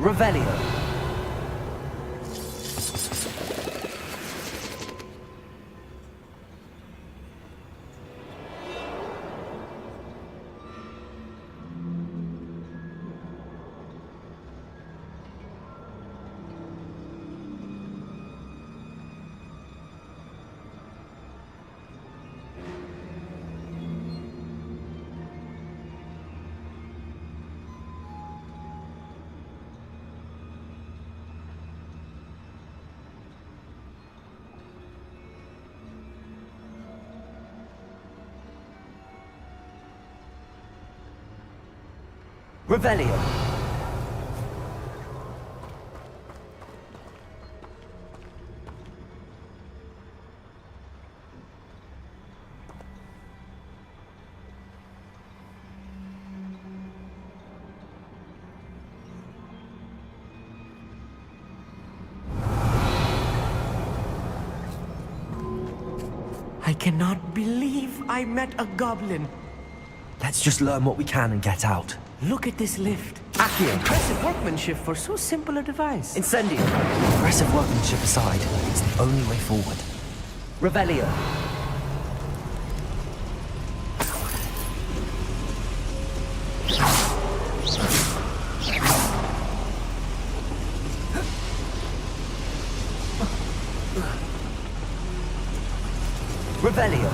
Revelio. Revelio. I cannot believe I met a goblin. Let's just learn what we can and get out. Look at this lift. Accio. Impressive workmanship for so simple a device. Incendio. Aggressive workmanship aside, it's the only way forward. Revelio. Revelio.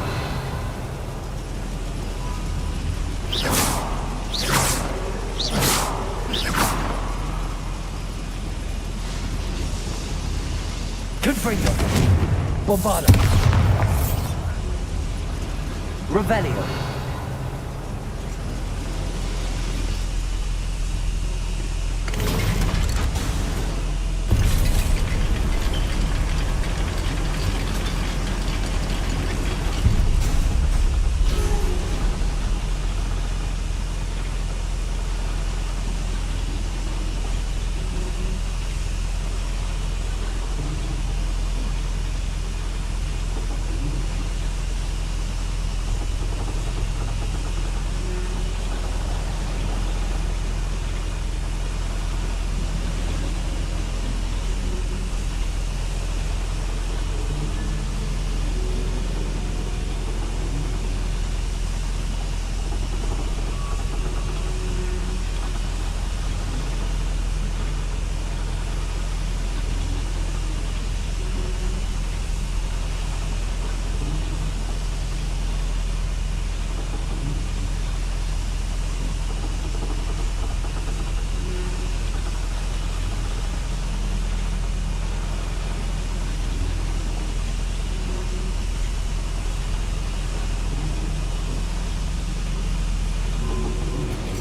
Confringo. Bombarda. Revelio.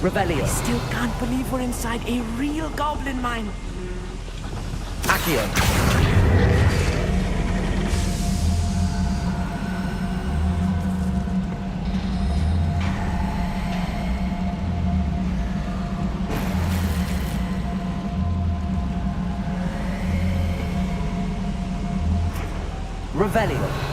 Revelio. I still can't believe we're inside a real goblin mine. Accio. Revelio.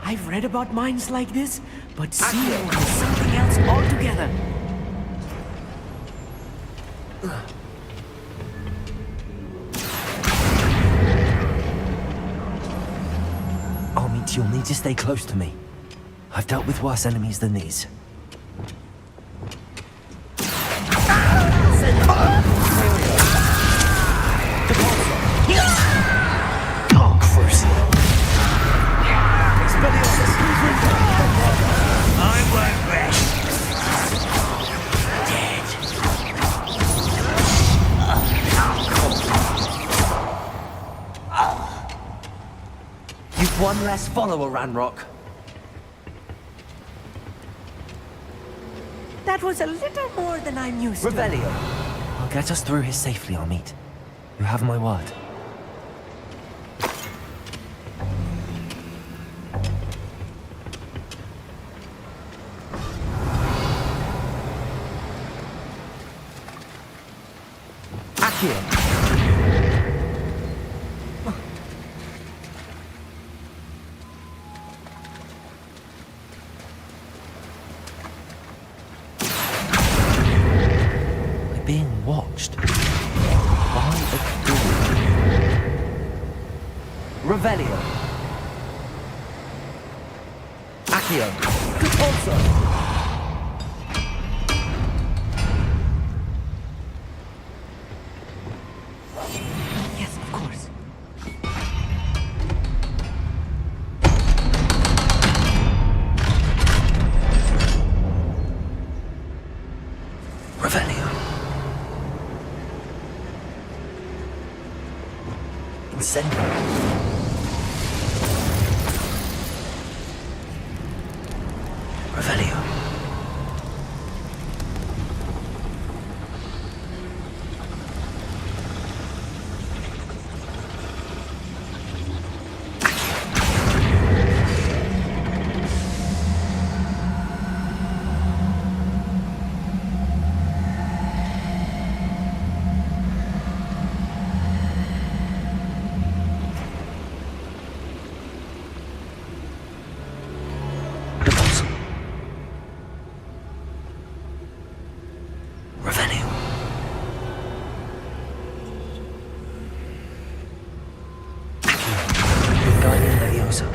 I've read about mines like this, but seeing one is something else altogether. Armit, you'll need to stay close to me. I've dealt with worse enemies than these. Dark Crucible. One less follower, Ranrock. That was a little more than I'm used to. Revelio. I'll get us through here safely, Amit. You have my word. Accio. Being watched by a door. Revelio. Accio. Repulsor. Yes, of course. Revelio. Incendio. Revelio. Revelio. Guardian Leviosa.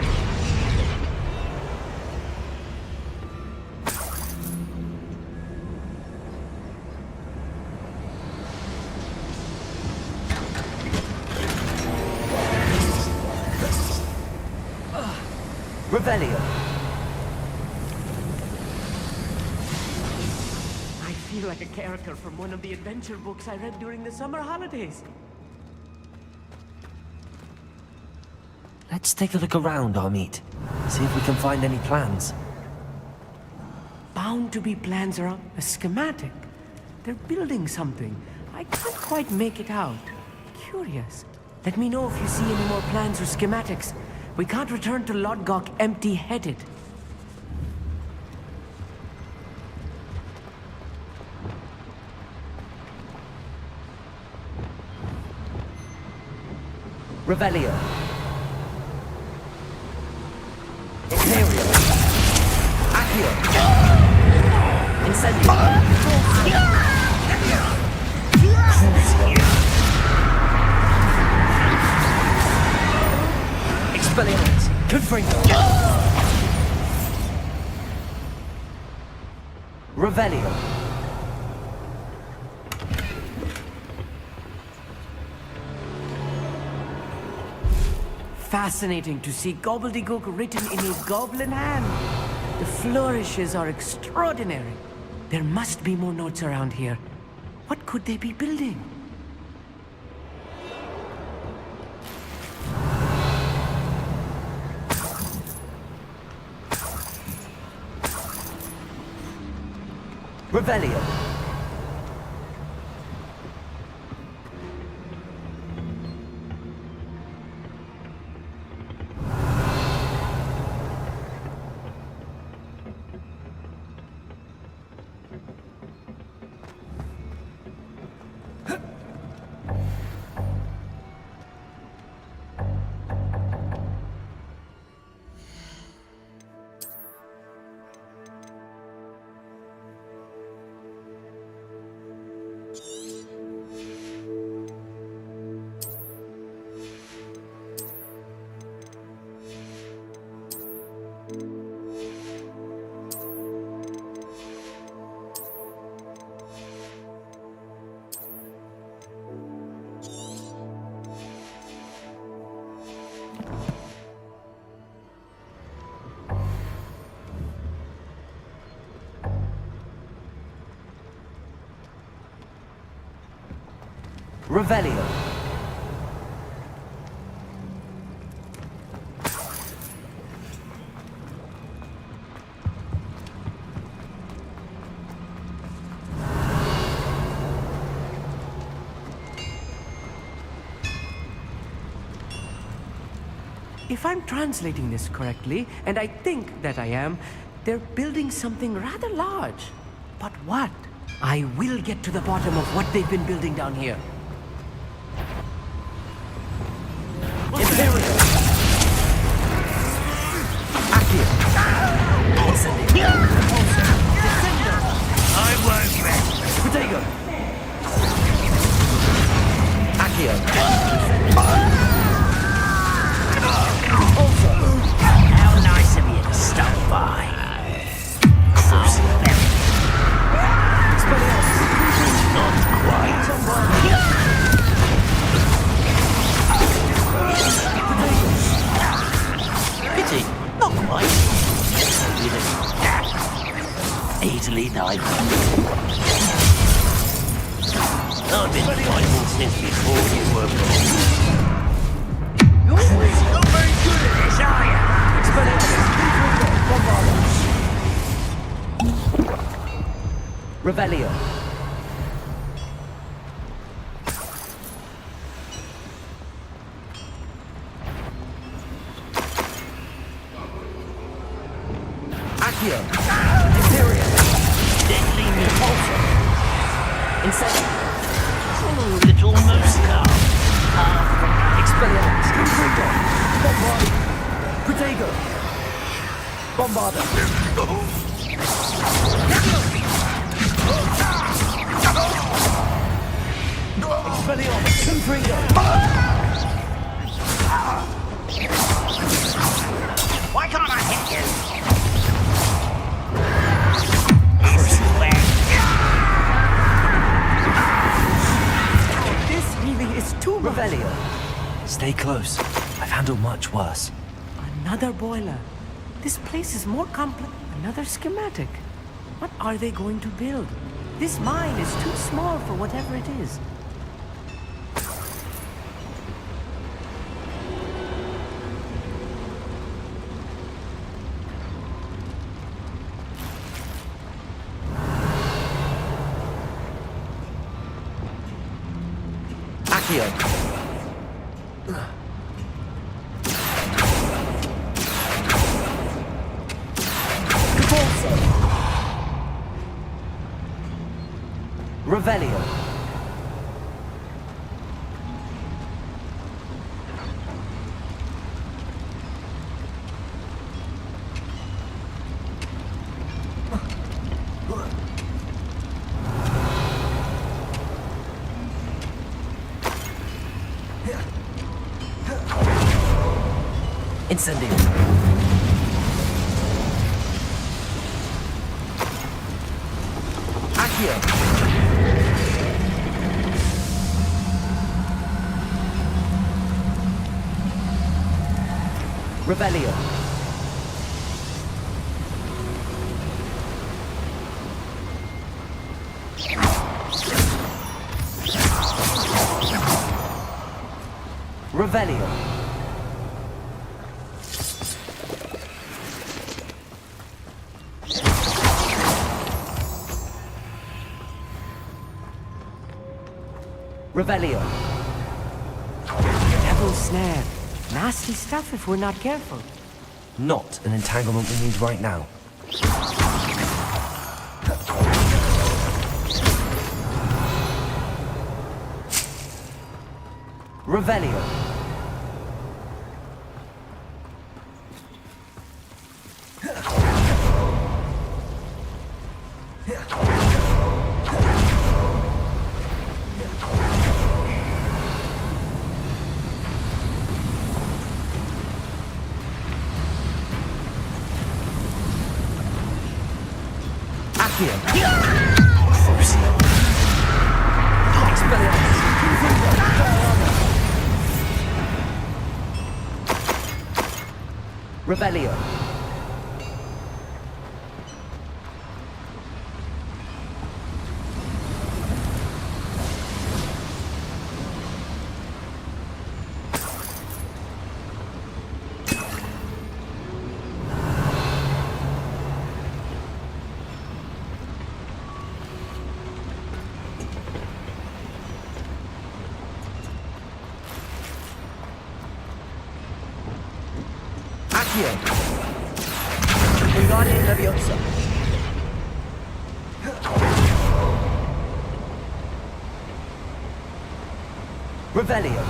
Revelio. I feel like a character from one of the adventure books I read during the summer holidays. Let's take a look around, Amit. See if we can find any plans. Bound to be plans around a schematic. They're building something. I can't quite make it out. Curious. Let me know if you see any more plans or schematics. We can't return to Lodgok empty-headed. Revelio. Imperio. Accio. Incendio. Expelliarmus. Confringo. Revelio. Fascinating to see gobbledygook written in a goblin hand. The flourishes are extraordinary. There must be more notes around here. What could they be building? Revelio. Revelio. If I'm translating this correctly, and I think that I am, they're building something rather large. But what? I will get to the bottom of what they've been building down here. Imperial! Accio! Incendio! Descendo! I won't rest. Protego! Accio! Also! How nice of you to stop by. Not quite. Pity, not quite. Easily died. I've been fighting since before you were born. You're not very good at this, are you? Revelio. Accio. Imperial. Deadly repulsor. Incendio. Oh, little moose cow. Expelliarmus. Confringo. Bombard. Protego. Bombarda. Expelliarmus. Confringo. Why can't I hit you? This really is too much. Revelio. Stay close. I've handled much worse. Another boiler. This place is more complex. Another schematic. What are they going to build? This mine is too small for whatever it is. Accio. Revelio. Incendio. Accio. Revelio. Revelio. Revelio. Devil's snare. Nasty stuff if we're not careful. Not an entanglement we need right now. Revelio. Accio. Expelliarmus. Revelio. Accio. Wingardium Leviosa. Revelio.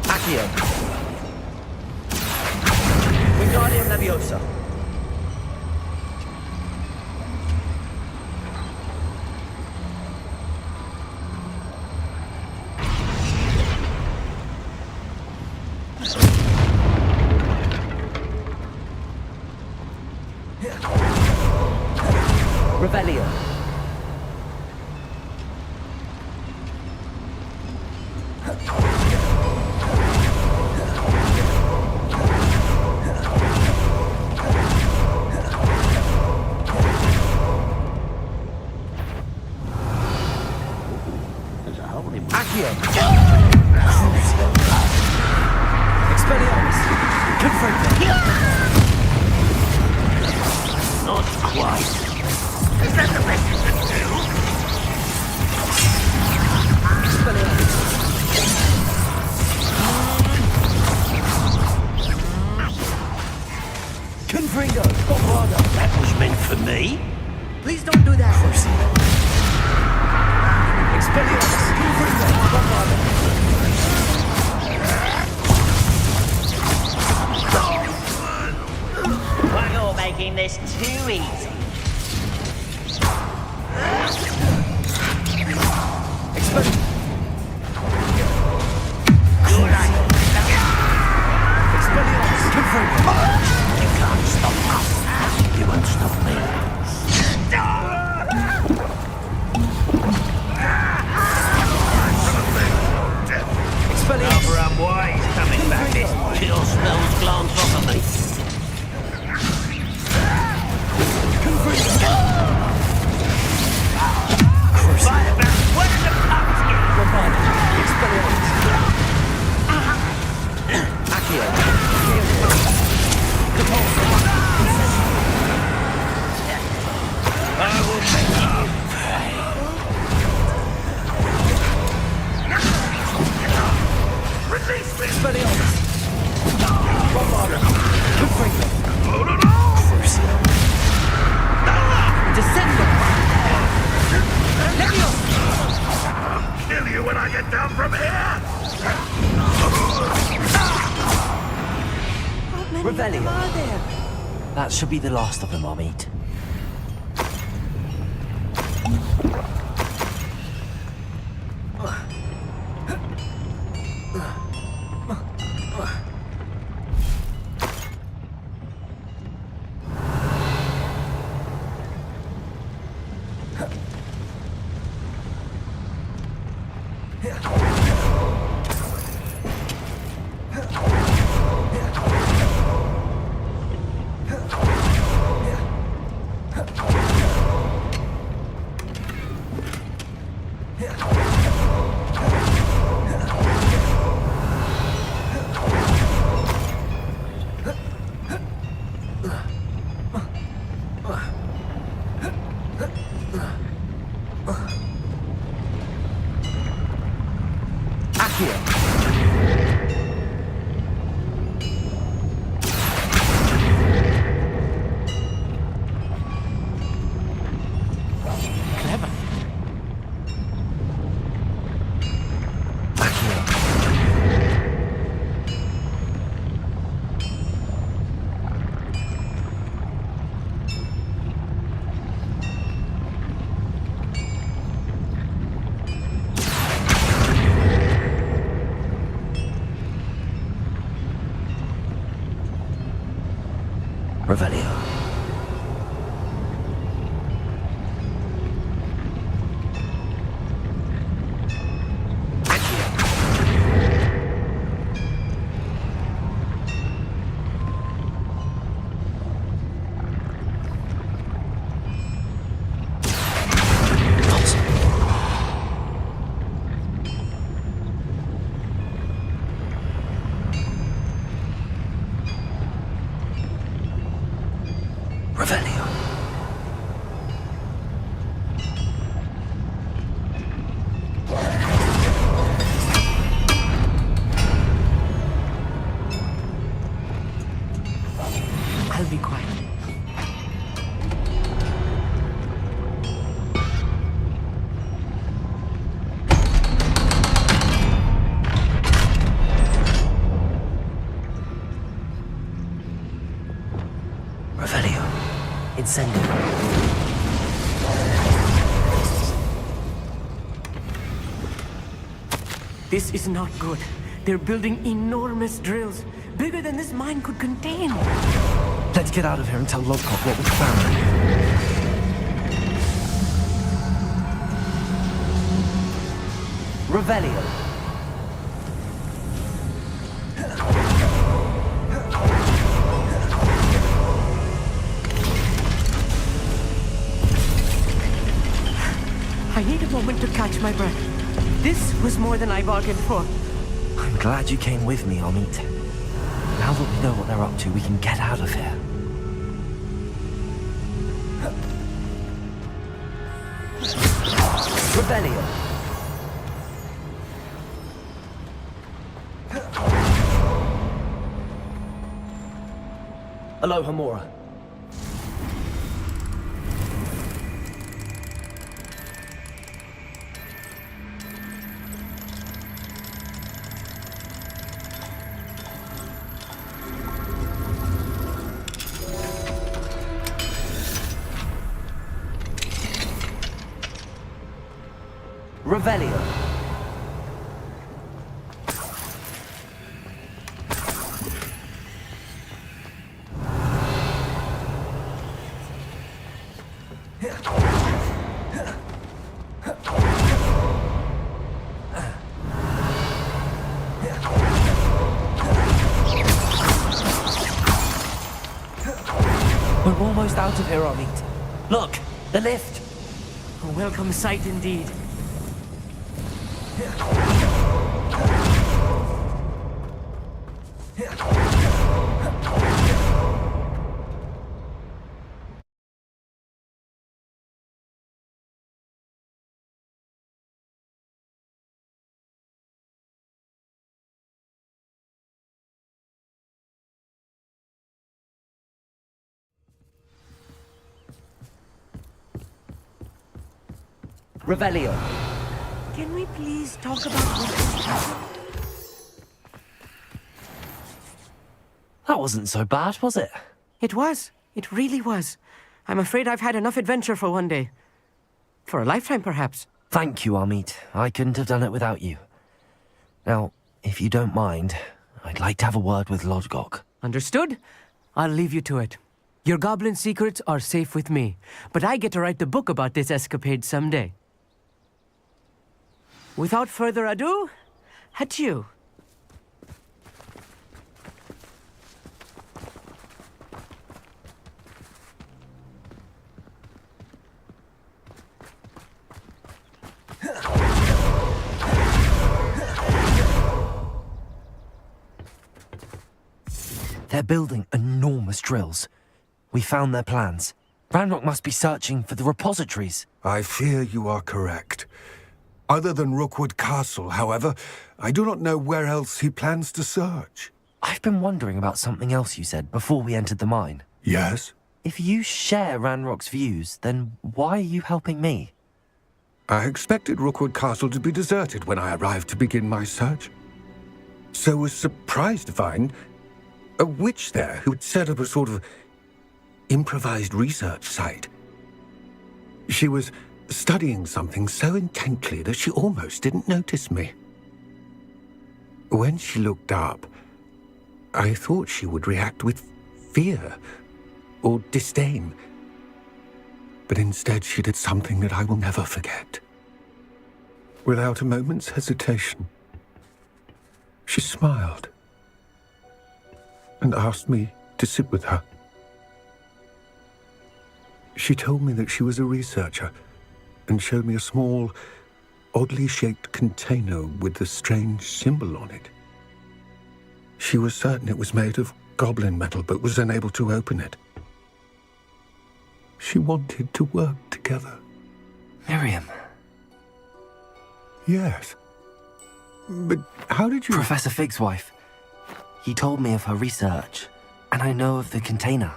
Accio. Wingardium Leviosa. Revelio. There's a hole in my... Accio. Expelliarmus. Confringo. Not quite. Is that the best you can do? Expelliarmus. Confringo. Bombarda. That was meant for me. Please don't do that. Expelliarmus. Confringo. Bombarda. Why you're making this too easy? Expelliarmus. You're right. Expelliarmus. Confringo. You can't stop us. You won't stop me. Expelliarmus. Abraham White coming back. This chill spells glance off of me. Confringo. Right about when the pups get Bombarda. Expelliarmus. Accio. I will make you pray. Release me! Expelliarmus. Bombarda. Confringo. Crucio. Descendo. Leviosa. Kill you when I get down from here! Revelio. That should be the last of them I'll meet. Revelio. Revelio. I'll be quiet. Revelio. Incendio. This is not good. They're building enormous drills, bigger than this mine could contain. Let's get out of here and tell Lodcock what we found. Revelio. I need a moment to catch my breath. This was more than I bargained for. I'm glad you came with me, Amit. Now that we know what they're up to, we can get out of here. Revelio. Aloha Mora. Revelio. We're almost out of here, Amit. Look, the lift. A welcome sight indeed. Revelio. Can we please talk about what just happened? That wasn't so bad, was it? It was. It really was. I'm afraid I've had enough adventure for one day. For a lifetime, perhaps. Thank you, Amit. I couldn't have done it without you. Now, if you don't mind, I'd like to have a word with Lodgok. Understood? I'll leave you to it. Your goblin secrets are safe with me, but I get to write the book about this escapade someday. Without further ado, adieu. They're building enormous drills. We found their plans. Ranrock must be searching for the repositories. I fear you are correct. Other than Rookwood Castle, however, I do not know where else he plans to search. I've been wondering about something else you said before we entered the mine. Yes? If you share Ranrock's views, then why are you helping me? I expected Rookwood Castle to be deserted when I arrived to begin my search. So was surprised to find a witch there who had set up a sort of improvised research site. She was studying something so intently that she almost didn't notice me. When she looked up, I thought she would react with fear, or disdain. But instead, she did something that I will never forget. Without a moment's hesitation, she smiled and asked me to sit with her. She told me that she was a researcher and showed me a small, oddly shaped container with a strange symbol on it. She was certain it was made of goblin metal, but was unable to open it. She wanted to work together. Miriam. Yes. But how did you... Professor Fig's wife. He told me of her research, and I know of the container.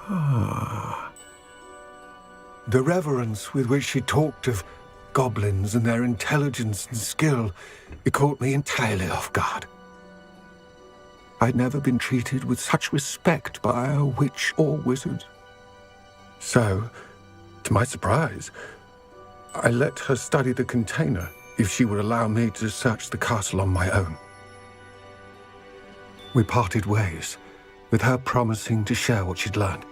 Ah. The reverence with which she talked of goblins and their intelligence and skill, it caught me entirely off guard. I'd never been treated with such respect by a witch or wizard. So, to my surprise, I let her study the container if she would allow me to search the castle on my own. We parted ways, with her promising to share what she'd learned.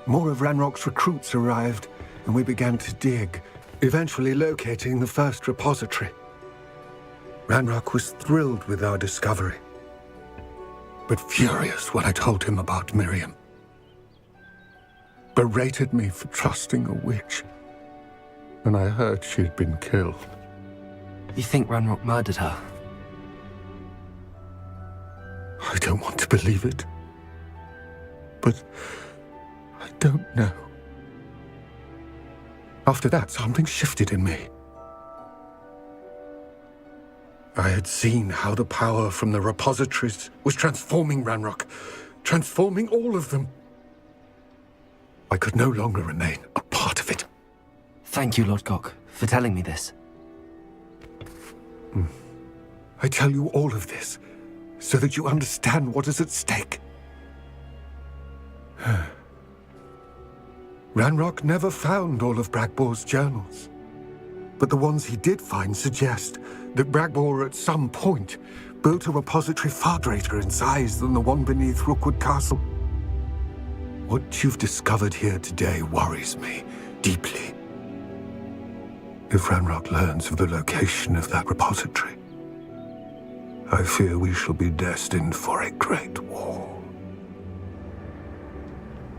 More of Ranrock's recruits arrived, and we began to dig, eventually locating the first repository. Ranrock was thrilled with our discovery, but furious when I told him about Miriam. Berated me for trusting a witch, and I heard she'd been killed. You think Ranrock murdered her? I don't want to believe it, but I don't know. After that, something shifted in me. I had seen how the power from the repositories was transforming Ranrock, transforming all of them. I could no longer remain a part of it. Thank you, Lord Cock, for telling me this. I tell you all of this so that you understand what is at stake. Ranrock never found all of Bragbor's journals, but the ones he did find suggest that Bragbor at some point built a repository far greater in size than the one beneath Rookwood Castle. What you've discovered here today worries me deeply. If Ranrock learns of the location of that repository, I fear we shall be destined for a great war.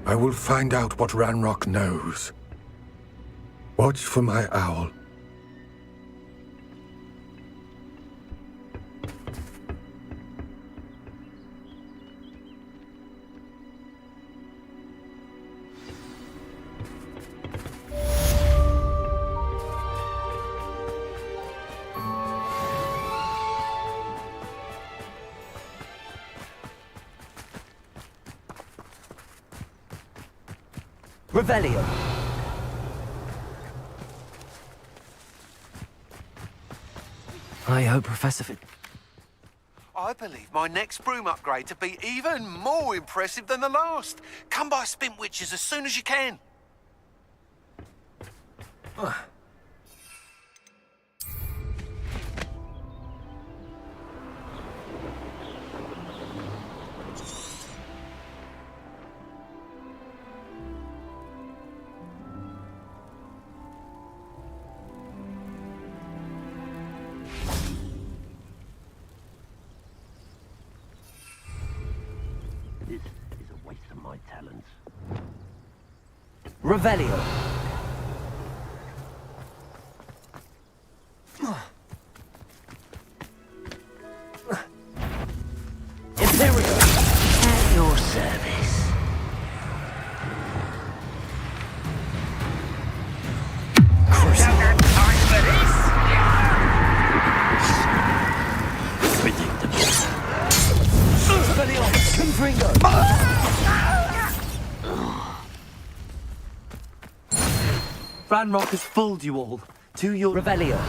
I will find out what Ranrock knows. Watch for my owl. Revelio. I hope Professor Fig... I believe my next broom upgrade to be even more impressive than the last. Come by Spintwitches as soon as you can. This is a waste of my talents. Revelio. Imperial. At your service. Predictable. Revelio. Confringo. Ranrock has fooled you all. To your Revelio.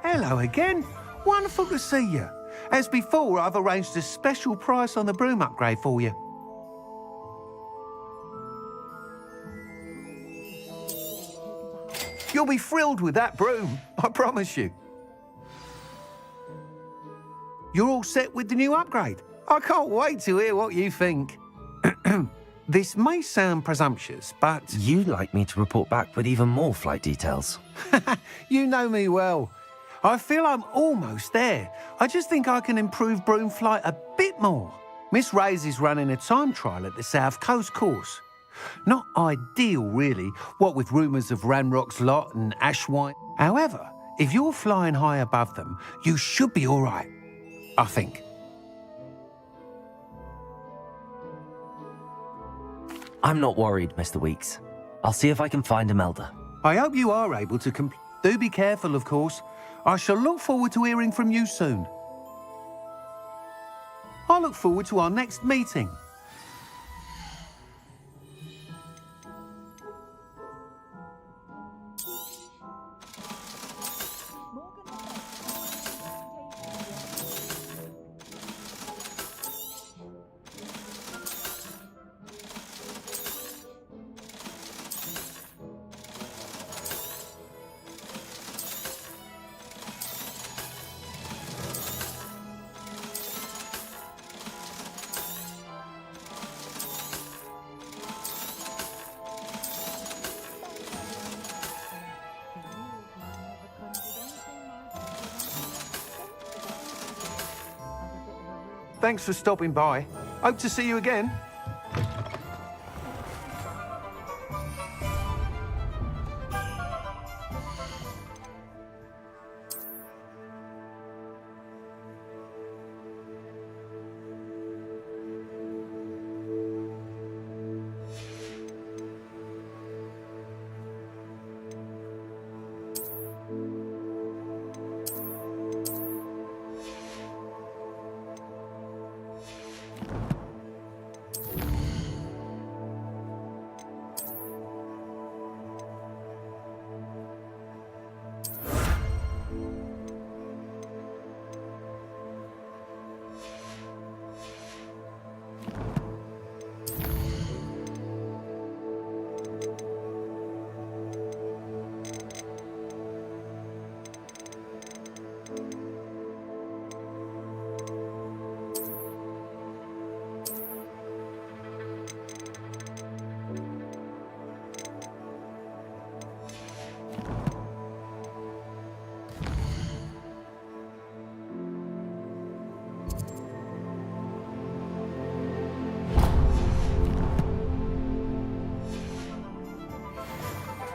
Hello again. Wonderful to see you. As before, I've arranged a special price on the broom upgrade for you. You'll be thrilled with that broom, I promise you. You're all set with the new upgrade. I can't wait to hear what you think. This may sound presumptuous, but... You'd like me to report back with even more flight details. You know me well. I feel I'm almost there. I just think I can improve broom flight a bit more. Miss Ray's is running a time trial at the South Coast course. Not ideal, really, what with rumours of Ranrock's Lot and Ashwine. However, if you're flying high above them, you should be all right, I think. I'm not worried, Mr. Weeks. I'll see if I can find Imelda. I hope you are able to Do be careful, of course. I shall look forward to hearing from you soon. I look forward to our next meeting. Thanks for stopping by. Hope to see you again.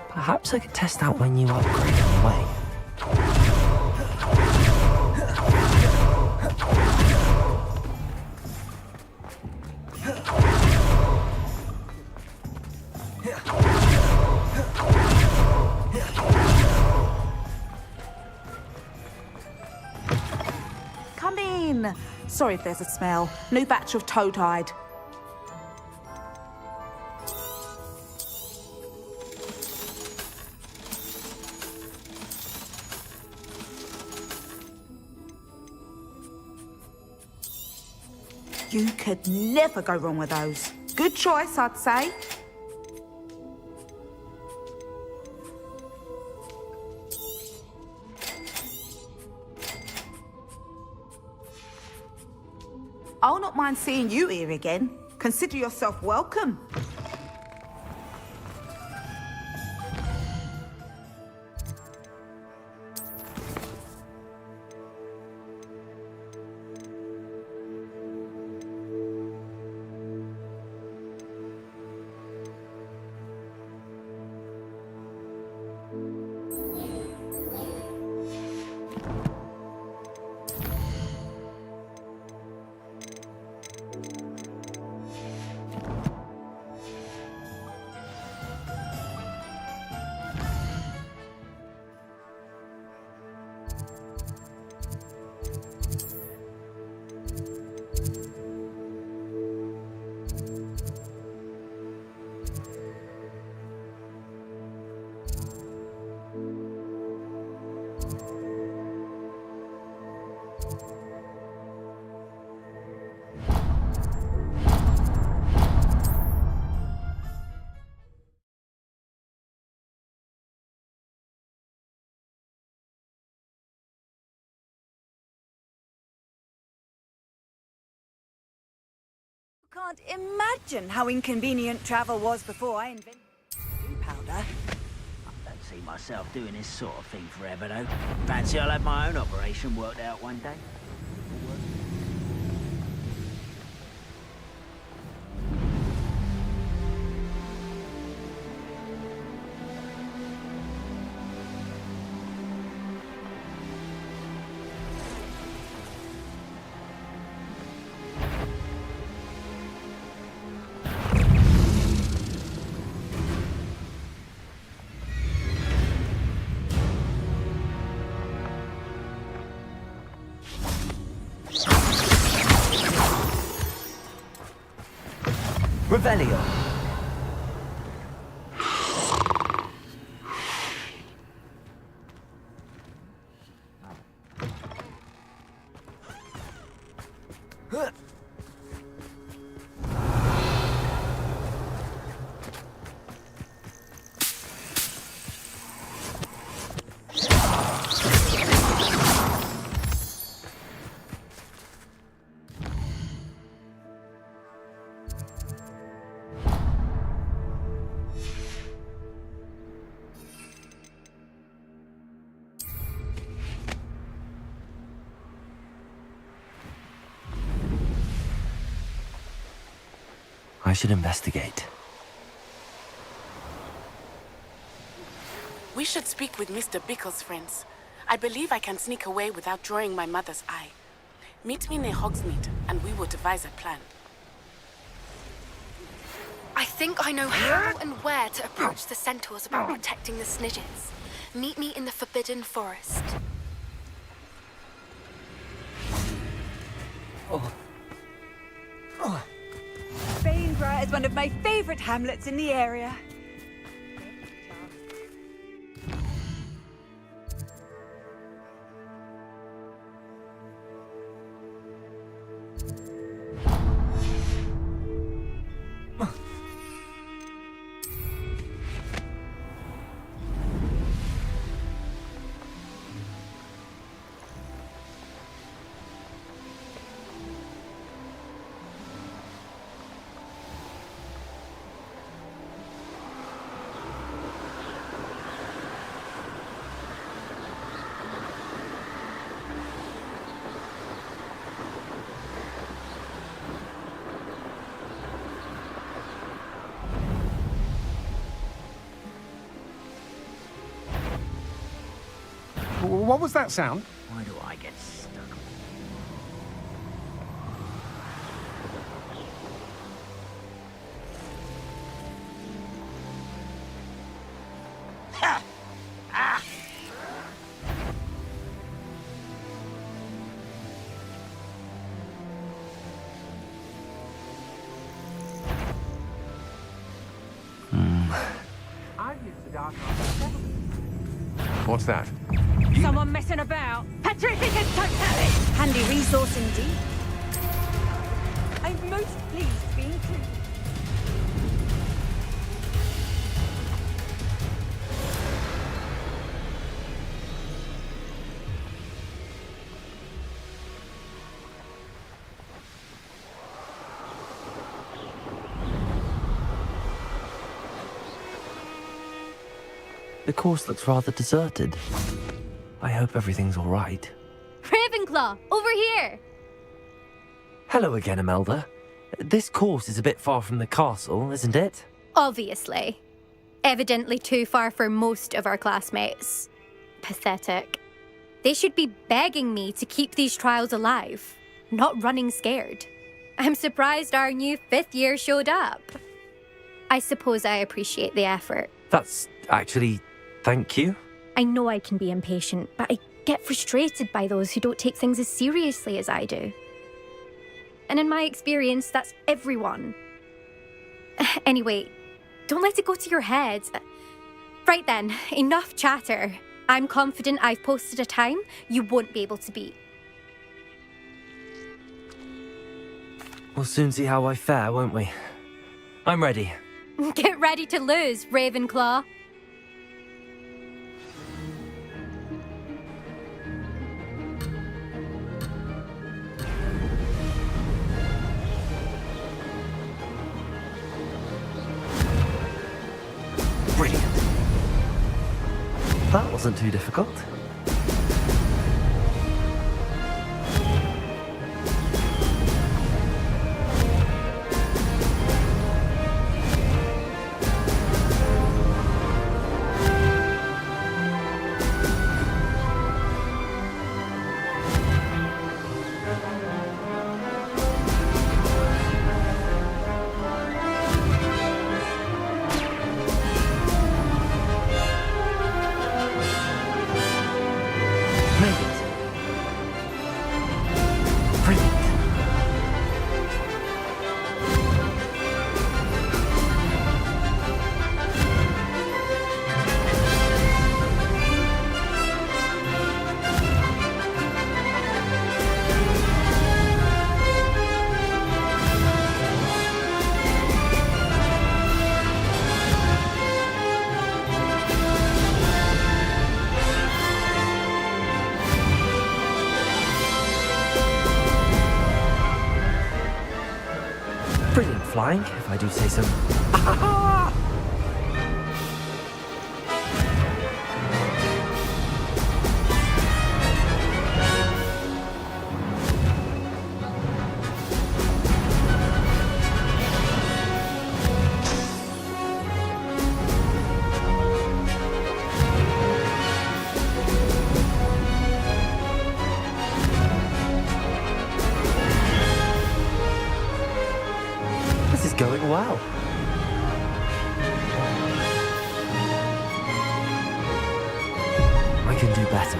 Perhaps I could test out my new upgrade on the way. Come in. Sorry if there's a smell. New batch of toad-hide. You could never go wrong with those. Good choice, I'd say. I'll not mind seeing you here again. Consider yourself welcome. Can't imagine how inconvenient travel was before I invented powder. I don't see myself doing this sort of thing forever, though. Fancy I'll have my own operation worked out one day. Revelio. I should investigate. We should speak with Mr. Bickle's friends. I believe I can sneak away without drawing my mother's eye. Meet me near Hogsmeade, and we will devise a plan. I think I know how and where to approach the centaurs about protecting the Snidgets. Meet me in the Forbidden Forest. Bainborough is one of my favourite hamlets in the area. What was that sound? Why do I get stuck? Ha! Ah! What's that? Someone messing about. Petrificus totalis! Handy resource indeed. I'm most pleased to be included. The course looks rather deserted. I hope everything's all right. Ravenclaw, over here! Hello again, Imelda. This course is a bit far from the castle, isn't it? Obviously. Evidently too far for most of our classmates. Pathetic. They should be begging me to keep these trials alive, not running scared. I'm surprised our new 5th year showed up. I suppose I appreciate the effort. That's actually... thank you. I know I can be impatient, but I get frustrated by those who don't take things as seriously as I do. And in my experience, that's everyone. Anyway, don't let it go to your head. Right then, enough chatter. I'm confident I've posted a time you won't be able to beat. We'll soon see how I fare, won't we? I'm ready. Get ready to lose, Ravenclaw. wasn't too difficult. Made it. Brilliant. Brilliant flying, if I do say so. This is going well. I can do better.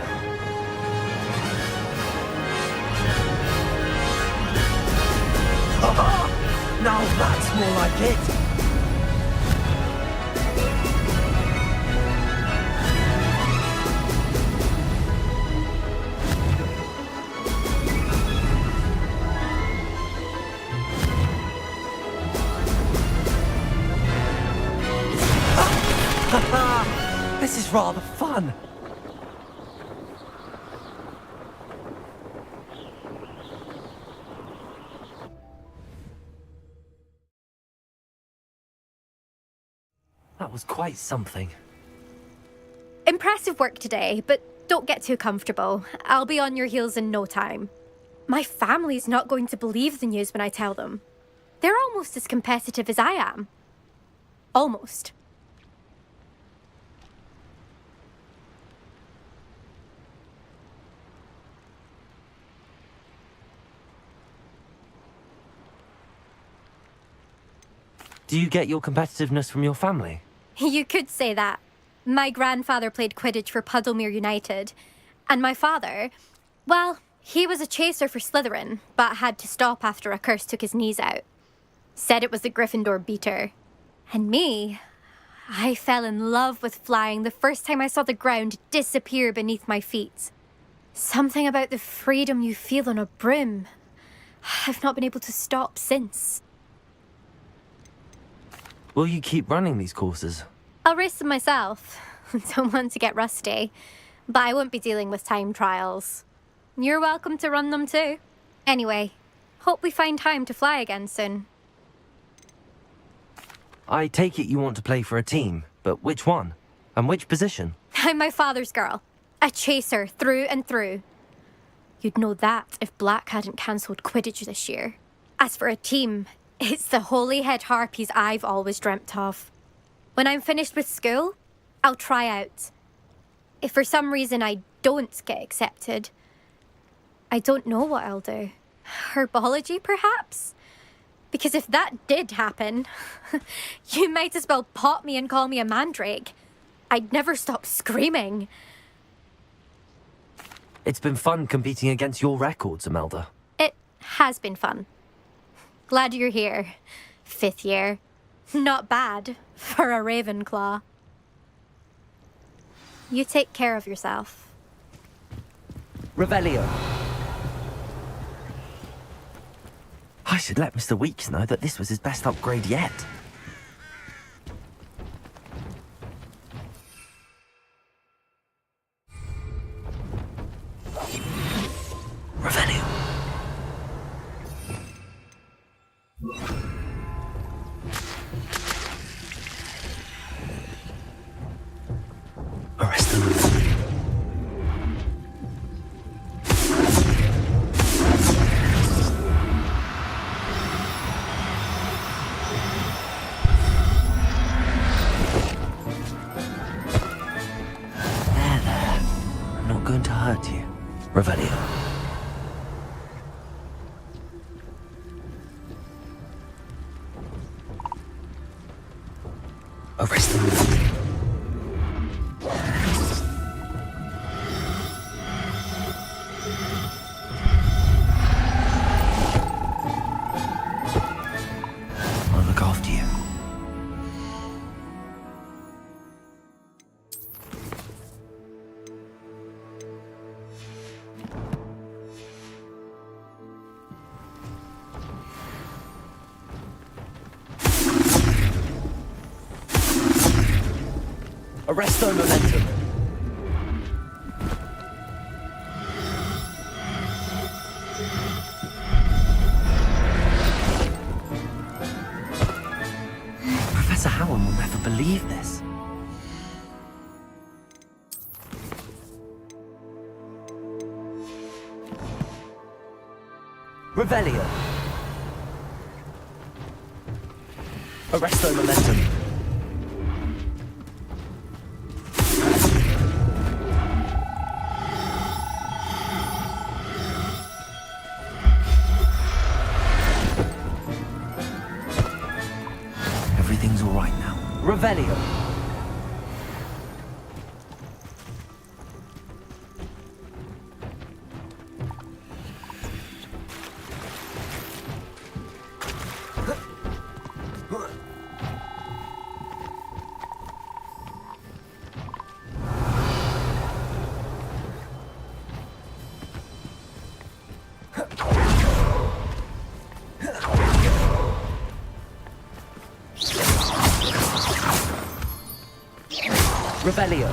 Now that's more like it. This is rather fun. That was quite something. Impressive work today, but don't get too comfortable. I'll be on your heels in no time. My family's not going to believe the news when I tell them. They're almost as competitive as I am. Almost. Do you get your competitiveness from your family? You could say that. My grandfather played Quidditch for Puddlemere United. And my father, well, he was a chaser for Slytherin, but had to stop after a curse took his knees out. Said it was the Gryffindor beater. And me, I fell in love with flying the first time I saw the ground disappear beneath my feet. Something about the freedom you feel on a broom. I've not been able to stop since. Will you keep running these courses? I'll race them myself. Don't want to get rusty. But I won't be dealing with time trials. You're welcome to run them too. Anyway, hope we find time to fly again soon. I take it you want to play for a team, but which one? And which position? I'm my father's girl. A chaser through and through. You'd know that if Black hadn't cancelled Quidditch this year. As for a team, it's the Holyhead Harpies I've always dreamt of. When I'm finished with school, I'll try out. If for some reason I don't get accepted, I don't know what I'll do. Herbology, perhaps? Because if that did happen, you might as well pop me and call me a mandrake. I'd never stop screaming. It's been fun competing against your records, Imelda. It has been fun. Glad you're here. 5th year. Not bad for a Ravenclaw. You take care of yourself. Revelio. I should let Mr. Weeks know that this was his best upgrade yet. Revelio. Arrest them. Arrest the momentum. I'll look after you. Arresto momentum. Professor Howard will never believe this. Revelio. Arresto momentum. Everything's all right now. Revelio. Revelio.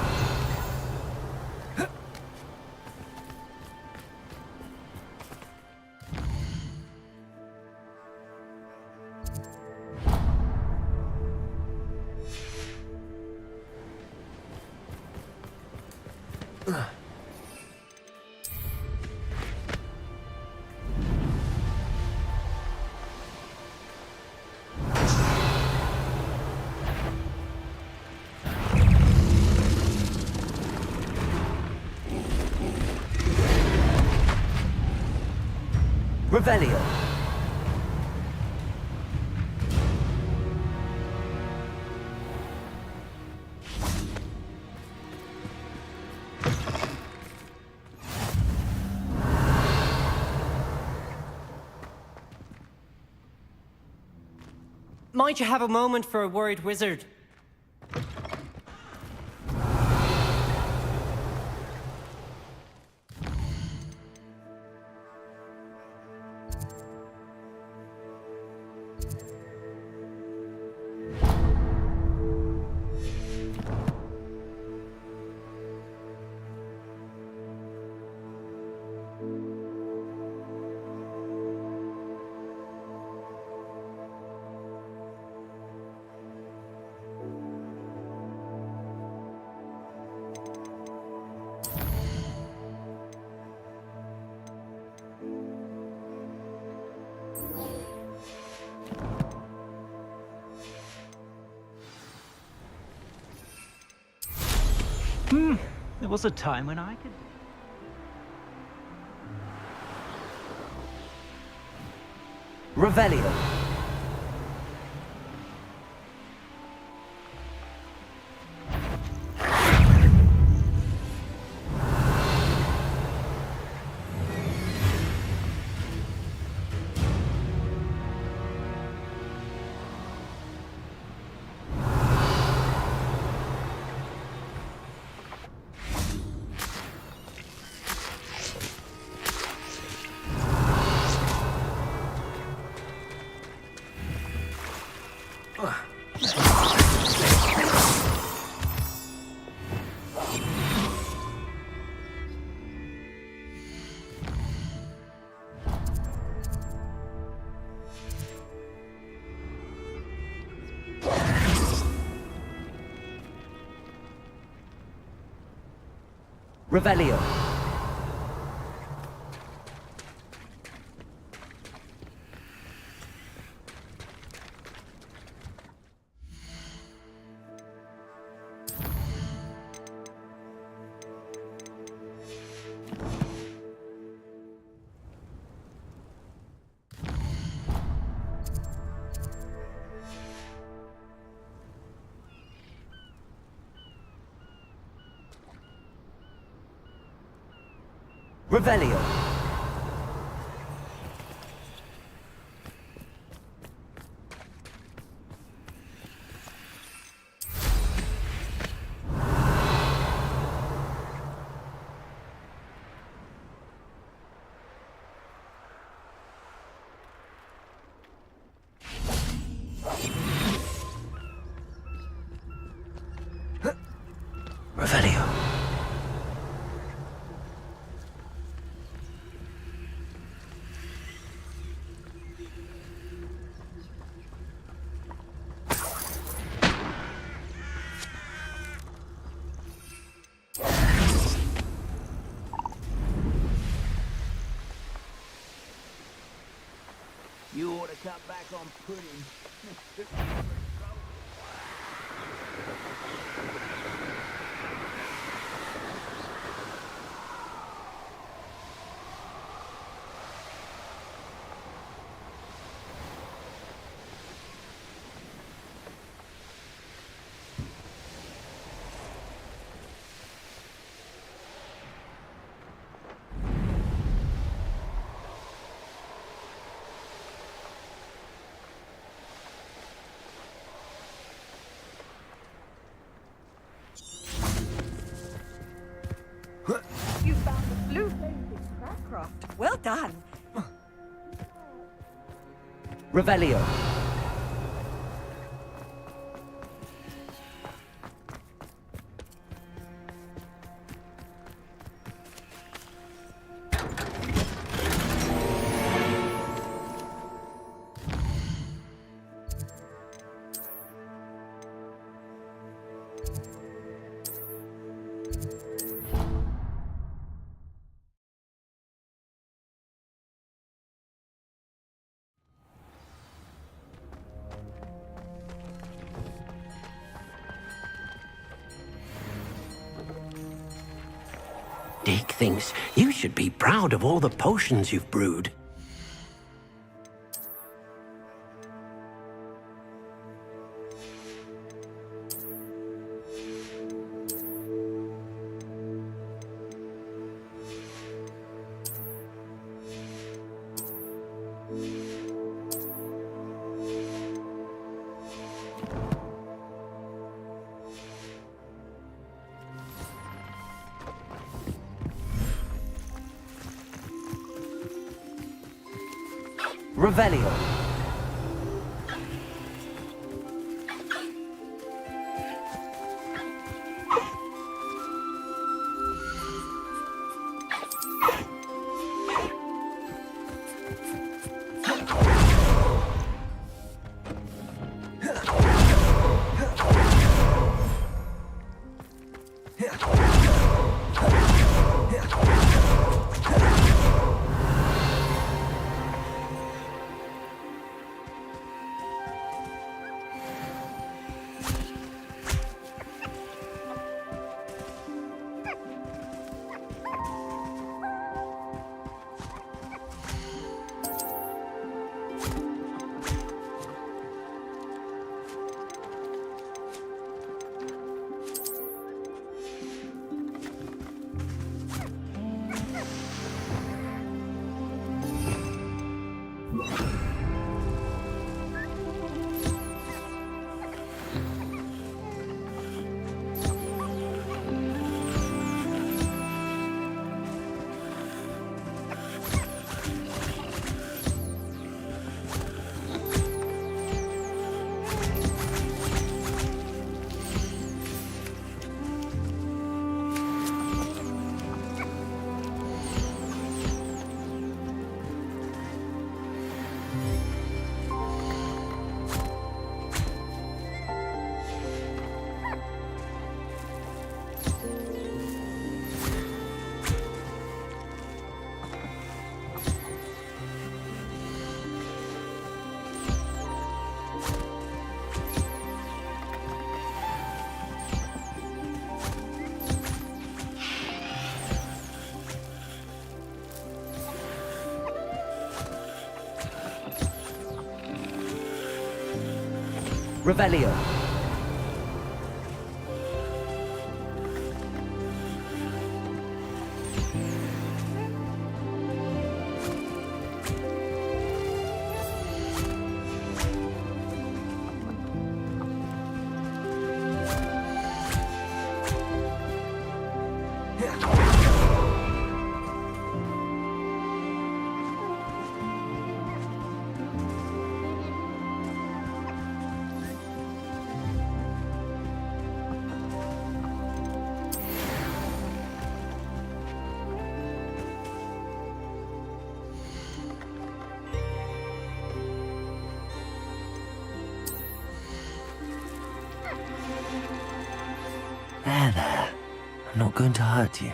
Revelio. Might you have a moment for a worried wizard? There was a time when I could... Revelio. Revelio. Revelio. Revelio. You ought to cut back on pudding. You found the blue flame in Starcraft. Well done. Revelio. Dick thinks you should be proud of all the potions you've brewed. Revelio. Revelio. not going to hurt you.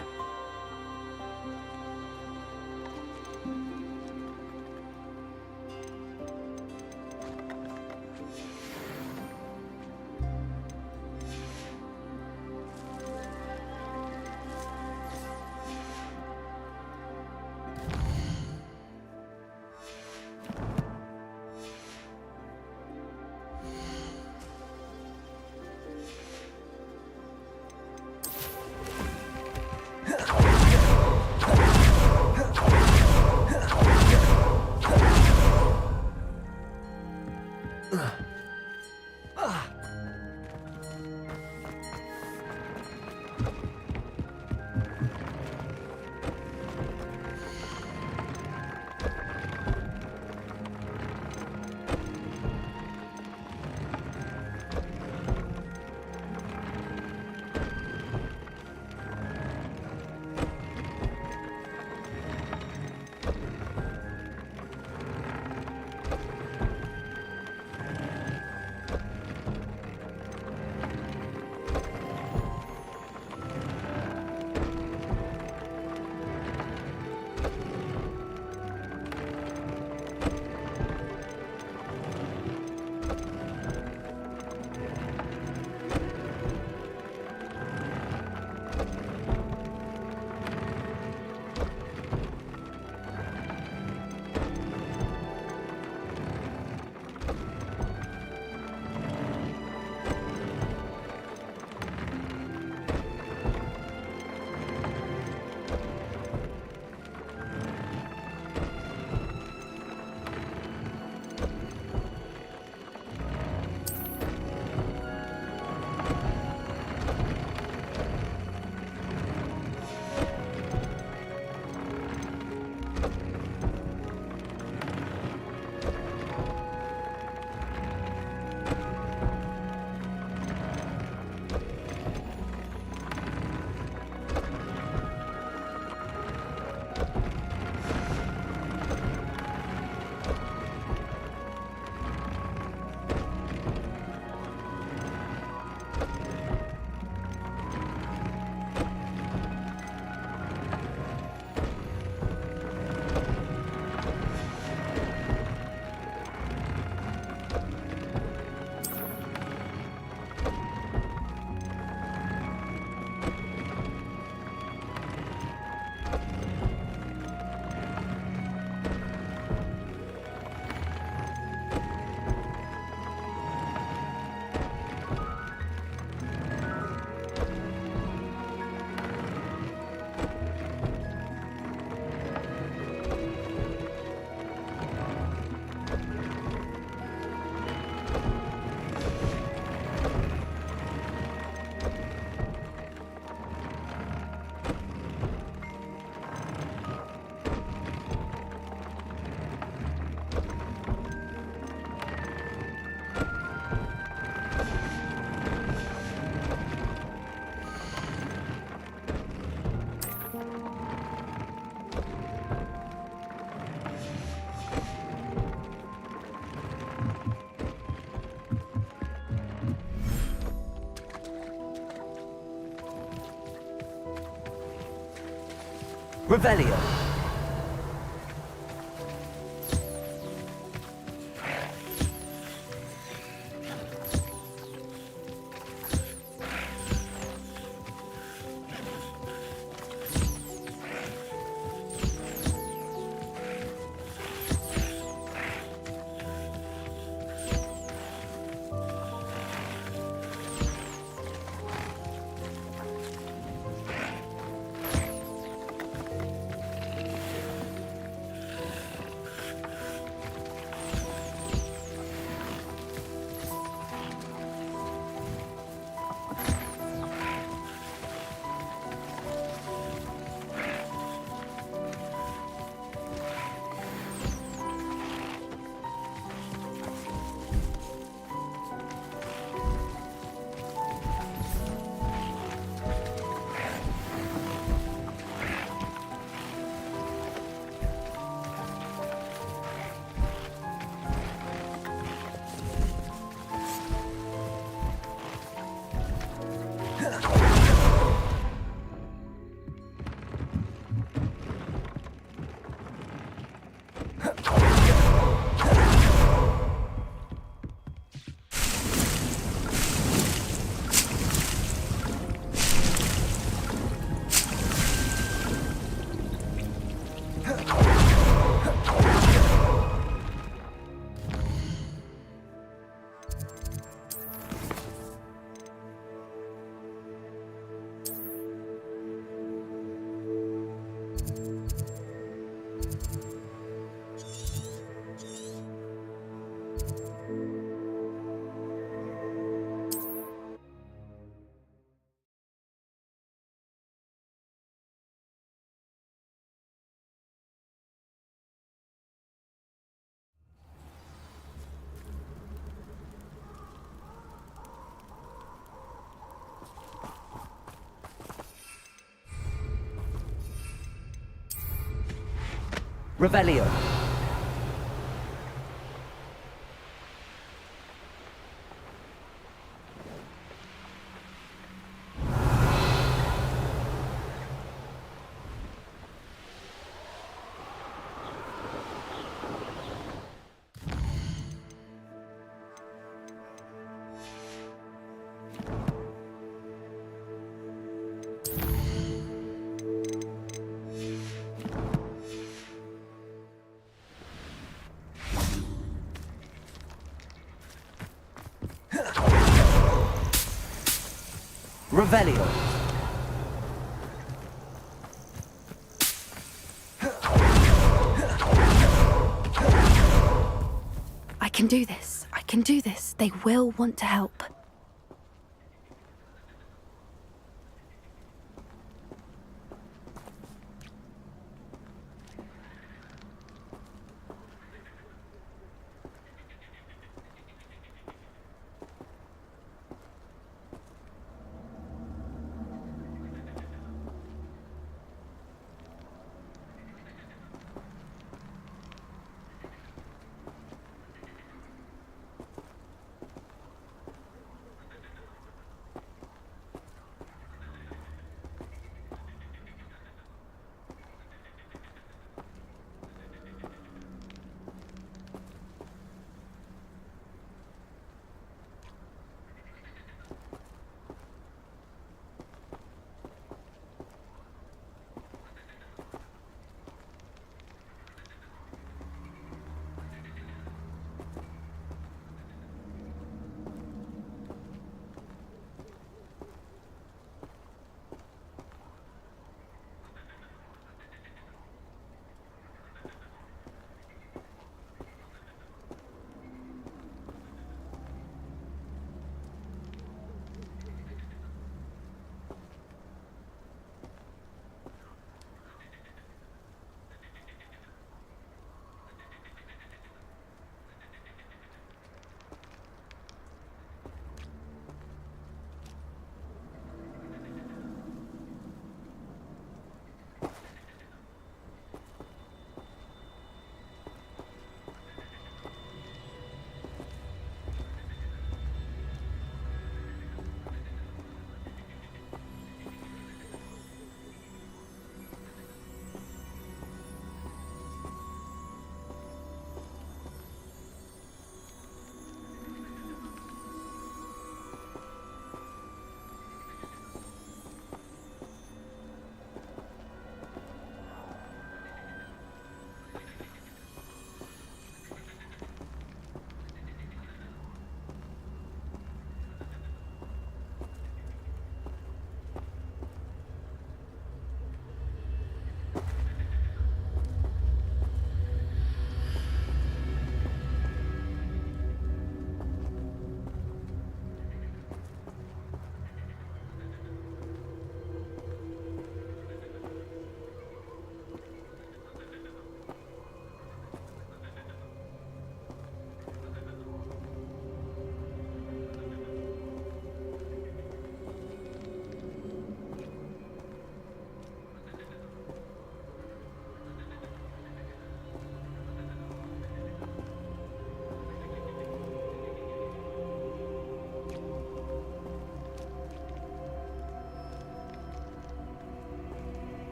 Revelio. Revelio. Revelio. I can do this. I can do this. They will want to help.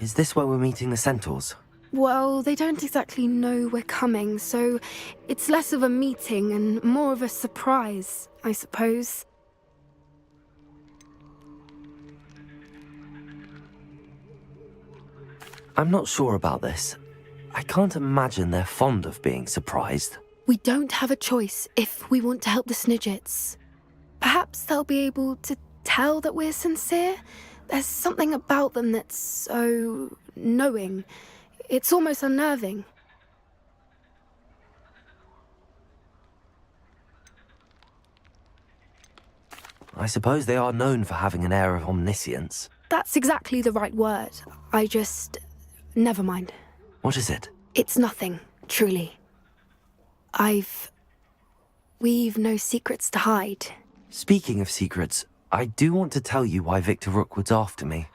Is this where we're meeting the centaurs? Well, they don't exactly know we're coming, so it's less of a meeting and more of a surprise, I suppose. I'm not sure about this. I can't imagine they're fond of being surprised. We don't have a choice if we want to help the Snidgets. Perhaps they'll be able to tell that we're sincere. There's something about them that's so knowing. It's almost unnerving. I suppose they are known for having an air of omniscience. That's exactly the right word. Never mind. What is it? It's nothing, truly. We've no secrets to hide. Speaking of secrets, I do want to tell you why Victor Rookwood's after me.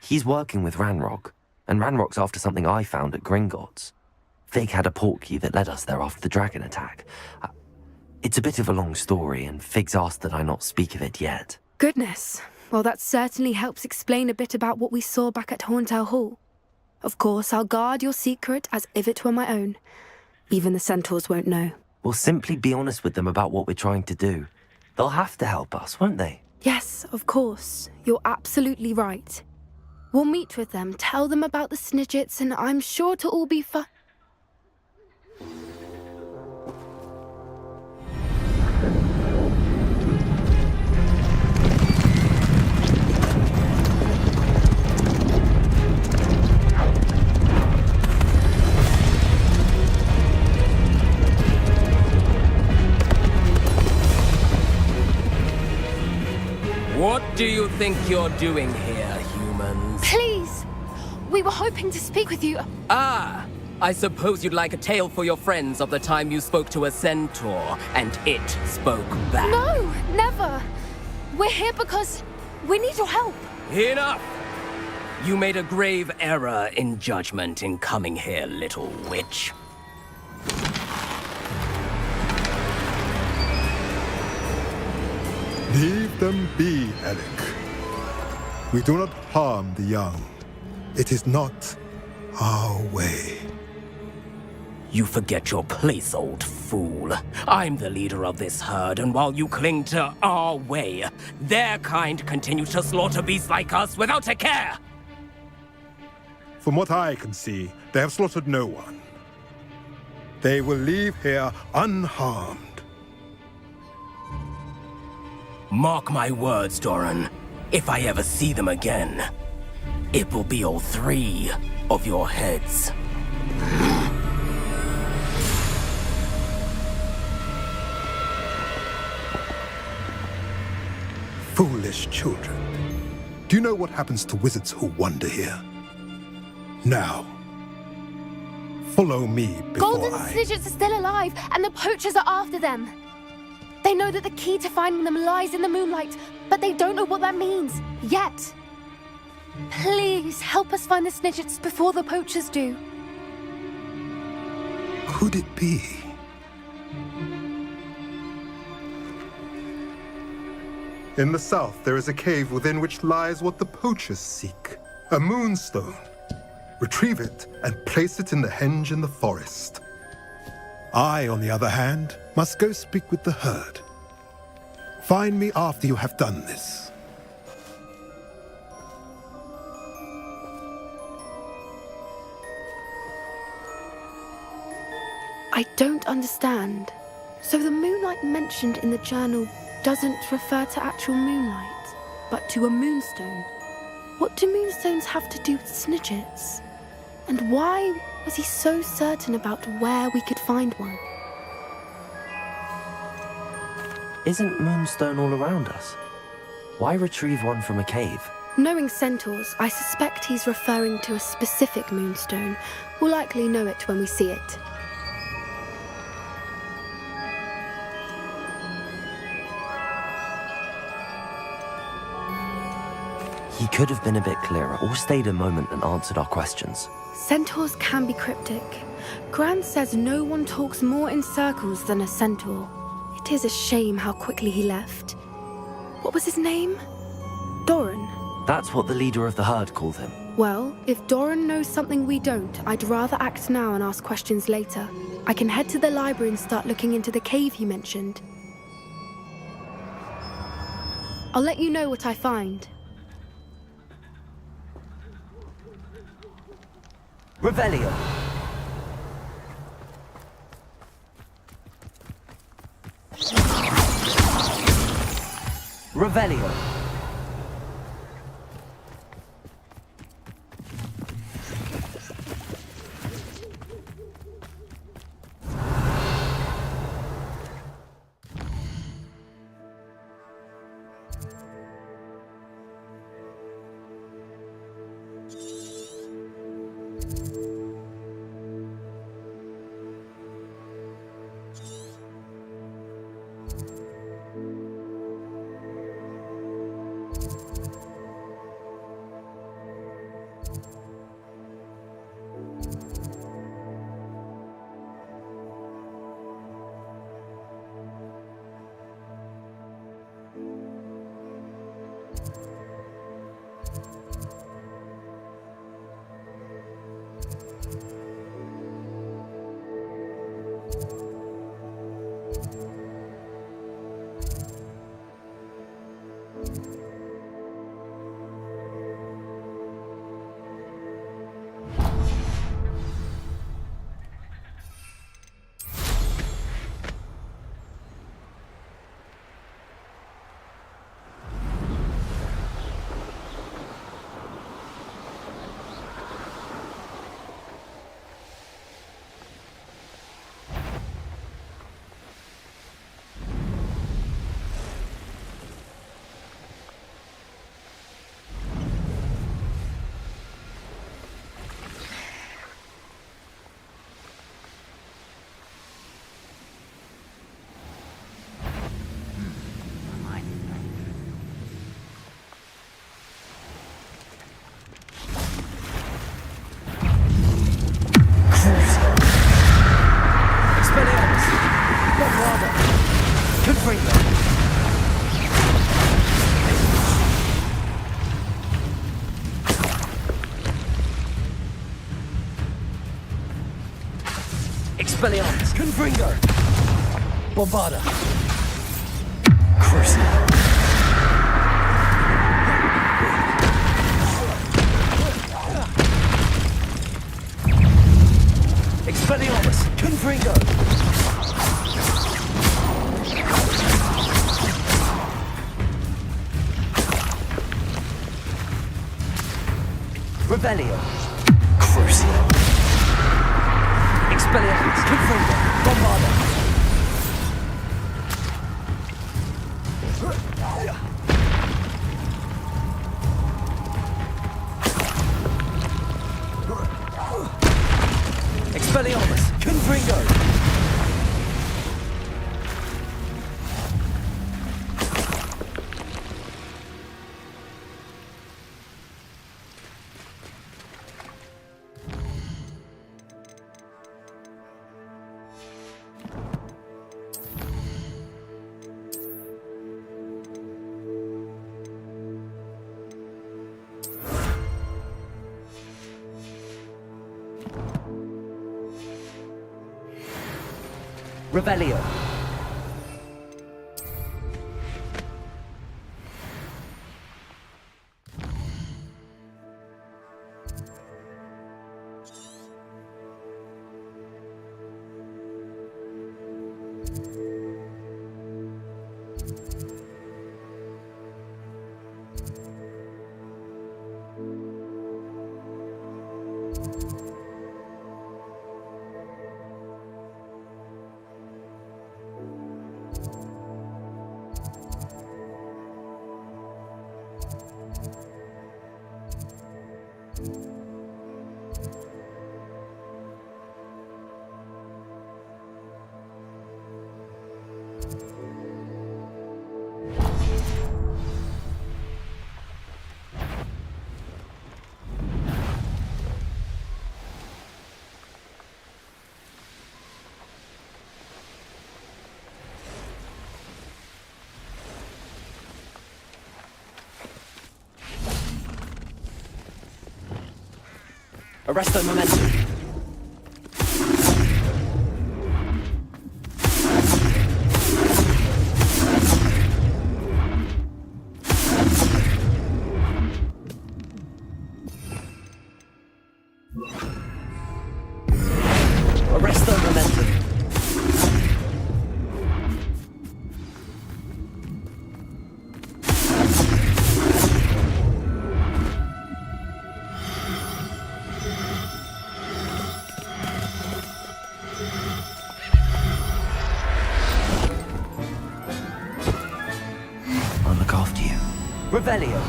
He's working with Ranrock, and Ranrock's after something I found at Gringotts. Fig had a portkey that led us there after the dragon attack. It's a bit of a long story, and Fig's asked that I not speak of it yet. Goodness. Well, that certainly helps explain a bit about what we saw back at Horntail Hall. Of course, I'll guard your secret as if it were my own. Even the centaurs won't know. We'll simply be honest with them about what we're trying to do. They'll have to help us, won't they? Yes, of course. You're absolutely right. We'll meet with them, tell them about the Snidgets, and I'm sure to all be fine. What do you think you're doing here, humans? Please! We were hoping to speak with you. Ah! I suppose you'd like a tale for your friends of the time you spoke to a centaur, and it spoke back. No, never! We're here because we need your help. Enough! You made a grave error in judgment in coming here, little witch. Leave them be, Alec. We do not harm the young. It is not our way. You forget your place, old fool. I'm the leader of this herd, and while you cling to our way, their kind continue to slaughter beasts like us without a care! From what I can see, they have slaughtered no one. They will leave here unharmed. Mark my words, Doran. If I ever see them again, it will be all 3 of your heads. Foolish children. Do you know what happens to wizards who wander here? Now, follow me before Golden Snidgets are still alive, and the poachers are after them. They know that the key to finding them lies in the moonlight, but they don't know what that means, yet. Please, help us find the Snidgets before the poachers do. Could it be? In the south, there is a cave within which lies what the poachers seek. A moonstone. Retrieve it and place it in the henge in the forest. I, on the other hand, must go speak with the herd. Find me after you have done this. I don't understand. So the moonlight mentioned in the journal doesn't refer to actual moonlight, but to a moonstone. What do moonstones have to do with Snidgets? And why was he so certain about where we could find one? Isn't Moonstone all around us? Why retrieve one from a cave? Knowing centaurs, I suspect he's referring to a specific moonstone. We'll likely know it when we see it. He could have been a bit clearer, or stayed a moment and answered our questions. Centaurs can be cryptic. Gran says no one talks more in circles than a centaur. It is a shame how quickly he left. What was his name? Doran? That's what the leader of the herd called him. Well, if Doran knows something we don't, I'd rather act now and ask questions later. I can head to the library and start looking into the cave you mentioned. I'll let you know what I find. Revelio. Revelio. Expelliarmus. Confringo. Bombarda. Crucio. Expelliarmus. Confringo. Revelio. Crucio. Expelliarmus. Confringo. Bombarda. Expelliarmus. Confringo. Revelio. Arrest the momentum. Arrest the momentum. I'll look after you. Revelio.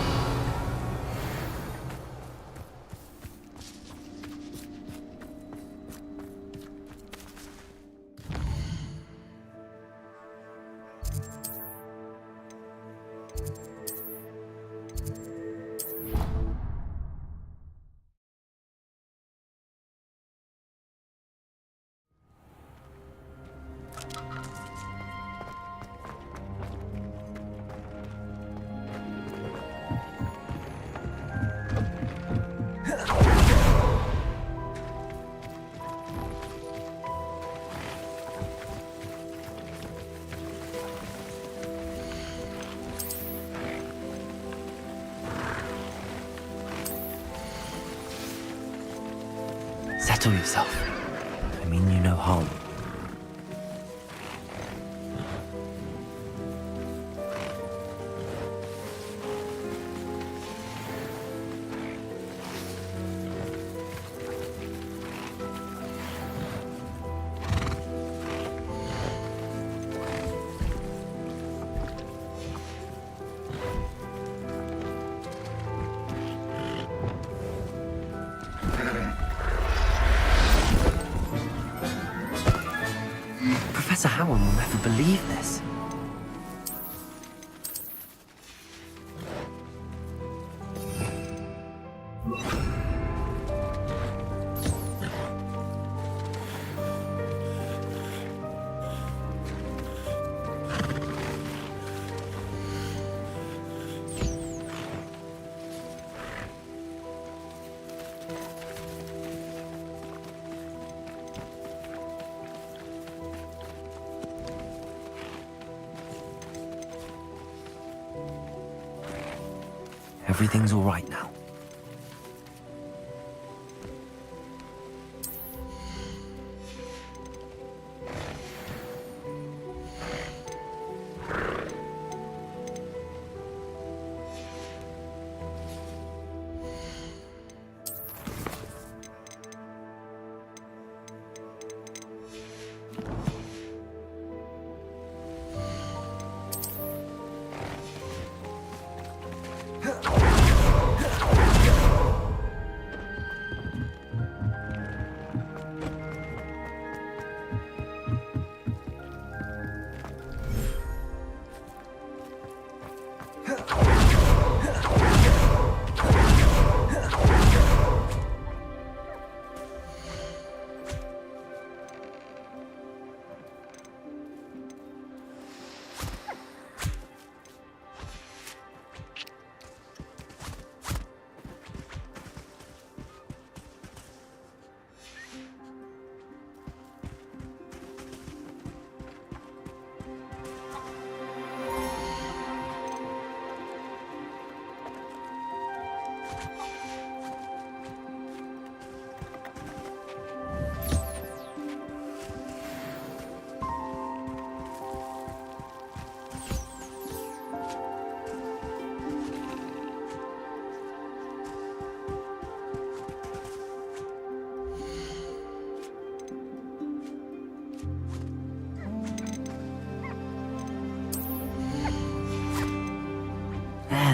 Settle yourself. I mean you no harm. Professor Howard will never believe this. Everything's all right now.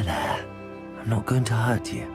There. I'm not going to hurt you.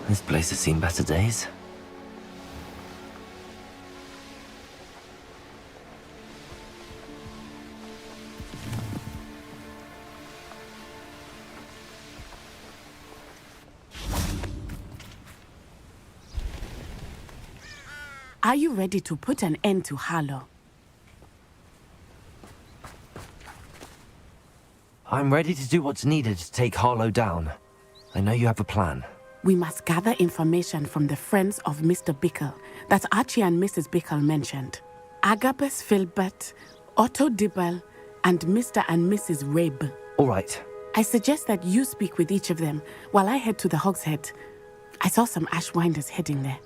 This place has seen better days. Are you ready to put an end to Harlow? I'm ready to do what's needed to take Harlow down. I know you have a plan. We must gather information from the friends of Mr. Bickle that Archie and Mrs. Bickle mentioned. Agabus Filbert, Otto Dibble, and Mr. and Mrs. Rabe. All right. I suggest that you speak with each of them while I head to the Hogshead. I saw some Ashwinders heading there.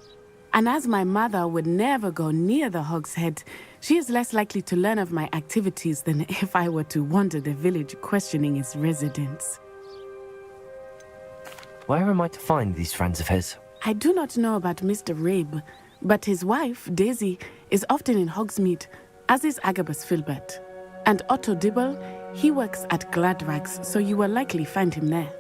And as my mother would never go near the Hogshead, she is less likely to learn of my activities than if I were to wander the village questioning its residents. Where am I to find these friends of his? I do not know about Mr. Rabe, but his wife, Daisy, is often in Hogsmeade, as is Agabus Filbert. And Otto Dibble, he works at Gladrags, so you will likely find him there.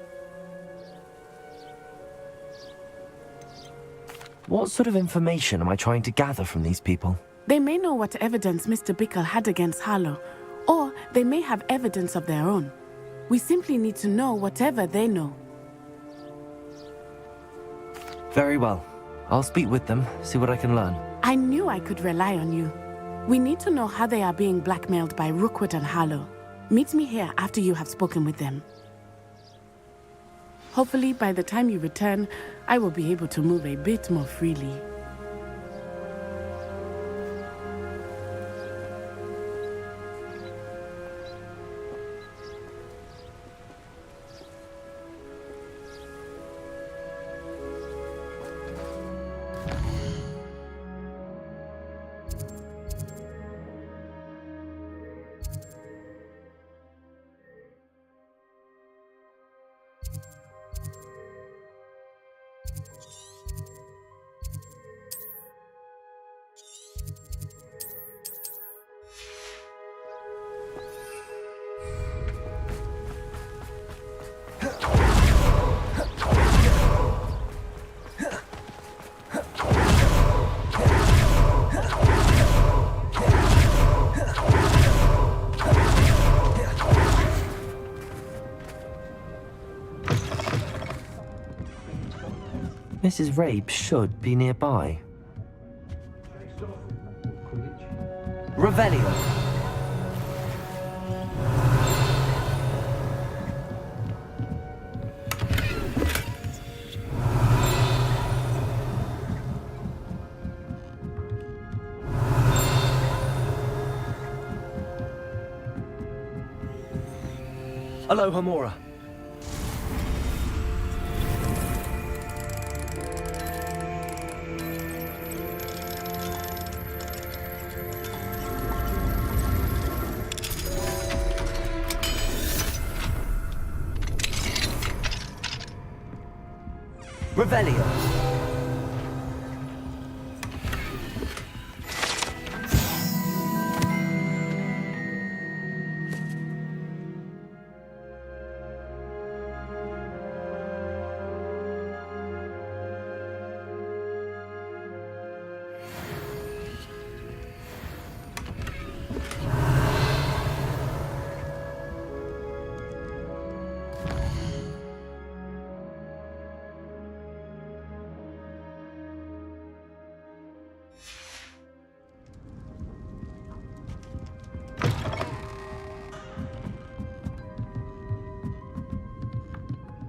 What sort of information am I trying to gather from these people? They may know what evidence Mr. Bickle had against Harlow, or they may have evidence of their own. We simply need to know whatever they know. Very well. I'll speak with them, see what I can learn. I knew I could rely on you. We need to know how they are being blackmailed by Rookwood and Harlow. Meet me here after you have spoken with them. Hopefully, by the time you return, I will be able to move a bit more freely. Mrs. Rabe should be nearby. Revelio! Hello, Hamora. Revelio.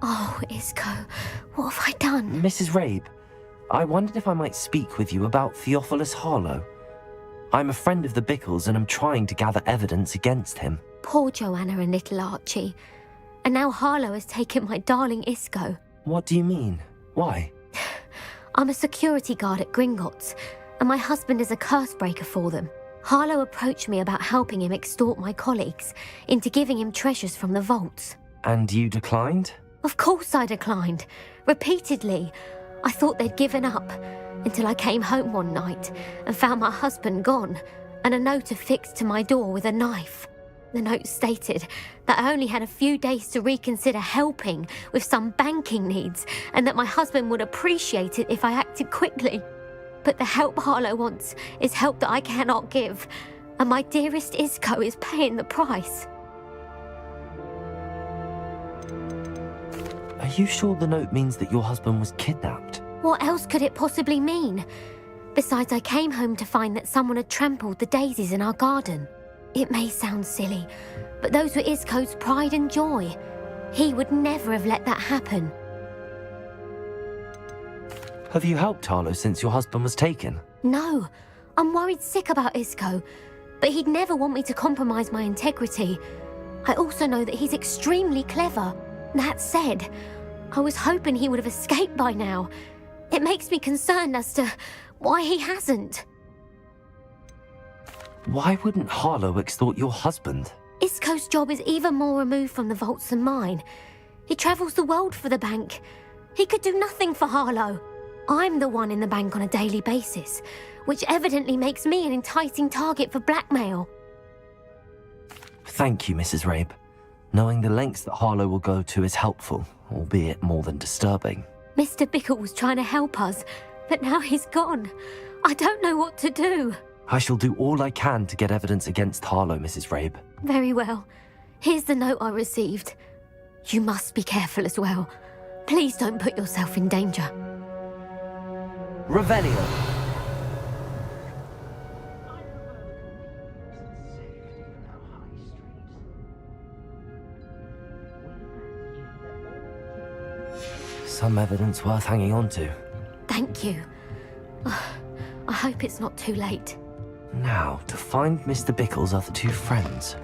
Oh, Isco, what have I done? Mrs. Rabe, I wondered if I might speak with you about Theophilus Harlow. I'm a friend of the Bickles and I'm trying to gather evidence against him. Poor Joanna and little Archie. And now Harlow has taken my darling Isco. What do you mean? Why? I'm a security guard at Gringotts, and my husband is a curse breaker for them. Harlow approached me about helping him extort my colleagues into giving him treasures from the vaults. And you declined? Of course I declined. Repeatedly. I thought they'd given up, until I came home one night and found my husband gone, and a note affixed to my door with a knife. The note stated that I only had a few days to reconsider helping with some banking needs and that my husband would appreciate it if I acted quickly. But the help Harlow wants is help that I cannot give, and my dearest Isco is paying the price. Are you sure the note means that your husband was kidnapped? What else could it possibly mean? Besides, I came home to find that someone had trampled the daisies in our garden. It may sound silly, but those were Isco's pride and joy. He would never have let that happen. Have you helped Harlow since your husband was taken? No, I'm worried sick about Isco, but he'd never want me to compromise my integrity. I also know that he's extremely clever. That said, I was hoping he would have escaped by now. It makes me concerned as to why he hasn't. Why wouldn't Harlow extort your husband? Isco's job is even more removed from the vaults than mine. He travels the world for the bank. He could do nothing for Harlow. I'm the one in the bank on a daily basis, which evidently makes me an enticing target for blackmail. Thank you, Mrs. Rabe. Knowing the lengths that Harlow will go to is helpful, albeit more than disturbing. Mr. Bickle was trying to help us, but now he's gone. I don't know what to do. I shall do all I can to get evidence against Harlow, Mrs. Rabe. Very well. Here's the note I received. You must be careful as well. Please don't put yourself in danger. Revelio. Some evidence worth hanging on to. Thank you. I hope it's not too late. Now, to find Mr. Bickle's other two friends.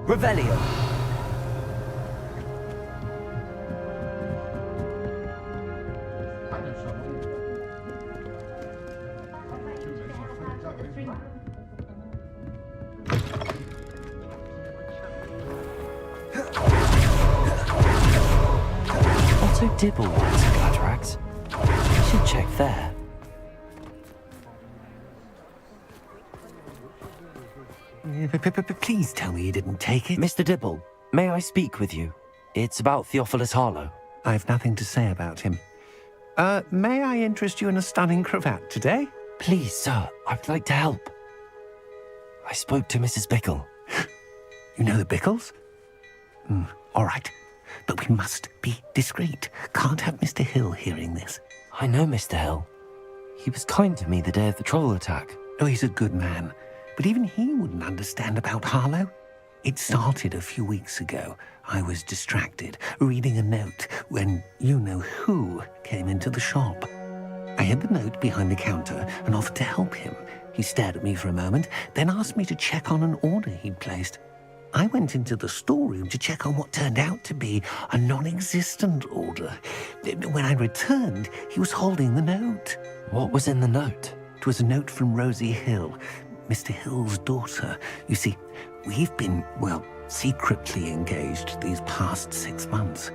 Revelio. Otto Dibble works at Gladrags. I should check there. Please tell me you didn't take it. Mr. Dibble, may I speak with you? It's about Theophilus Harlow. I've nothing to say about him. May I interest you in a stunning cravat today? Please, sir, I'd like to help. I spoke to Mrs. Bickle. You know the Bickles? All right. But we must be discreet. Can't have Mr. Hill hearing this. I know Mr. Hill. He was kind to me the day of the troll attack. Oh, he's a good man. But even he wouldn't understand about Harlow. It started a few weeks ago. I was distracted, reading a note, when you-know-who came into the shop. I hid the note behind the counter and offered to help him. He stared at me for a moment, then asked me to check on an order he'd placed. I went into the storeroom to check on what turned out to be a non-existent order. When I returned, he was holding the note. What was in the note? It was a note from Rosie Hill, Mr. Hill's daughter. You see, we've been, secretly engaged these past 6 months.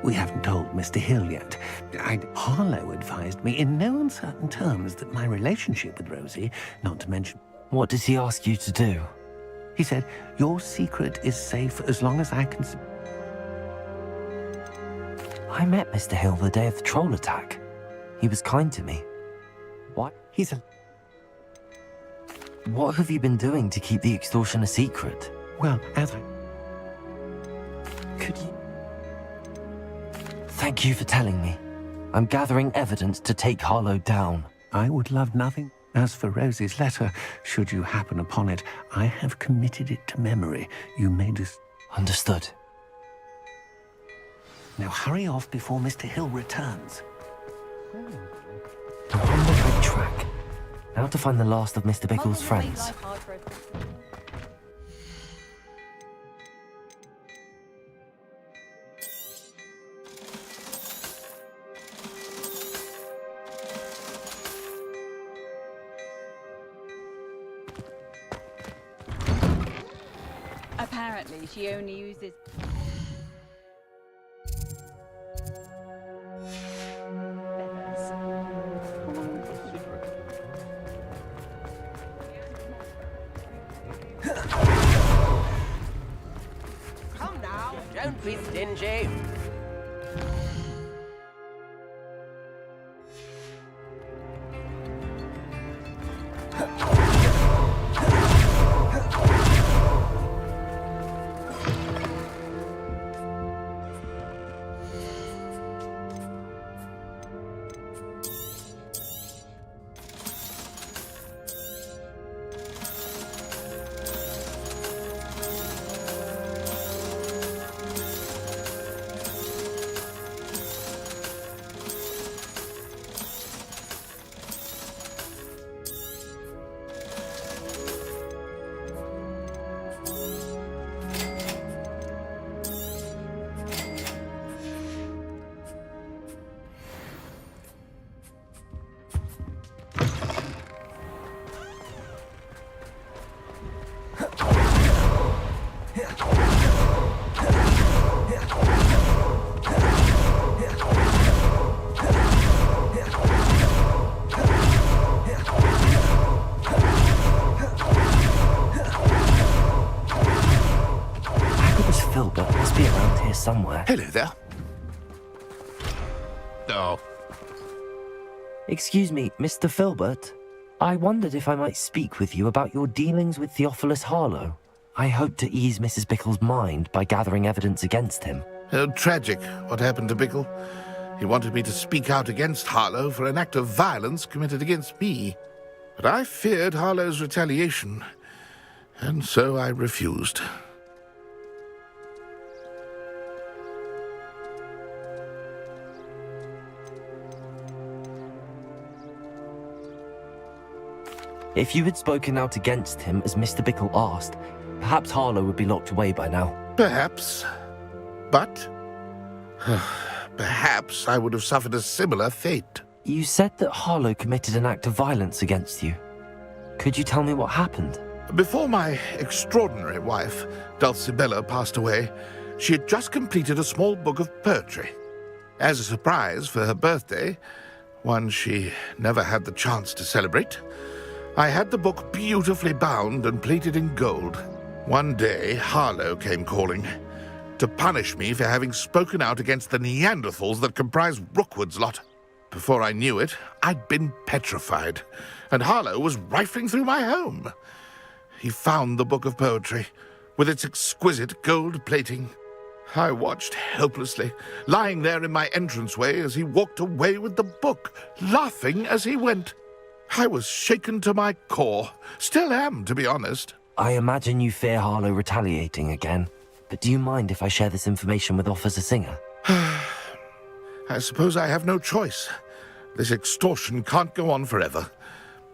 We haven't told Mr. Hill yet. Harlow advised me in no uncertain terms that my relationship with Rosie, not to mention... What did he ask you to do? He said, your secret is safe as long as I can... I met Mr. Hill the day of the troll attack. He was kind to me. What? What have you been doing to keep the extortion a secret? Well, as I... Could you... Thank you for telling me. I'm gathering evidence to take Harlow down. I would love nothing. As for Rosie's letter, should you happen upon it, I have committed it to memory. You may Understood. Now hurry off before Mr. Hill returns. I'm on the right track. Now to find the last of Mr. Bickle's friends. Apparently, she only uses... Don't be stingy. Filbert must be around here somewhere. Hello there. Oh. Excuse me, Mr. Filbert. I wondered if I might speak with you about your dealings with Theophilus Harlow. I hope to ease Mrs. Bickle's mind by gathering evidence against him. Oh, tragic what happened to Bickle. He wanted me to speak out against Harlow for an act of violence committed against me. But I feared Harlow's retaliation, and so I refused. If you had spoken out against him as Mr. Bickle asked, perhaps Harlow would be locked away by now. Perhaps. But perhaps I would have suffered a similar fate. You said that Harlow committed an act of violence against you. Could you tell me what happened? Before my extraordinary wife, Dulcibella, passed away, she had just completed a small book of poetry. As a surprise for her birthday, one she never had the chance to celebrate, I had the book beautifully bound and plated in gold. One day, Harlow came calling to punish me for having spoken out against the Neanderthals that comprise Rookwood's lot. Before I knew it, I'd been petrified, and Harlow was rifling through my home. He found the book of poetry, with its exquisite gold plating. I watched helplessly, lying there in my entranceway as he walked away with the book, laughing as he went. I was shaken to my core. Still am, to be honest. I imagine you fear Harlow retaliating again, but do you mind if I share this information with Officer Singer? I suppose I have no choice. This extortion can't go on forever.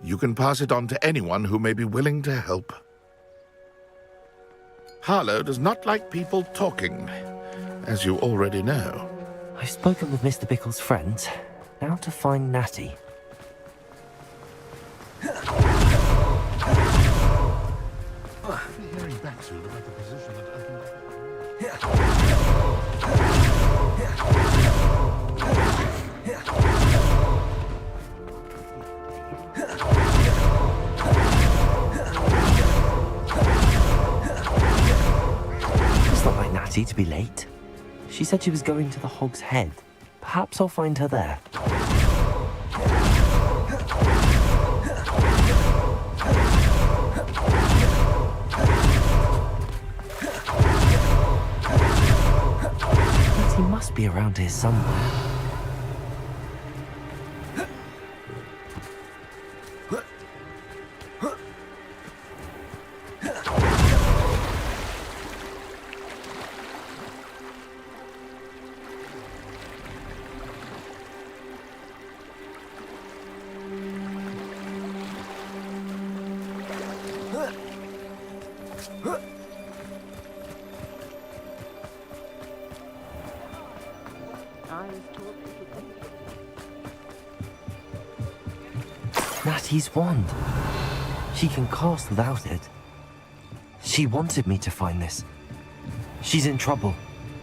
You can pass it on to anyone who may be willing to help. Harlow does not like people talking, as you already know. I've spoken with Mr. Bickle's friends. Now to find Natty. Hearing back soon about the position that opened up. It's not like Natty to be late. She said she was going to the Hog's Head. Perhaps I'll find her there. He must be around here somewhere. Natty's wand. She can cast without it. She wanted me to find this. She's in trouble.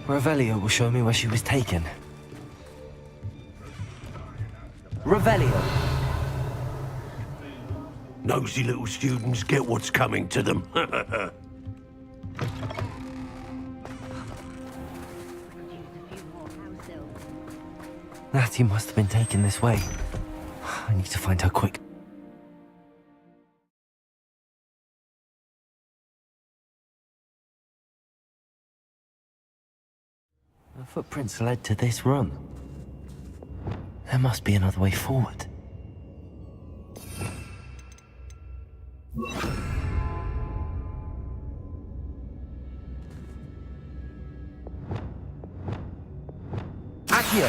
Revelio will show me where she was taken. Revelio! Nosy little students get what's coming to them. Natty must have been taken this way. I need to find her quick. The footprints led to this room. There must be another way forward. Accio!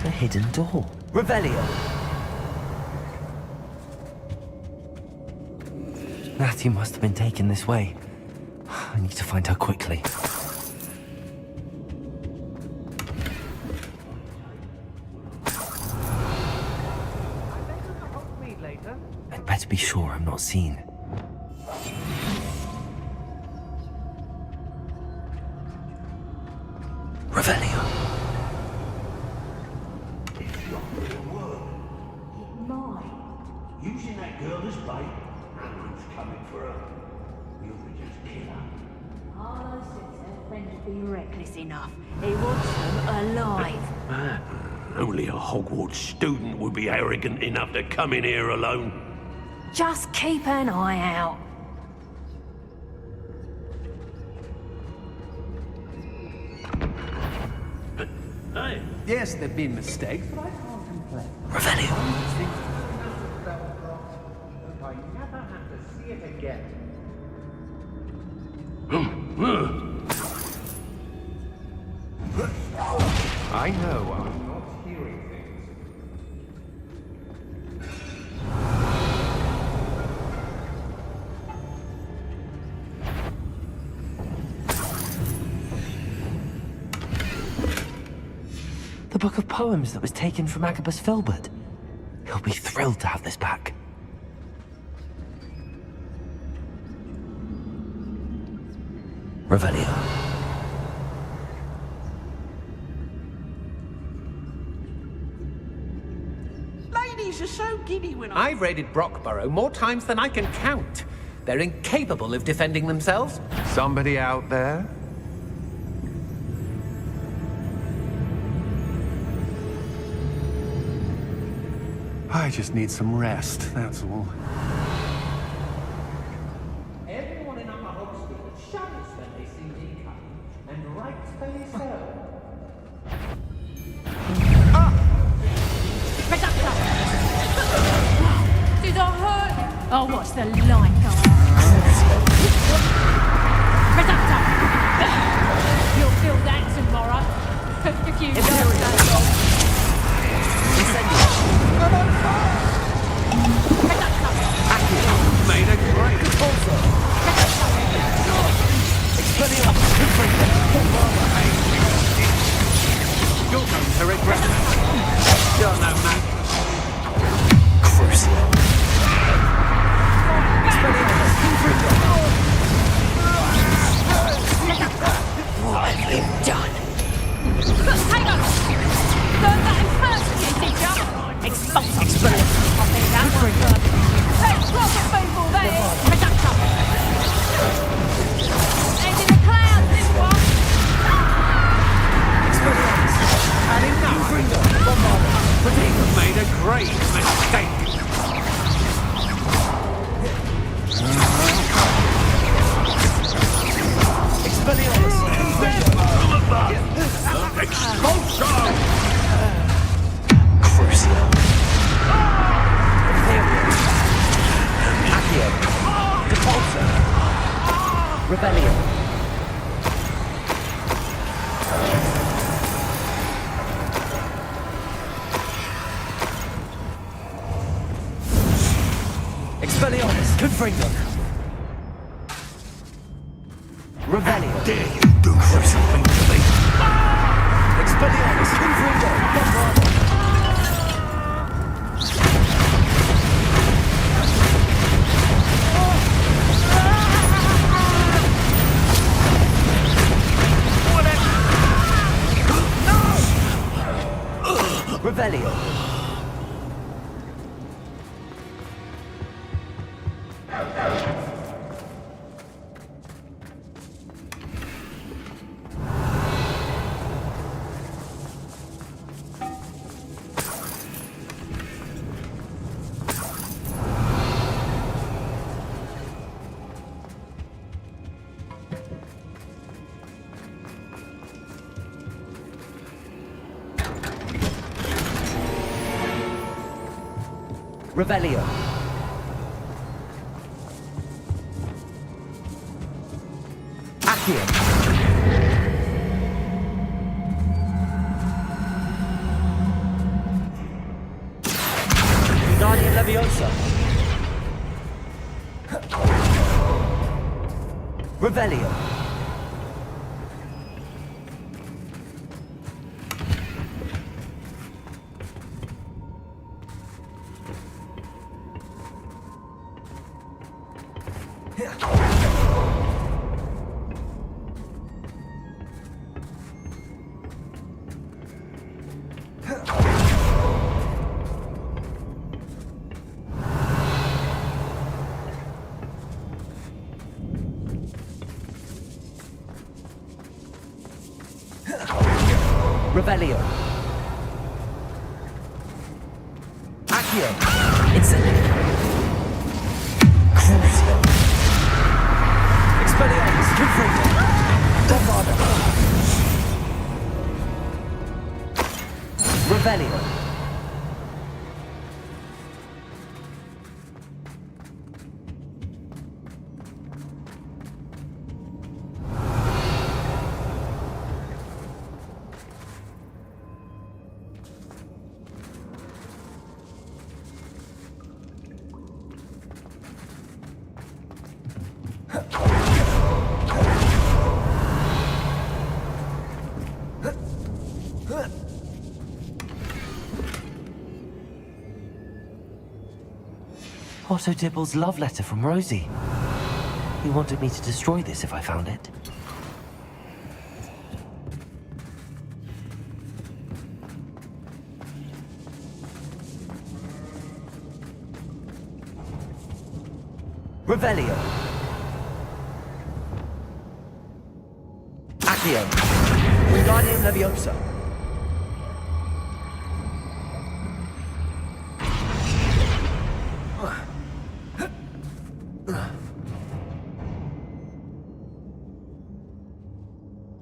The hidden door. Revelio! Natty must have been taken this way. I need to find her quickly. I'd better be sure I'm not seen. Revelio. Using that girl as bait. Who's coming for her? We'll just kill her. Arlo says her friend would be reckless enough. He wants them alive. Man, only a Hogwarts student would be arrogant enough to come in here alone. Just keep an eye out. Hey. Yes, there've been mistakes, but I can't complain. Revelio. I never have to see it again. I know I'm not hearing things. The book of poems that was taken from Agabus Filbert. He'll be thrilled to have this back. Revelio. Ladies are so giddy when I've raided Brockborough more times than I can count. They're incapable of defending themselves. Somebody out there? I just need some rest, that's all. Everyone in our Hogsmeade shudders when they see me coming, and rightfully so. Did I hurt you? Oh, what's the light go on? Reductor! You'll feel that tomorrow. If you don't go. Made a great You're going to regret that. You're no match. Crucial. What have you done? Hang on! Learn that in first year, did ya? Expulse! I'll be that one first. Let's rock the people there! Reductor! And in the clouds, this one! Had enough. But he made a great mistake. Expulsion! Crucial. Accio. Depulso. Rebellion. Expelliarmus. Confringo. Rebellion. Dare you do something to me? Expelliarmus. Confringo. Revelio. Revelio. Accio. Guardian Leviosa. Revelio. Revelio. Accio. Incendio. Crucio. Expelliarmus. Confringo. Bombarda. Revelio. Otto Dibble's love letter from Rosie. He wanted me to destroy this if I found it. Revelio. Accio. Wingardium Leviosa.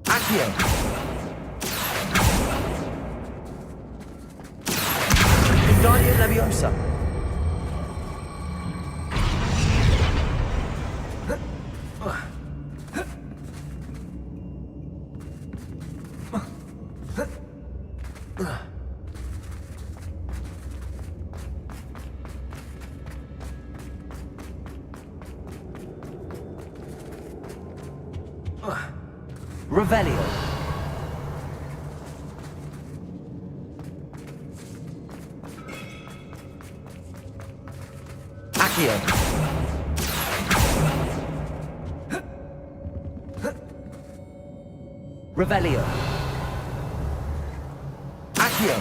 Accio. Wingardium Leviosa. Revelio. Accio. Revelio. Accio.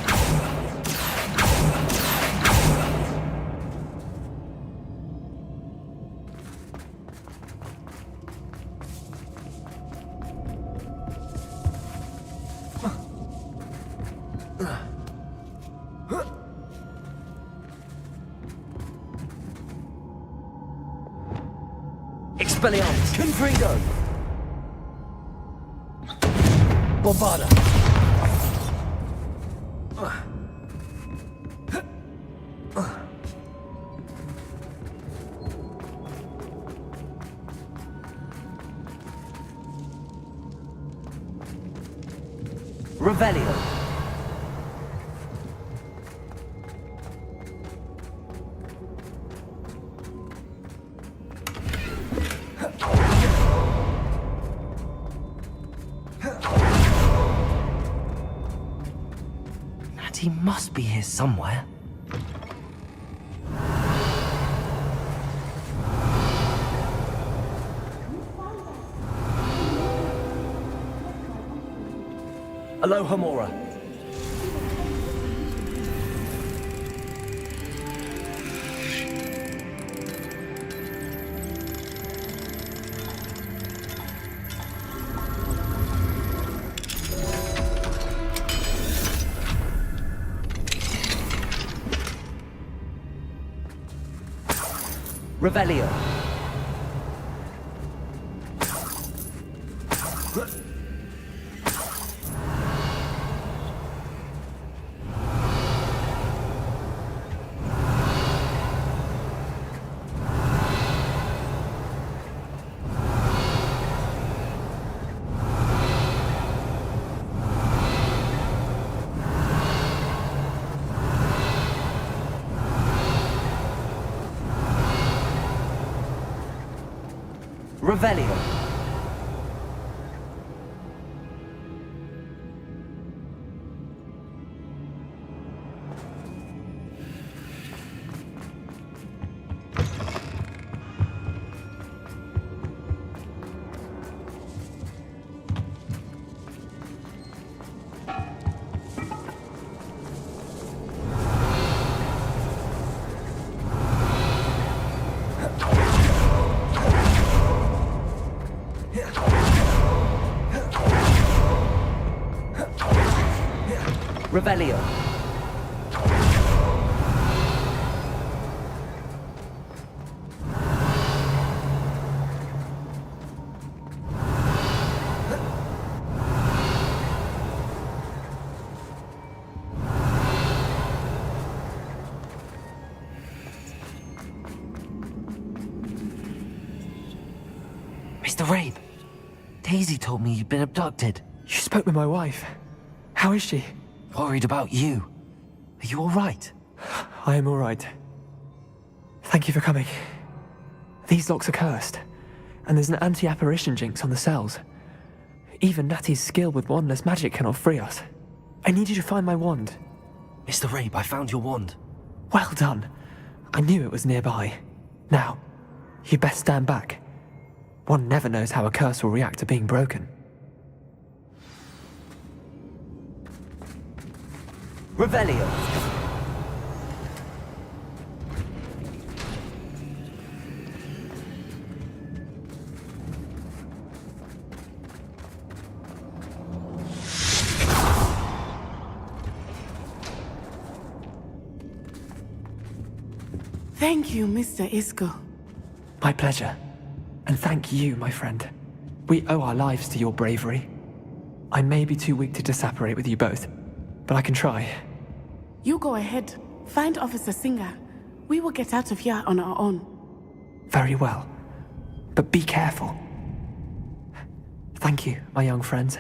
Expelliarmus. Confringo. Bombarda. Revelio. He must be here somewhere. Aloha Mora. Revelio. Revelio. Revelio. Mr. Rabe, Daisy told me you'd been abducted. You spoke with my wife. How is she? Worried about you. Are you all right? I am all right. Thank you for coming. These locks are cursed, and there's an anti-apparition jinx on the cells. Even Natty's skill with wandless magic cannot free us. I need you to find my wand. Mr. Rabe, I found your wand. Well done. I knew it was nearby. Now, you best stand back. One never knows how a curse will react to being broken. Revelio. Thank you, Mr. Isco. My pleasure. And thank you, my friend. We owe our lives to your bravery. I may be too weak to disapparate with you both, but I can try. You go ahead. Find Officer Singer. We will get out of here on our own. Very well. But be careful. Thank you, my young friends.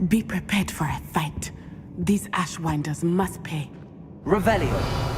Be prepared for a fight. These Ashwinders must pay. Revelio.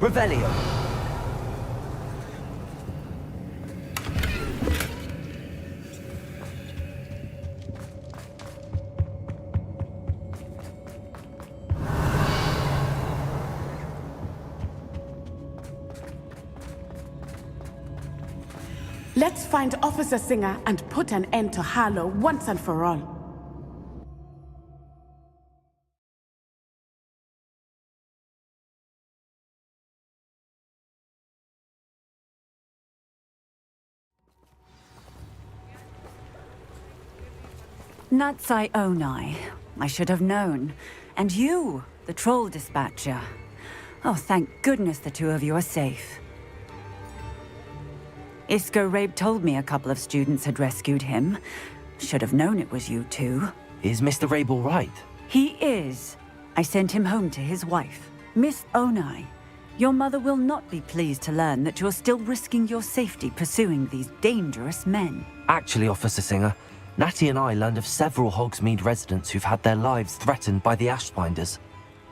Revelio. Let's find Officer Singer and put an end to Harlow once and for all. Natsai Onai. I should have known. And you, the troll dispatcher. Oh, thank goodness the two of you are safe. Isco Rabe told me a couple of students had rescued him. Should have known it was you two. Is Mr. Rabe all right? He is. I sent him home to his wife. Miss Onai, your mother will not be pleased to learn that you're still risking your safety pursuing these dangerous men. Actually, Officer Singer, Natty and I learned of several Hogsmeade residents who've had their lives threatened by the Ashwinders.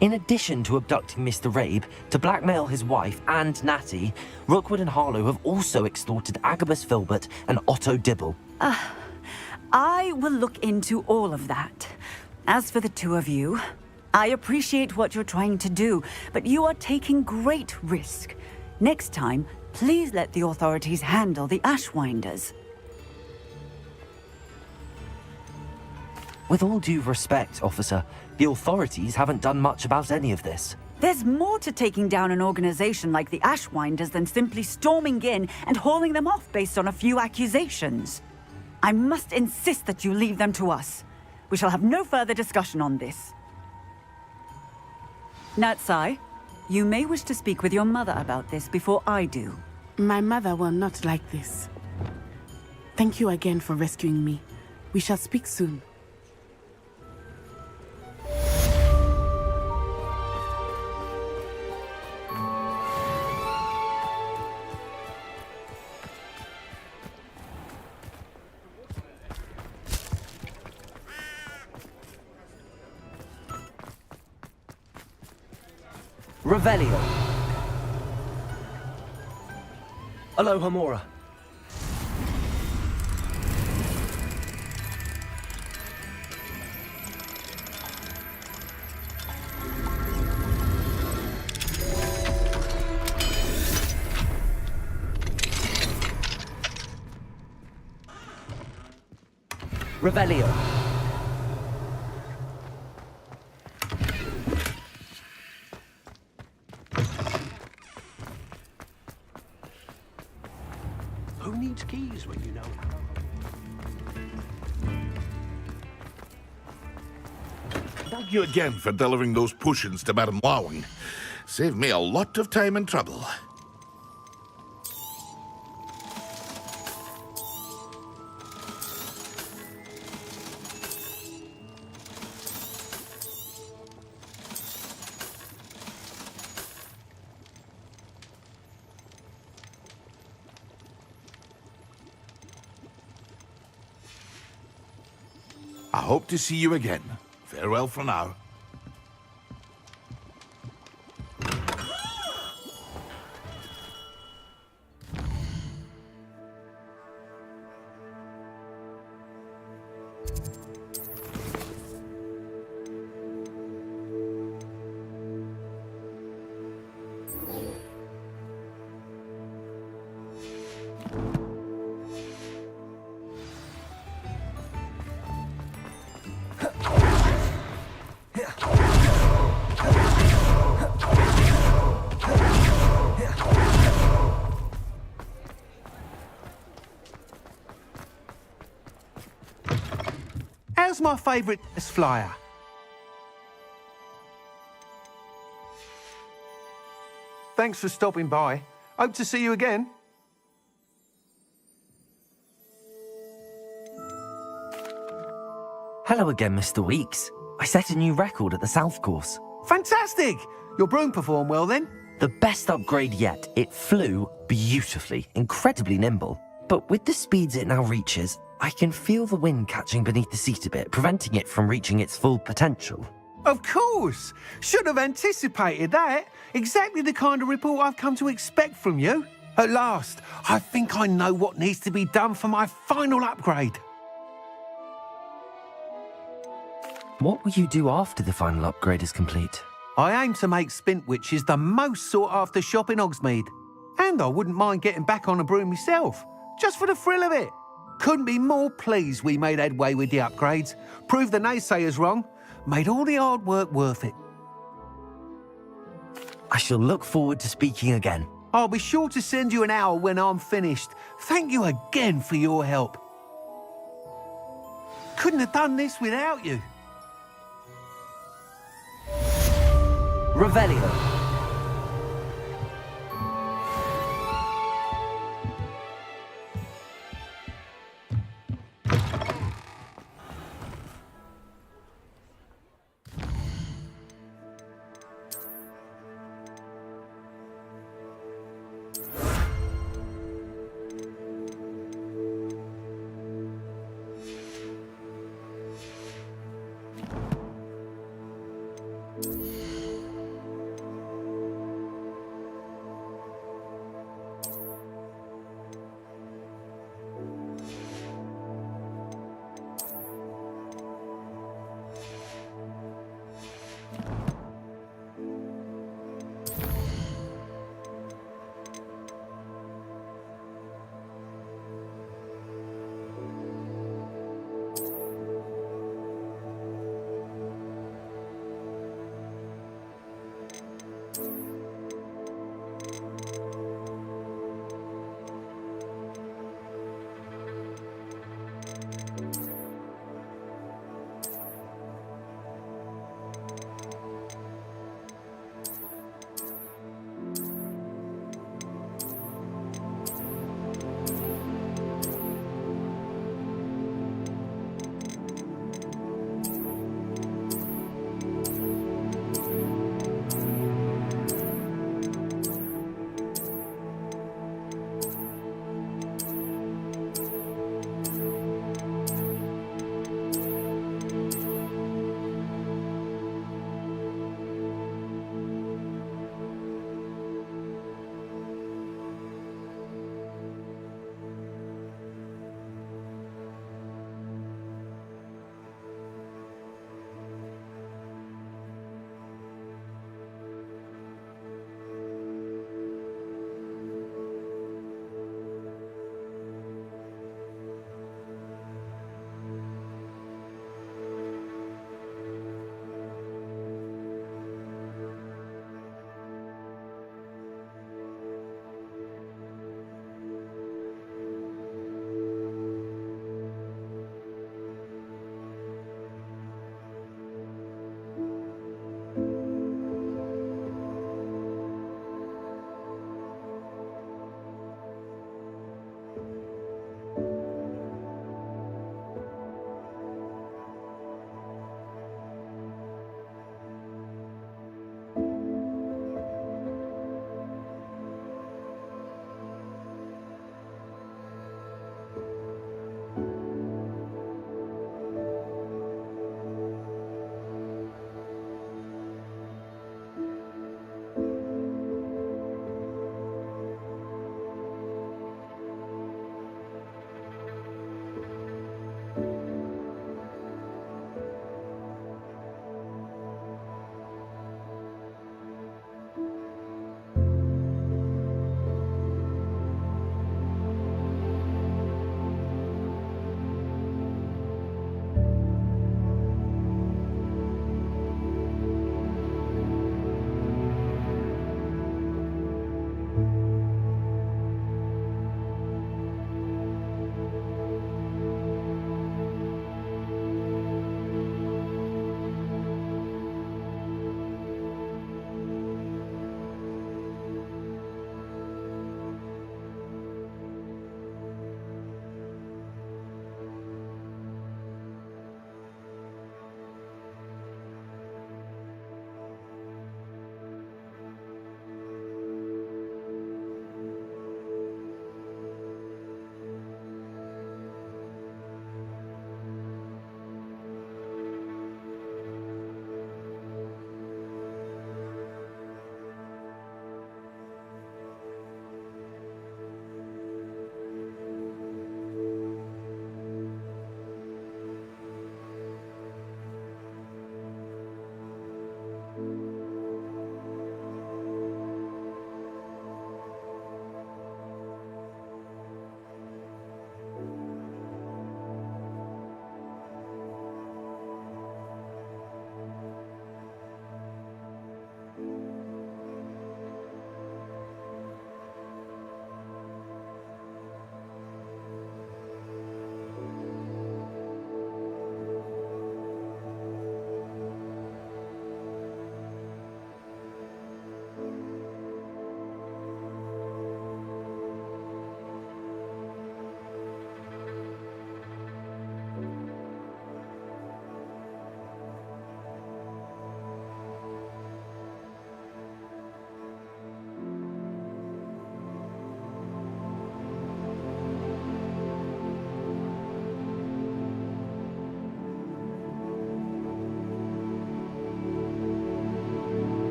In addition to abducting Mr. Rabe to blackmail his wife and Natty, Rookwood and Harlow have also extorted Agabus Filbert and Otto Dibble. I will look into all of that. As for the two of you, I appreciate what you're trying to do, but you are taking great risk. Next time, please let the authorities handle the Ashwinders. With all due respect, officer, the authorities haven't done much about any of this. There's more to taking down an organization like the Ashwinders than simply storming in and hauling them off based on a few accusations. I must insist that you leave them to us. We shall have no further discussion on this. Natsai, you may wish to speak with your mother about this before I do. My mother will not like this. Thank you again for rescuing me. We shall speak soon. Revelio. Aloha Mora. Revelio. Who needs keys when you know? Thank you again for delivering those potions to Madame Wowing. Saved me a lot of time and trouble. I hope to see you again. Farewell for now. How's my favourite flyer? Thanks for stopping by. Hope to see you again. Hello again, Mr. Weeks. I set a new record at the South Course. Fantastic! Your broom performed well then? The best upgrade yet. It flew beautifully, incredibly nimble. But with the speeds it now reaches, I can feel the wind catching beneath the seat a bit, preventing it from reaching its full potential. Of course! Should have anticipated that. Exactly the kind of report I've come to expect from you. At last, I think I know what needs to be done for my final upgrade. What will you do after the final upgrade is complete? I aim to make Spintwitches the most sought-after shop in Hogsmeade. And I wouldn't mind getting back on a broom myself, just for the thrill of it. Couldn't be more pleased we made headway with the upgrades, proved the naysayers wrong, made all the hard work worth it. I shall look forward to speaking again. I'll be sure to send you an hour when I'm finished. Thank you again for your help. Couldn't have done this without you. Revelio.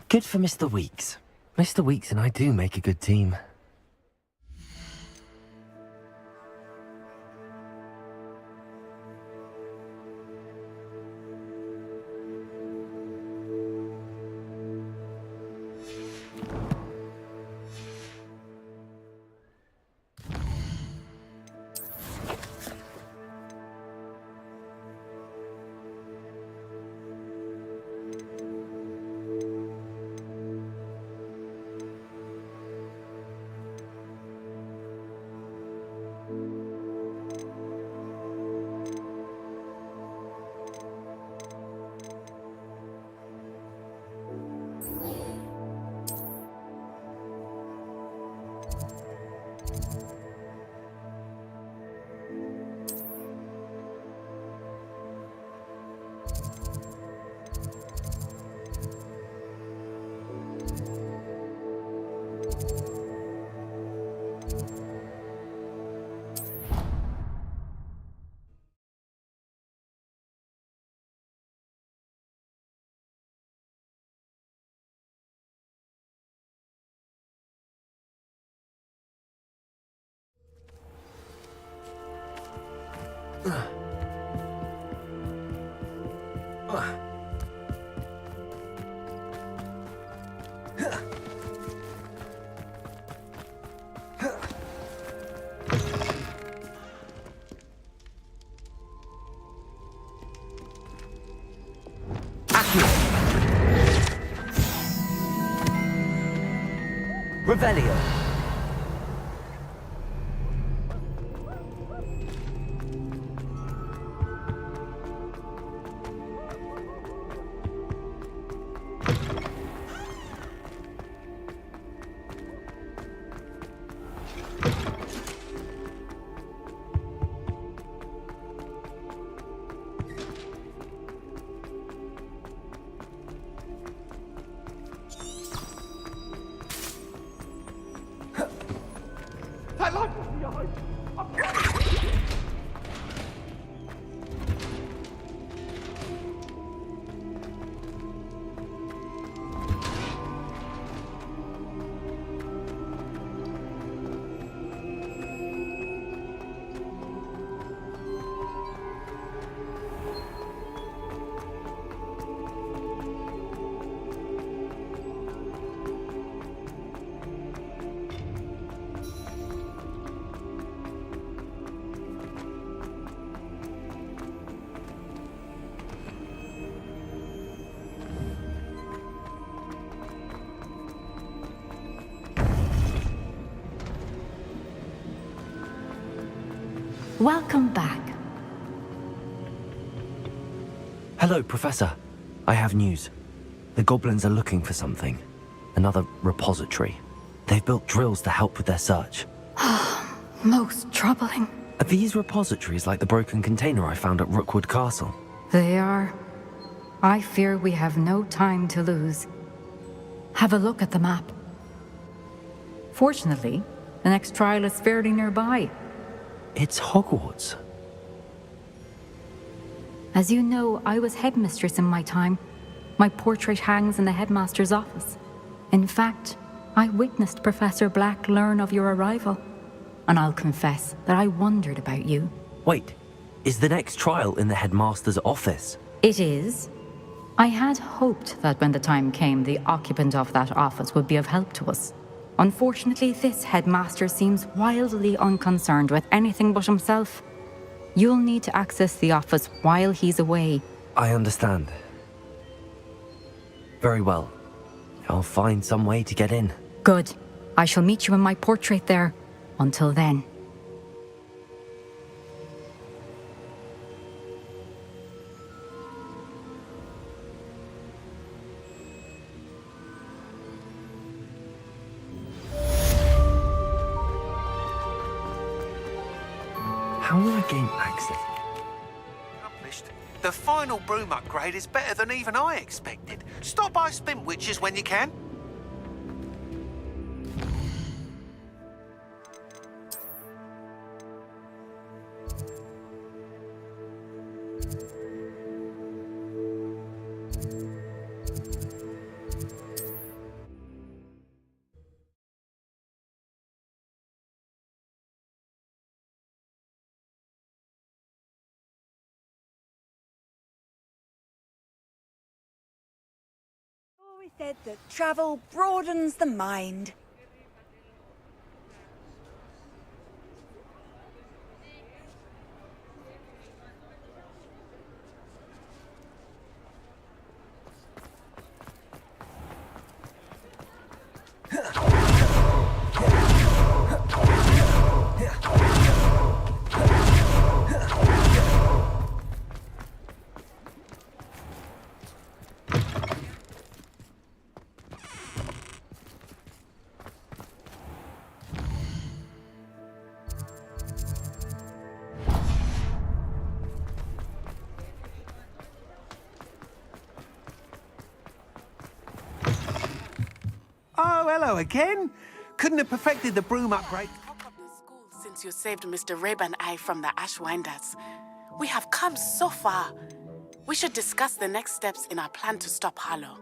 Good for Mr. Weeks. Mr. Weeks and I do make a good team. Revelio. Welcome back. Hello, Professor. I have news. The goblins are looking for something. Another repository. They've built drills to help with their search. Most troubling. Are these repositories like the broken container I found at Rookwood Castle? They are. I fear we have no time to lose. Have a look at the map. Fortunately, the next trial is fairly nearby. It's Hogwarts. As you know, I was headmistress in my time. My portrait hangs in the headmaster's office. In fact, I witnessed Professor Black learn of your arrival. And I'll confess that I wondered about you. Wait, is the next trial in the headmaster's office? It is. I had hoped that when the time came, the occupant of that office would be of help to us. Unfortunately, this headmaster seems wildly unconcerned with anything but himself. You'll need to access the office while he's away. I understand. Very well. I'll find some way to get in. Good. I shall meet you in my portrait there. Until then. How will I gain access? Accomplished. The final broom upgrade is better than even I expected. Stop by Spintwitches when you can. always said that travel broadens the mind. Oh, hello again. Couldn't have perfected the broom upgrade. Since you saved Mr. Rabe and I from the Ashwinders, we have come so far. We should discuss the next steps in our plan to stop Harlow.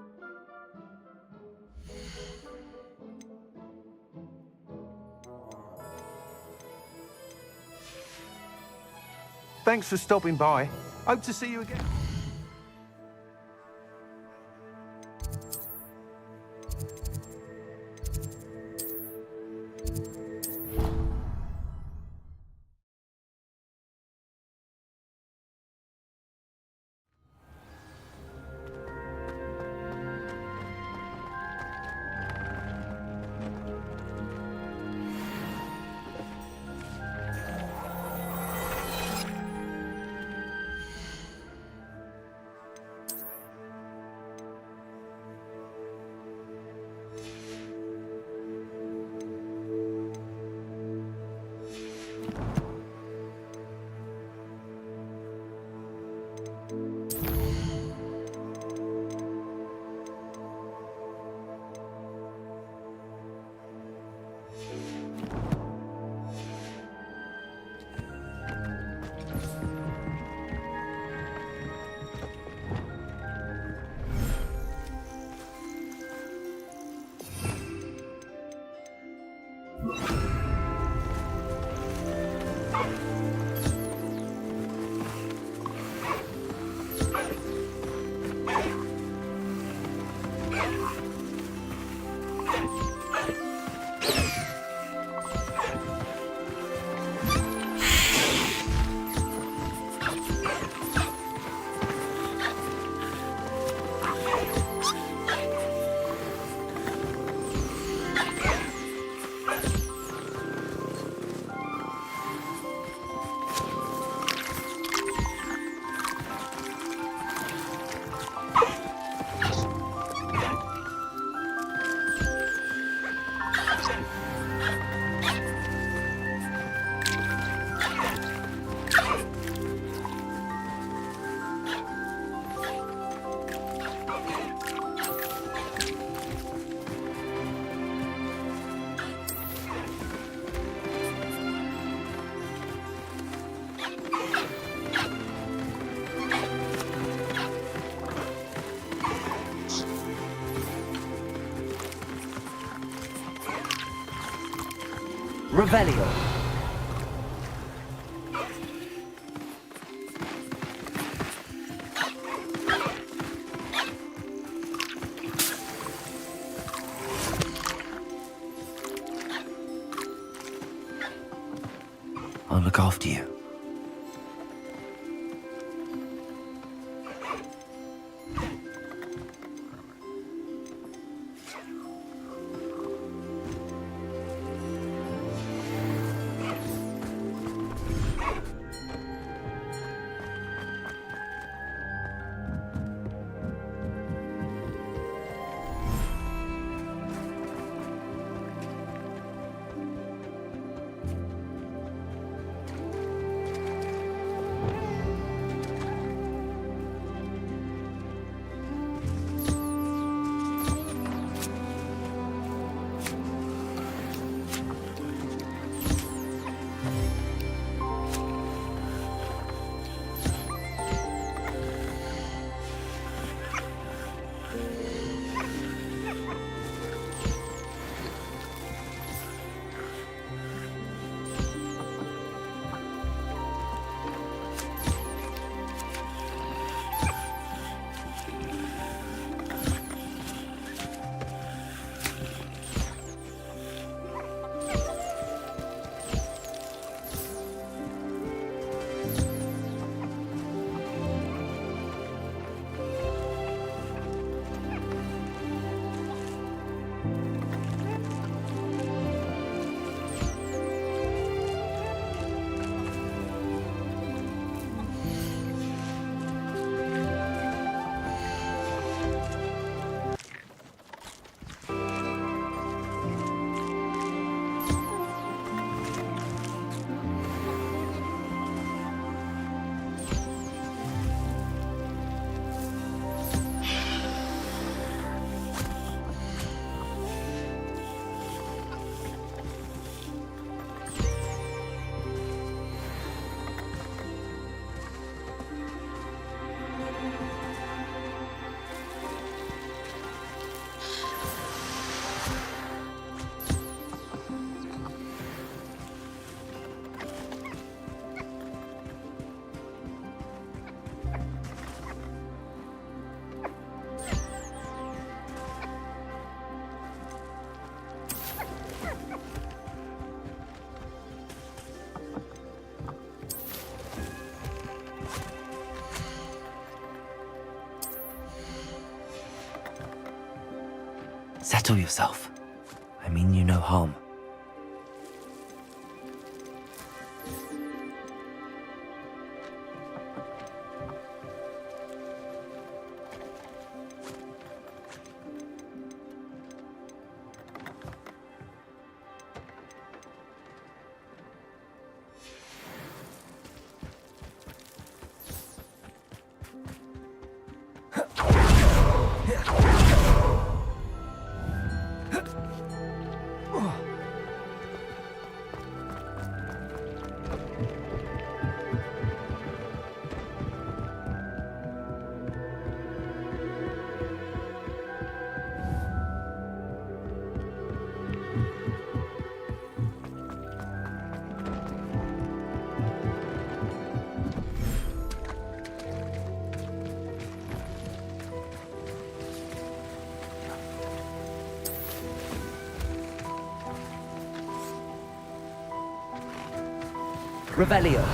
Thanks for stopping by. Hope to see you again. Revelio. I'll look after you. Settle yourself. I mean you no harm. Revelio.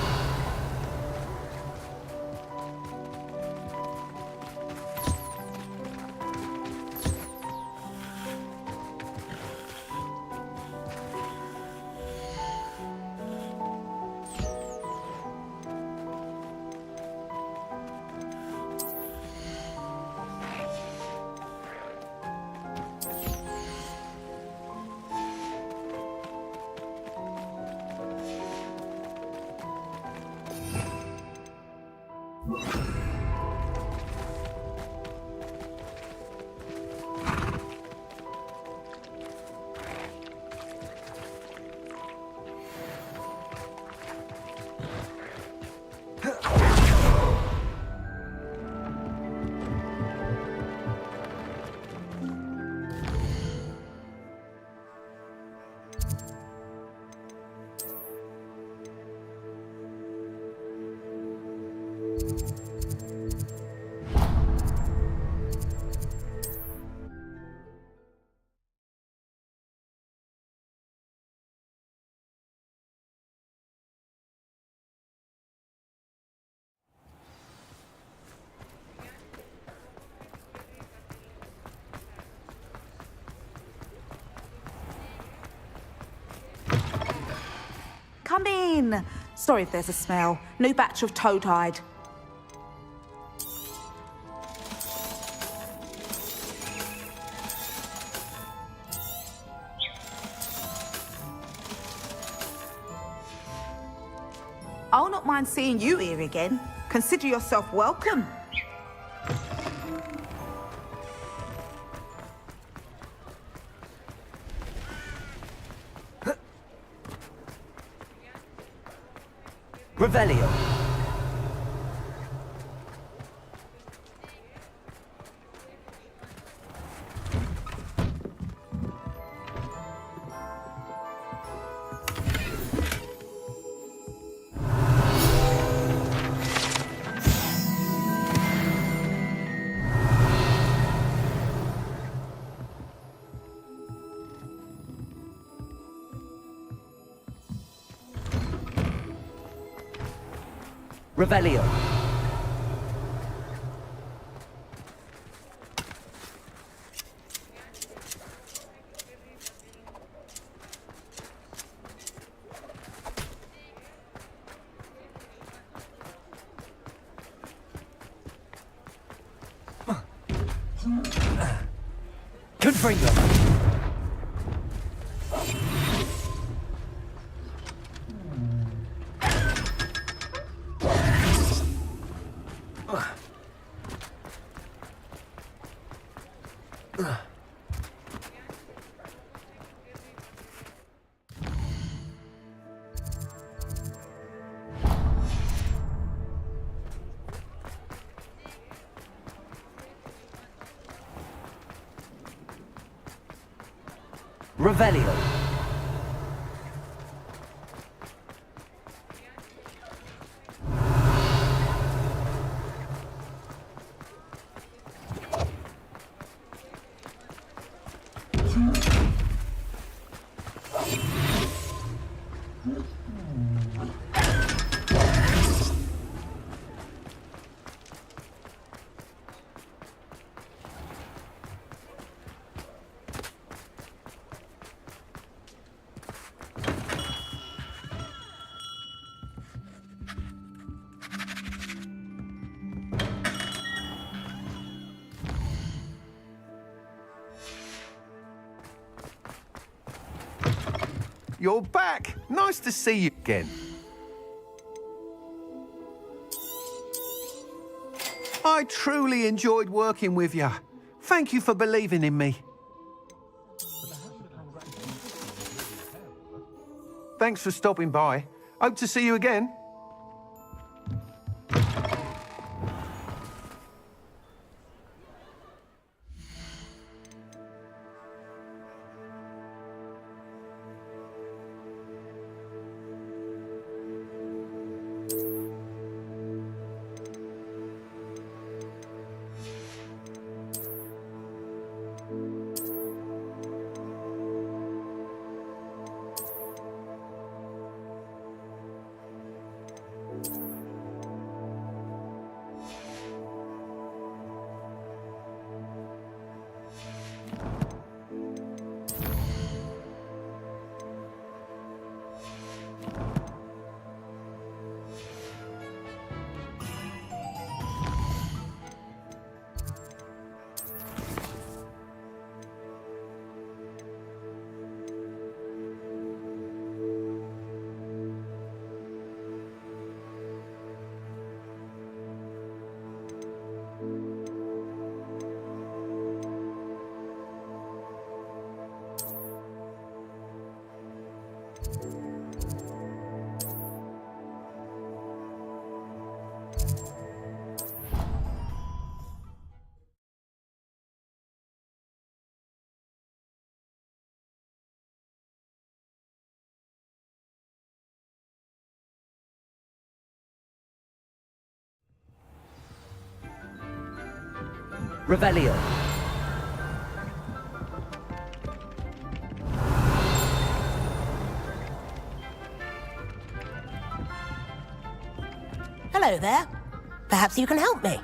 Come in. Sorry if there's a smell. New batch of toad hide. I'll not mind seeing you here again. Consider yourself welcome. Revelio. Revelio. Confringo. Revelio. you're back. Nice to see you again. I truly enjoyed working with you. Thank you for believing in me. Thanks for stopping by. Hope to see you again. Revelio. Hello there. Perhaps you can help me.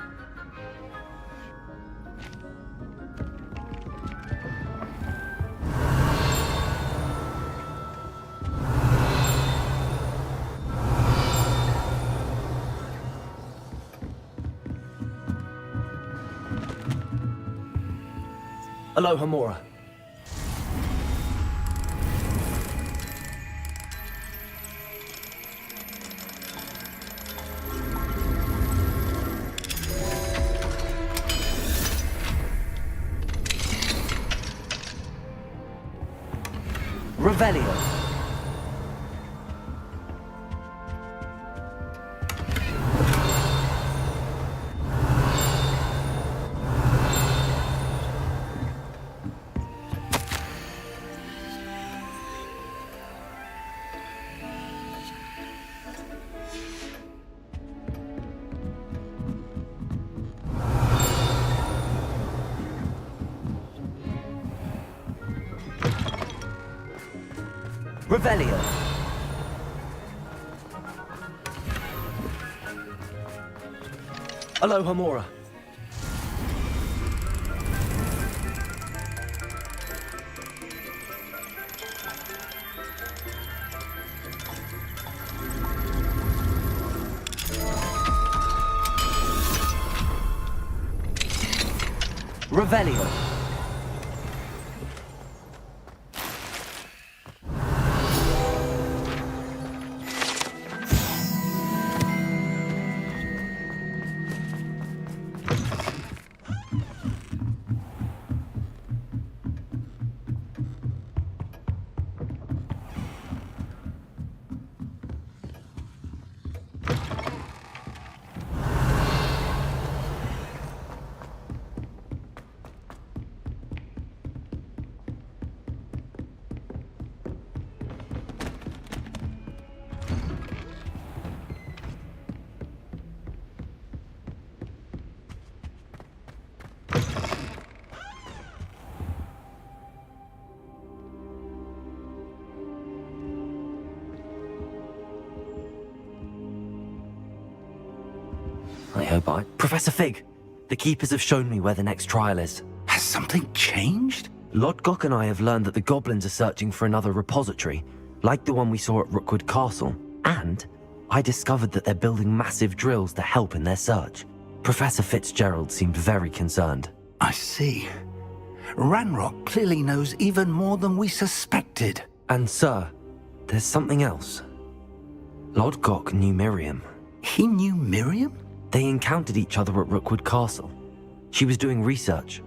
Aloha Mora. Revelio. Revelio. Aloha Mora. Revelio. I hope Professor Fig, the Keepers have shown me where the next trial is. Has something changed? Lodgok and I have learned that the goblins are searching for another repository, like the one we saw at Rookwood Castle. And I discovered that they're building massive drills to help in their search. Professor Fitzgerald seemed very concerned. I see. Ranrock clearly knows even more than we suspected. And sir, there's something else. Lodgok knew Miriam. He knew Miriam? They encountered each other at Rookwood Castle. She was doing research.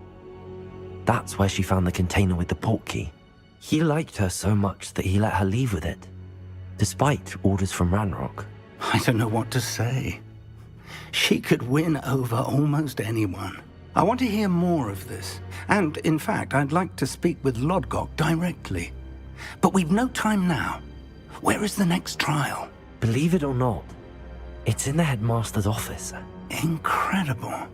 That's where she found the container with the portkey. He liked her so much that he let her leave with it, despite orders from Ranrock. I don't know what to say. She could win over almost anyone. I want to hear more of this. And, in fact, I'd like to speak with Lodgok directly. But we've no time now. Where is the next trial? Believe it or not, it's in the headmaster's office. Incredible.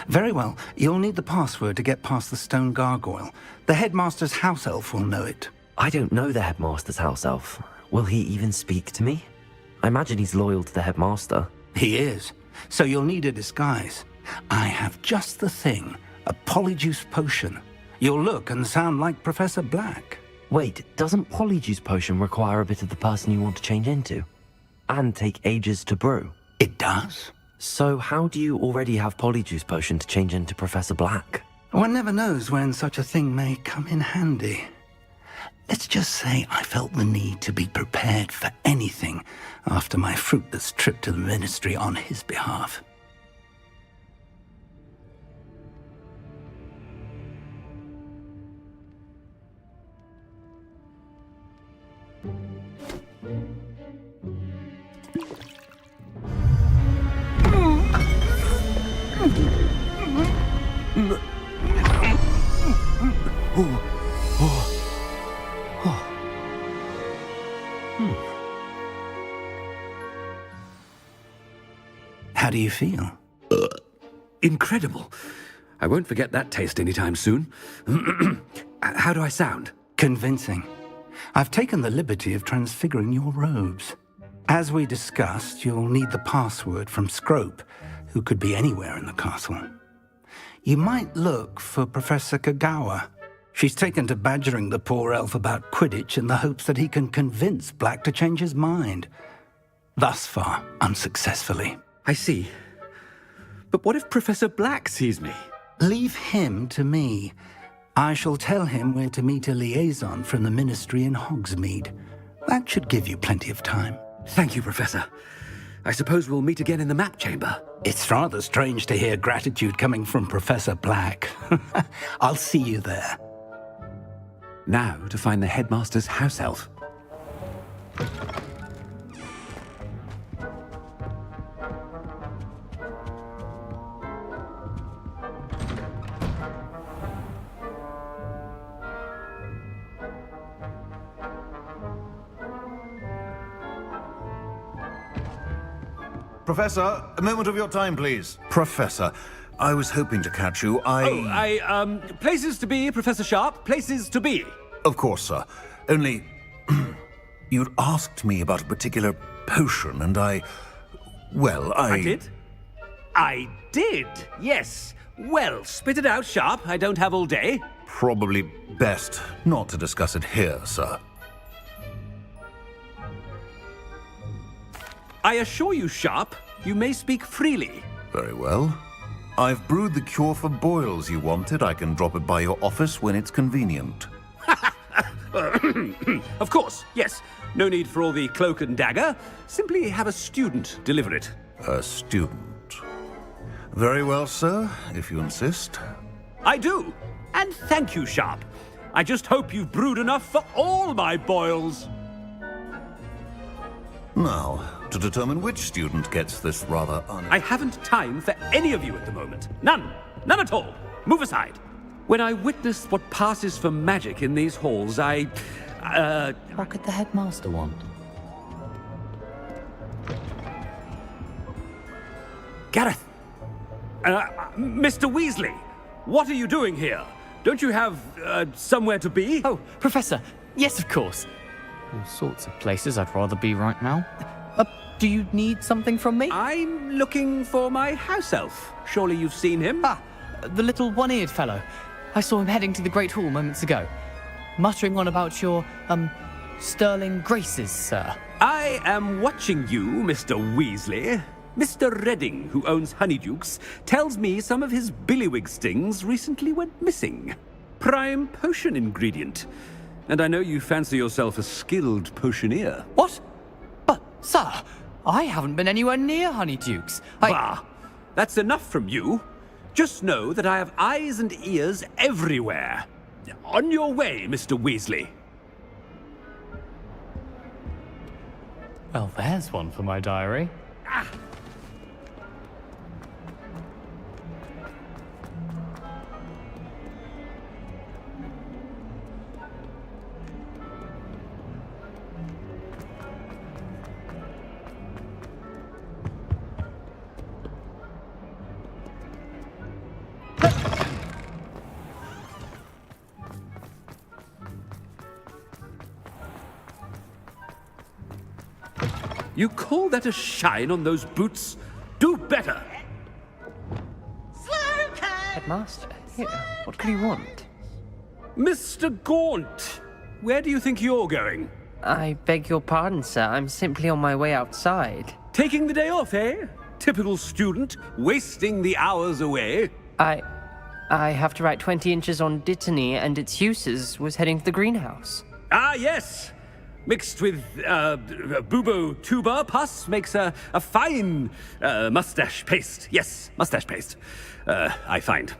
Very well. You'll need the password to get past the stone gargoyle. The headmaster's house elf will know it. I don't know the headmaster's house elf. Will he even speak to me? I imagine he's loyal to the headmaster. He is. So you'll need a disguise. I have just the thing. A polyjuice potion. You'll look and sound like Professor Black. Wait, doesn't polyjuice potion require a bit of the person you want to change into? And take ages to brew? It does. So how do you already have polyjuice potion to change into Professor Black? One never knows when such a thing may come in handy. Let's just say I felt the need to be prepared for anything after my fruitless trip to the Ministry on his behalf. How do you feel? Incredible. I won't forget that taste anytime soon. How do I sound? Convincing. I've taken the liberty of transfiguring your robes. As we discussed, you'll need the password from Scrope, who could be anywhere in the castle. You might look for Professor Kagawa. She's taken to badgering the poor elf about Quidditch in the hopes that he can convince Black to change his mind. Thus far, unsuccessfully. I see. But what if Professor Black sees me? Leave him to me. I shall tell him where to meet a liaison from the Ministry in Hogsmeade. That should give you plenty of time. Thank you, Professor. I suppose we'll meet again in the map chamber. It's rather strange to hear gratitude coming from Professor Black. I'll see you there. Now to find the headmaster's house elf. Professor, a moment of your time, please. Professor, I was hoping to catch you. Places to be, Professor Sharp. Places to be. Of course, sir. Only, you'd asked me about a particular potion, and I did? I did, yes. Well, spit it out, Sharp. I don't have all day. Probably best not to discuss it here, sir. I assure you, Sharp, you may speak freely. Very well. I've brewed the cure for boils you wanted. I can drop it by your office when it's convenient. Of course, yes. No need for all the cloak and dagger. Simply have a student deliver it. A student. Very well, sir, if you insist. I do. And thank you, Sharp. I just hope you've brewed enough for all my boils. Now, to determine which student gets this rather I haven't time for any of you at the moment. None. None at all. Move aside. When I witness what passes for magic in these halls, What could the headmaster want? Gareth! Mr. Weasley! What are you doing here? Don't you have, somewhere to be? Oh, Professor. Yes, of course. All sorts of places I'd rather be right now. Do you need something from me? I'm looking for my house elf. Surely you've seen him? Ah, the little one-eared fellow. I saw him heading to the Great Hall moments ago. Muttering on about your, sterling graces, sir. I am watching you, Mr. Weasley. Mr. Redding, who owns Honeydukes, tells me some of his billywig stings recently went missing. Prime potion ingredient. And I know you fancy yourself a skilled potioneer. What? But, sir, I haven't been anywhere near Honeydukes. Bah! That's enough from you. Just know that I have eyes and ears everywhere. On your way, Mr. Weasley. Well, there's one for my diary. You call that a shine on those boots? Do better! Headmaster, here, what could he want? Mr. Gaunt, where do you think you're going? I beg your pardon, sir. I'm simply on my way outside. Taking the day off, eh? Typical student, wasting the hours away. I have to write 20 inches on Dittany and its uses. Was heading to the greenhouse. Ah, yes! Mixed with bubo tuber pus makes a fine mustache paste. Yes, mustache paste. I find.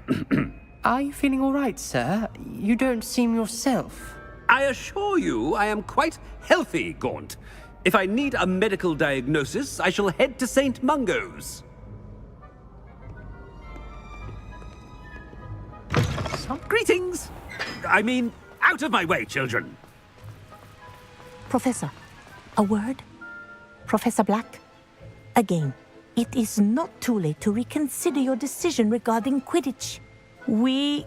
Are you feeling all right, sir? You don't seem yourself. I assure you I am quite healthy, Gaunt. If I need a medical diagnosis, I shall head to St. Mungo's. Greetings! I mean, out of my way, children! Professor, a word? Professor Black? Again, it is not too late to reconsider your decision regarding Quidditch. We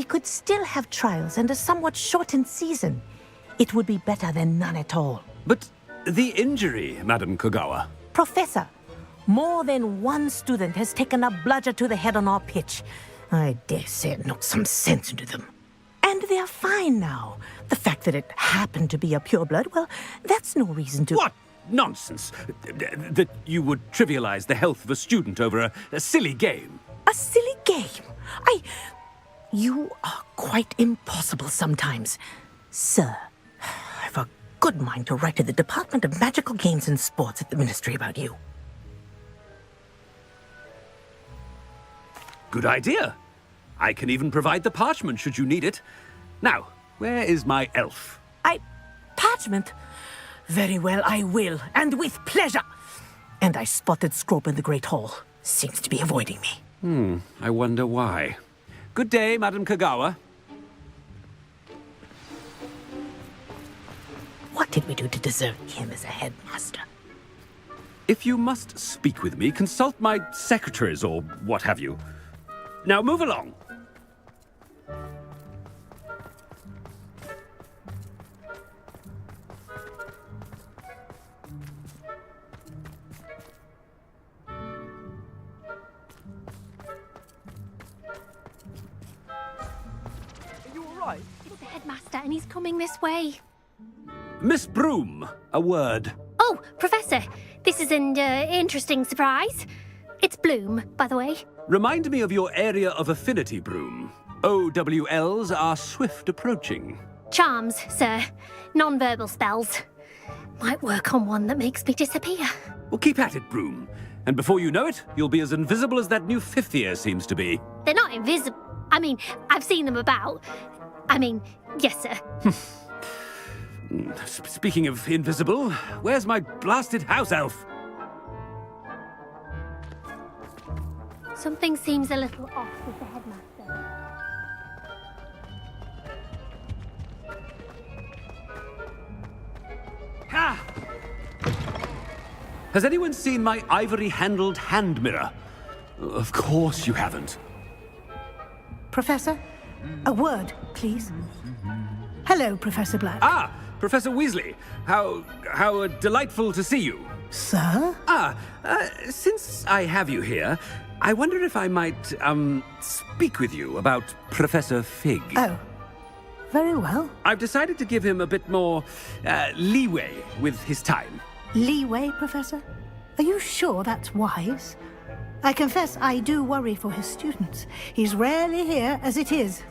could still have trials and a somewhat shortened season. It would be better than none at all. But the injury, Madam Kogawa. Professor, more than one student has taken a bludger to the head on our pitch. I dare say it knocked some sense into them. And they're fine now. The fact that it happened to be a pureblood, well, that's no reason to... What nonsense! That you would trivialize the health of a student over a silly game. A silly game? You are quite impossible sometimes. Sir, I've a good mind to write to the Department of Magical Games and Sports at the Ministry about you. Good idea. I can even provide the parchment should you need it. Now, where is my elf? Parchment? Very well, I will, and with pleasure. And I spotted Scrope in the Great Hall. Seems to be avoiding me. I wonder why. Good day, Madam Kogawa. What did we do to deserve him as a headmaster? If you must speak with me, consult my secretaries or what have you. Now move along. It's the headmaster, and he's coming this way. Miss Broom, a word. Oh, Professor, this is an interesting surprise. It's Bloom, by the way. Remind me of your area of affinity, Broom. OWLs are swift approaching. Charms, sir. Non-verbal spells. Might work on one that makes me disappear. Well, keep at it, Broom. And before you know it, you'll be as invisible as that new fifth year seems to be. They're not invisible. I mean, I've seen them about. I mean, yes, sir. Speaking of invisible, where's my blasted house elf? Something seems a little off with the headmaster. Ha! Has anyone seen my ivory-handled hand mirror? Of course you haven't. Professor, a word, please. Hello, Professor Black. Ah, Professor Weasley. How delightful to see you. Sir? Since I have you here, I wonder if I might, speak with you about Professor Fig. Oh, very well. I've decided to give him a bit more, leeway with his time. Leeway, Professor? Are you sure that's wise? I confess I do worry for his students. He's rarely here as it is.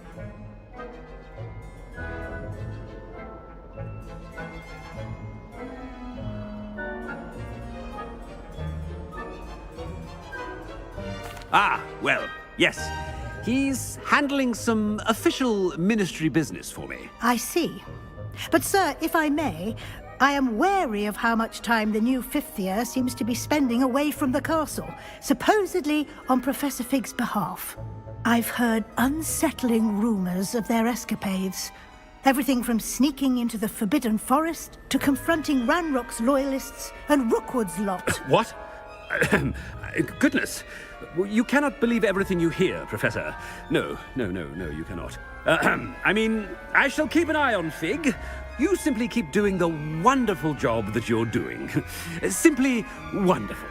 Ah, well, yes. He's handling some official ministry business for me. I see. But, sir, if I may, I am wary of how much time the new fifth year seems to be spending away from the castle, supposedly on Professor Fig's behalf. I've heard unsettling rumors of their escapades. Everything from sneaking into the Forbidden Forest to confronting Ranrock's loyalists and Rookwood's lot. What? Goodness. You cannot believe everything you hear, Professor. No, you cannot. I mean, I shall keep an eye on Fig. You simply keep doing the wonderful job that you're doing. Simply wonderful.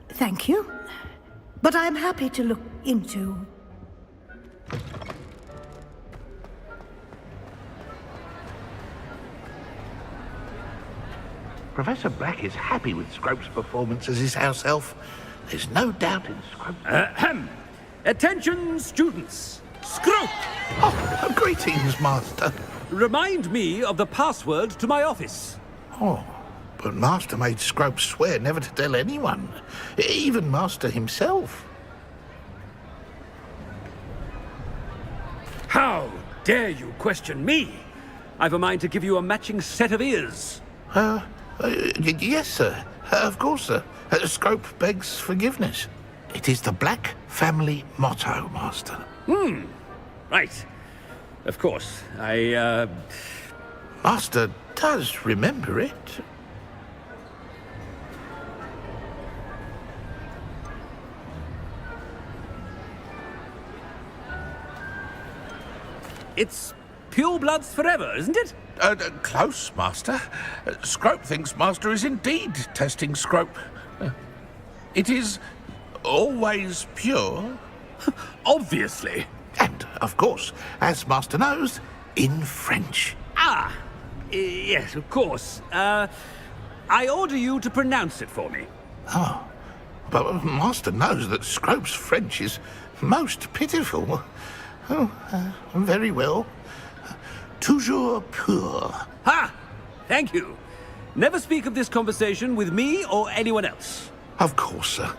Thank you. But I'm happy to look into... Professor Black is happy with Scrope's performance as his house elf. There's no doubt in Scrope. Attention, students. Scrope! Oh, greetings, Master. Remind me of the password to my office. Oh, but Master made Scrope swear never to tell anyone, even Master himself. How dare you question me? I've a mind to give you a matching set of ears. Yes, sir. Of course, sir. Scrope begs forgiveness. It is the Black family motto, Master. Right. Of course. Master does remember it. It's pure bloods forever, isn't it? Close, Master. Scrope thinks Master is indeed testing Scrope. It is always pure. Obviously. And, of course, as Master knows, in French. Yes, of course. I order you to pronounce it for me. Oh, but Master knows that Scrope's French is most pitiful. Very well. Toujours pur. Ha! Thank you. Never speak of this conversation with me or anyone else. Of course, sir.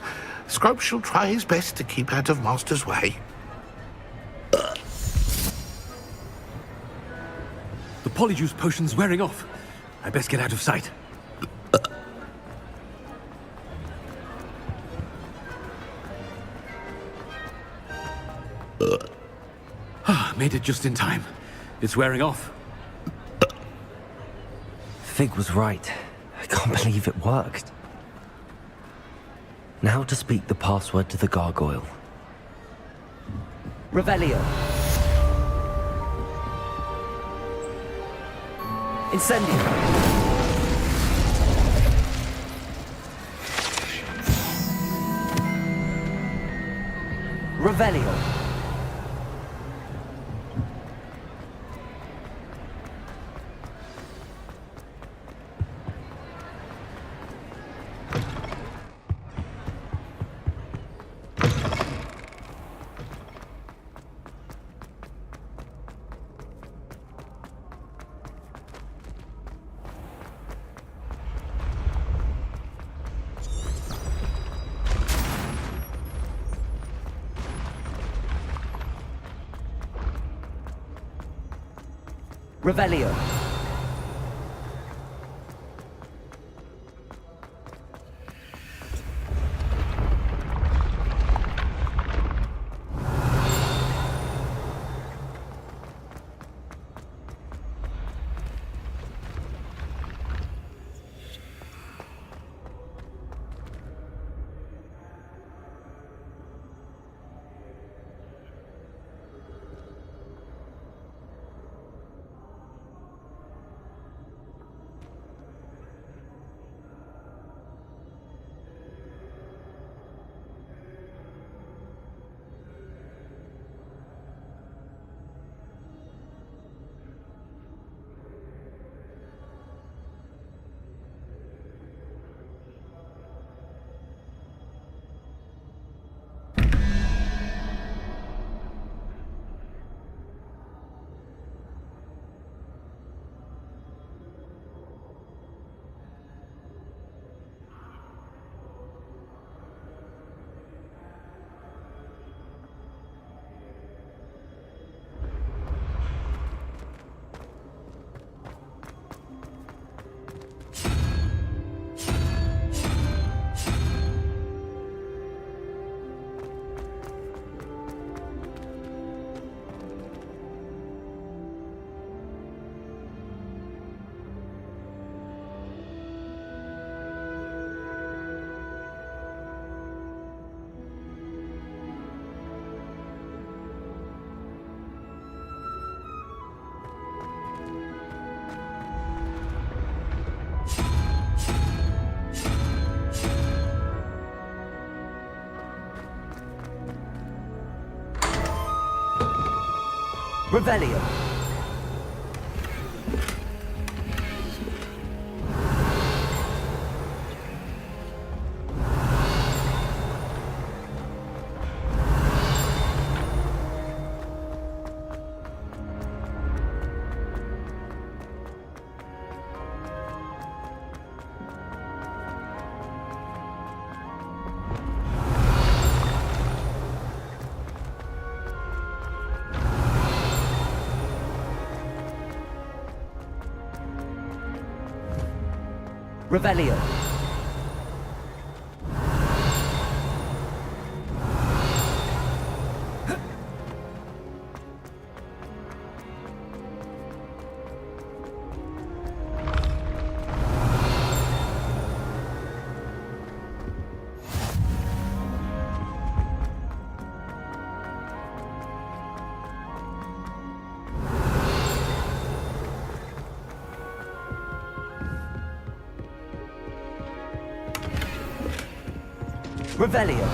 Scrope shall try his best to keep out of Master's way. The polyjuice potion's wearing off. I best get out of sight. Made it just in time. It's wearing off. Fig was right. I can't believe it worked. Now to speak the password to the gargoyle. Revelio. Incendio. Revelio. Revelio. Revelio. Revelio. Revelio.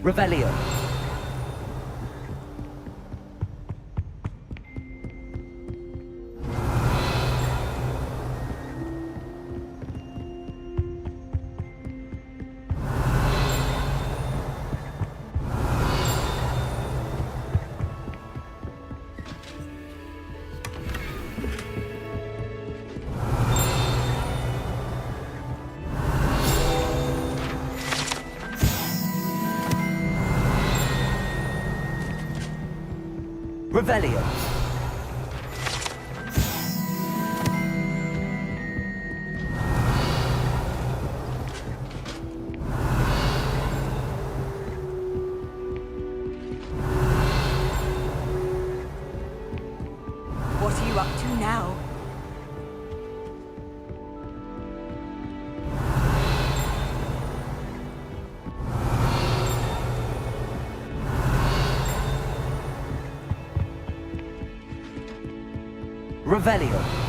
Revelio. Revelio. What are you up to now? Revelio.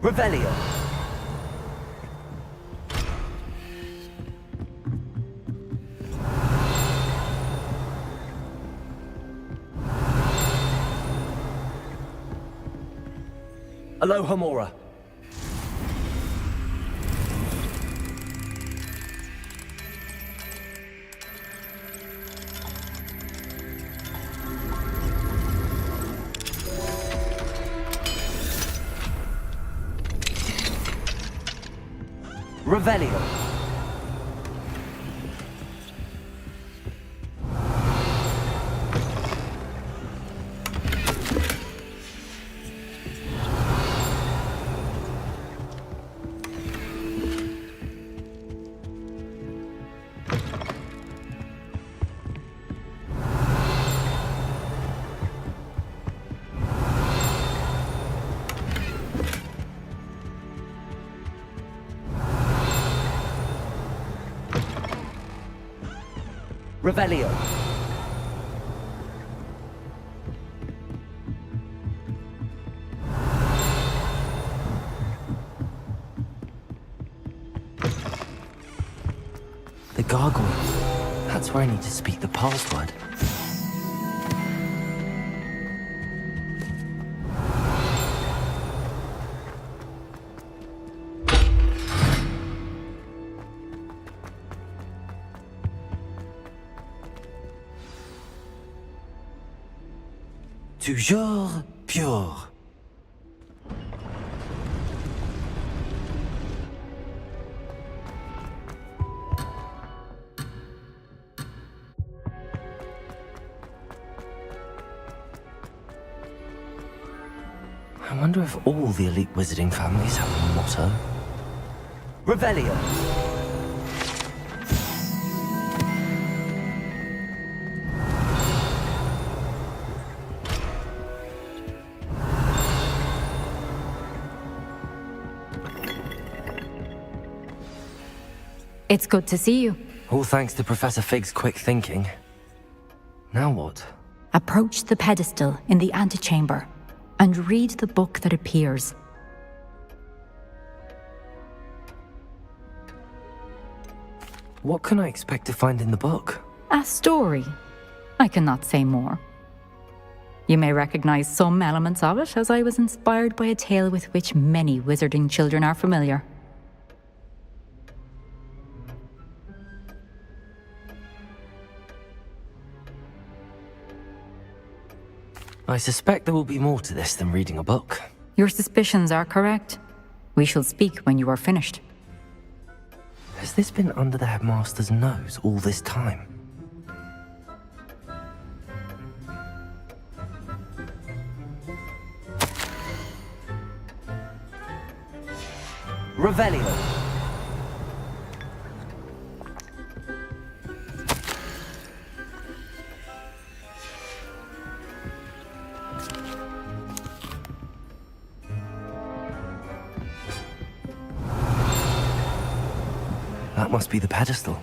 Revelio. Alohomora. Revelio. Revelio. The gargoyle. That's where I need to speak the password. Toujours pure. I wonder if all the elite wizarding families have a motto. Revelio. It's good to see you. All thanks to Professor Fig's quick thinking. Now what? Approach the pedestal in the antechamber and read the book that appears. What can I expect to find in the book? A story. I cannot say more. You may recognize some elements of it, as I was inspired by a tale with which many wizarding children are familiar. I suspect there will be more to this than reading a book. Your suspicions are correct. We shall speak when you are finished. Has this been under the headmaster's nose all this time? Revelio. That must be the pedestal.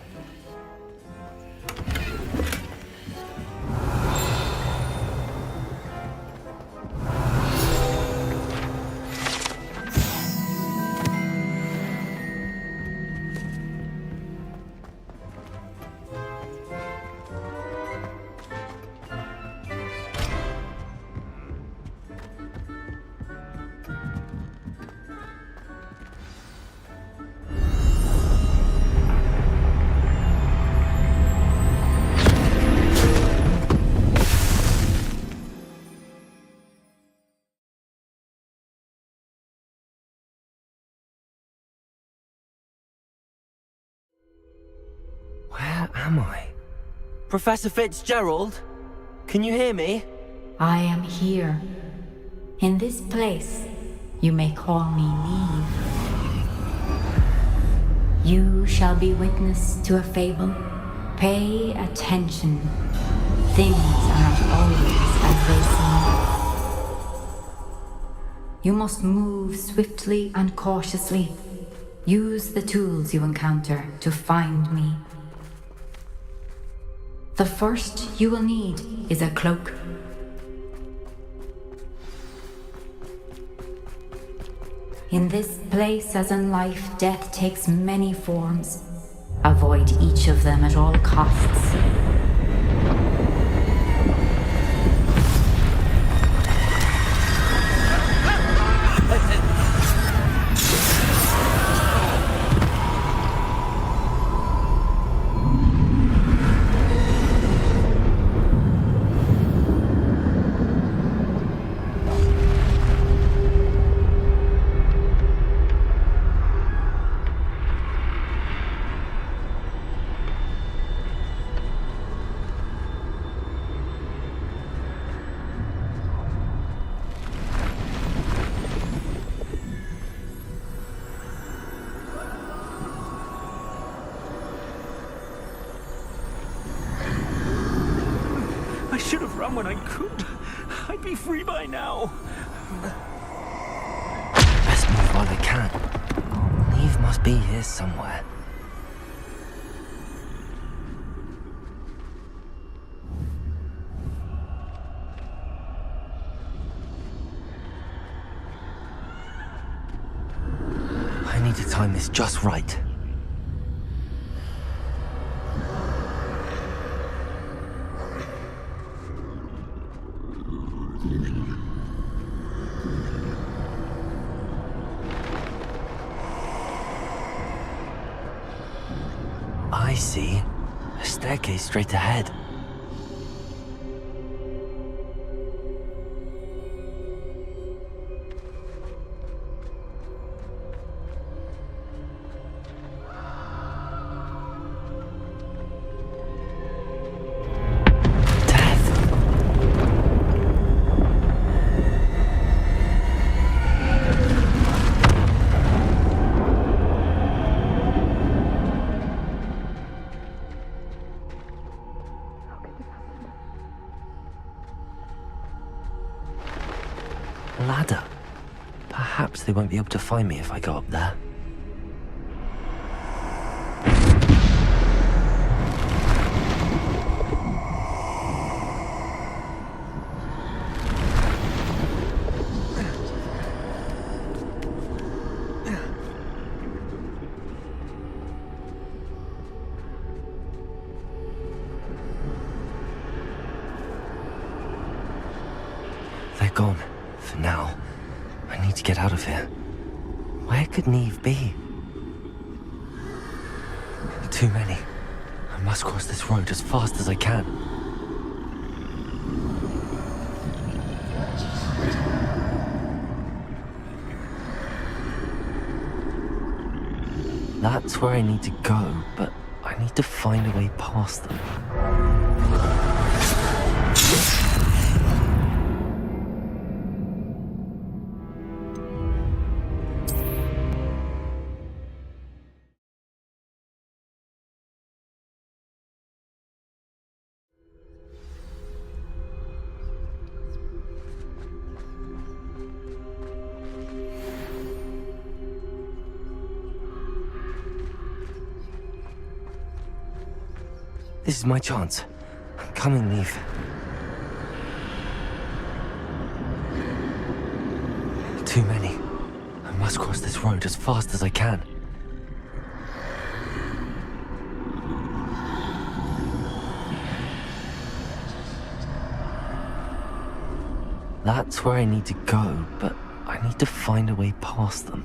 Where am I? Professor Fitzgerald? Can you hear me? I am here. In this place, you may call me Neve. You shall be witness to a fable. Pay attention. Things are not always as they seem. You must move swiftly and cautiously. Use the tools you encounter to find me. The first you will need is a cloak. In this place, as in life, death takes many forms. Avoid each of them at all costs. I should have run when I could. I'd be free by now. Best move while I can. Neve must be here somewhere. I need to time this just right. I see. A staircase straight ahead. A ladder. Perhaps they won't be able to find me if I go up there. They're gone, for now. I need to get out of here. Where could Neve be? Too many. I must cross this road as fast as I can. That's where I need to go, but I need to find a way past them. This is my chance. I'm coming, Neve. Too many. I must cross this road as fast as I can. That's where I need to go, but I need to find a way past them.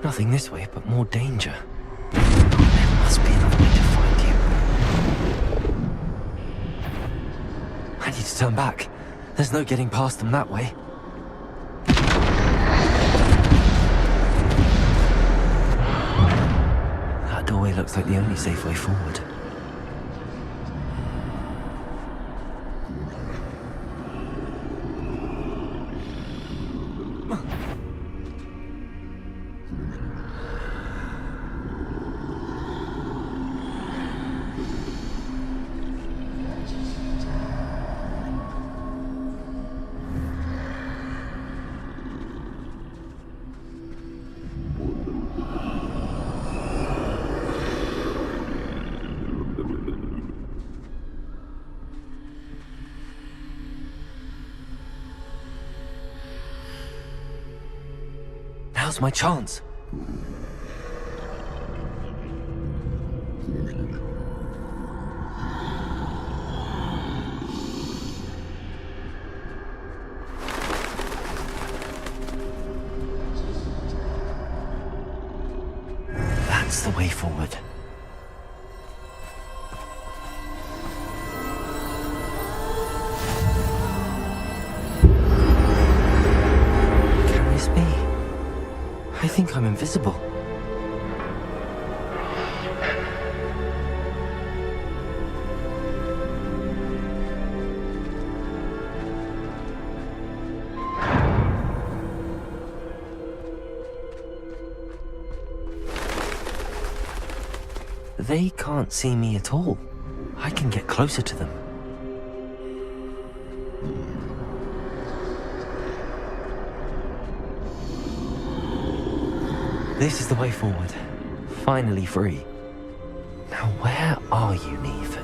Nothing this way, but more danger. There must be another way to find you. I need to turn back. There's no getting past them that way. That doorway looks like the only safe way forward. Now's my chance. That's the way forward. Can this be? I think I'm invisible. They can't see me at all. I can get closer to them. This is the way forward. Finally free. Now where are you, Neve?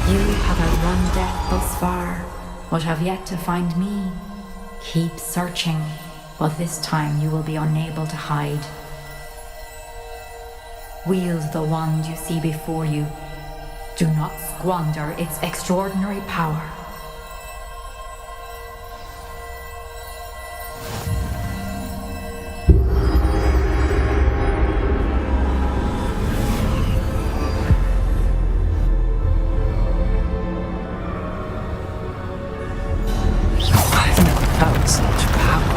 You have outrun death thus far, but have yet to find me. Keep searching, but this time you will be unable to hide. Wield the wand you see before you. Do not squander its extraordinary power. I've never felt such power.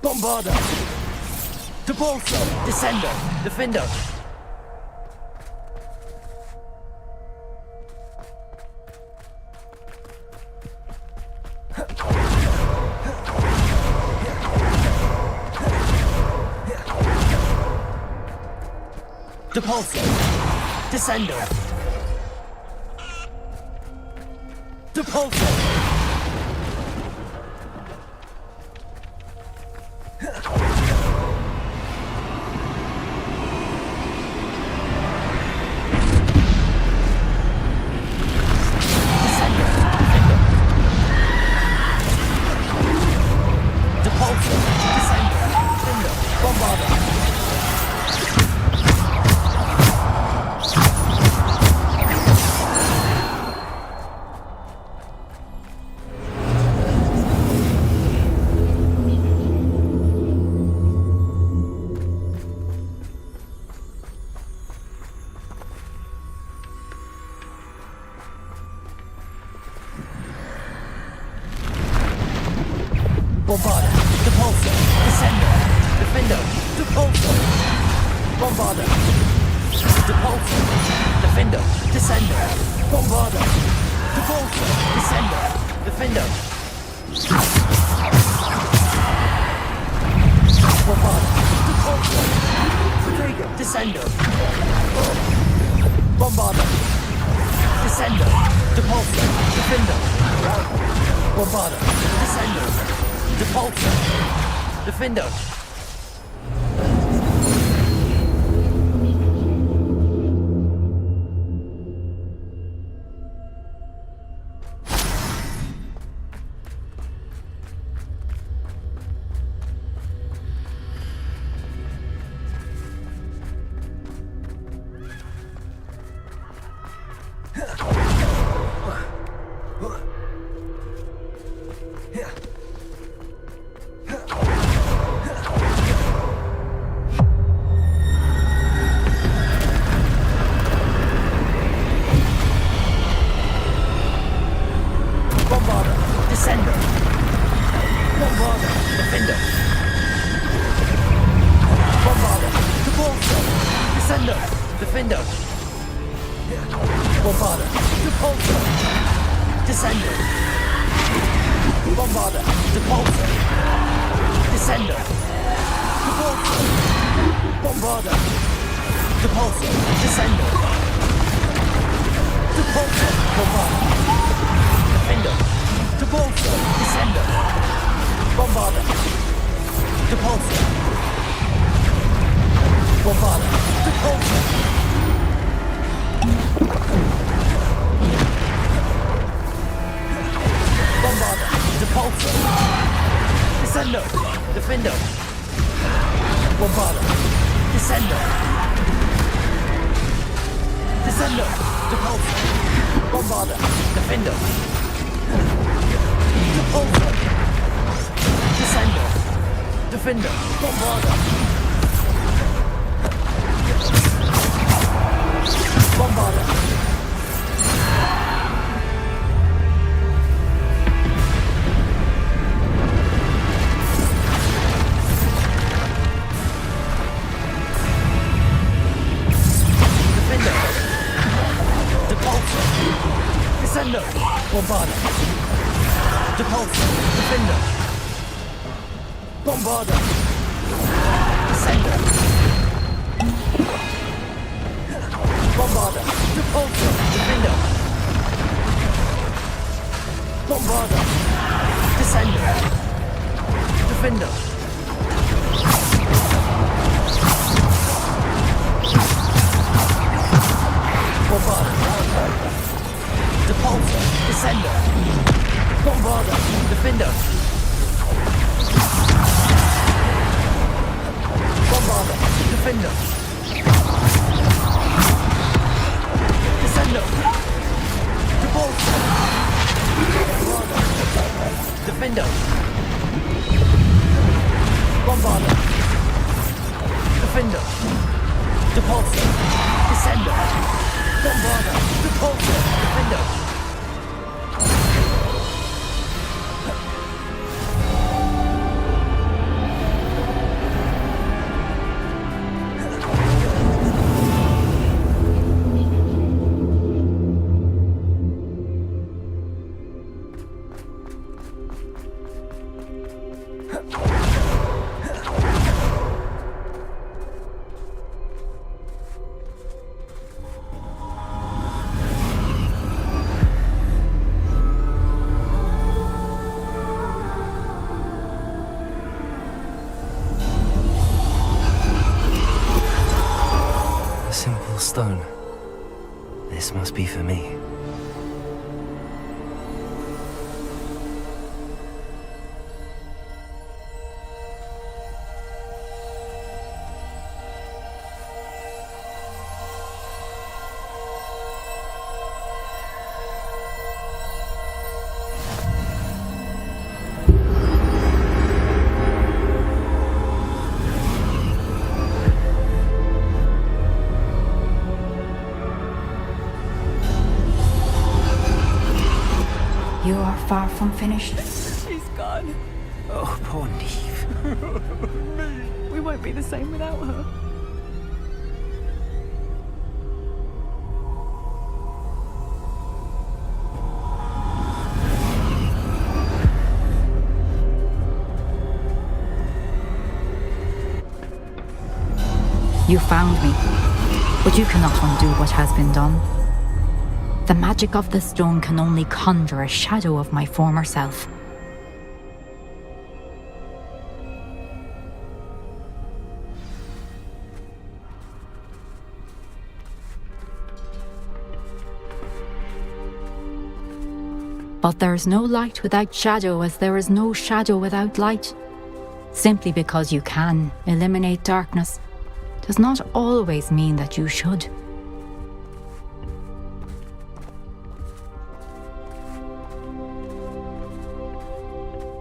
Bombarder! Depulso! Descender! Defender! Depulso! Descender! Depulso! Bombarder, Depulso, Descender, Defender, Depulso, Bombarder, Depulso, Defender, Descender, Bombarder, Depulso, Descender, Defender, Bombarder, Depulso, Descender, Bombarder, Descender, Depulso, Defender, Bombarder, Descender, Depulso! Defender! Defender! Bombarder! Defender! Descender! Repulsor! Defender! Bombarder! Defender! Repulsor! Descender! Bombarder! Repulsor! Defender! Stone. This must be for me. You are far from finished. She's gone. Oh, poor Neve. We won't be the same without her. You found me, but you cannot undo what has been done. The magic of the stone can only conjure a shadow of my former self. But there is no light without shadow, as there is no shadow without light. Simply because you can eliminate darkness does not always mean that you should.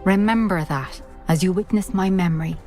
Remember that as you witness my memory.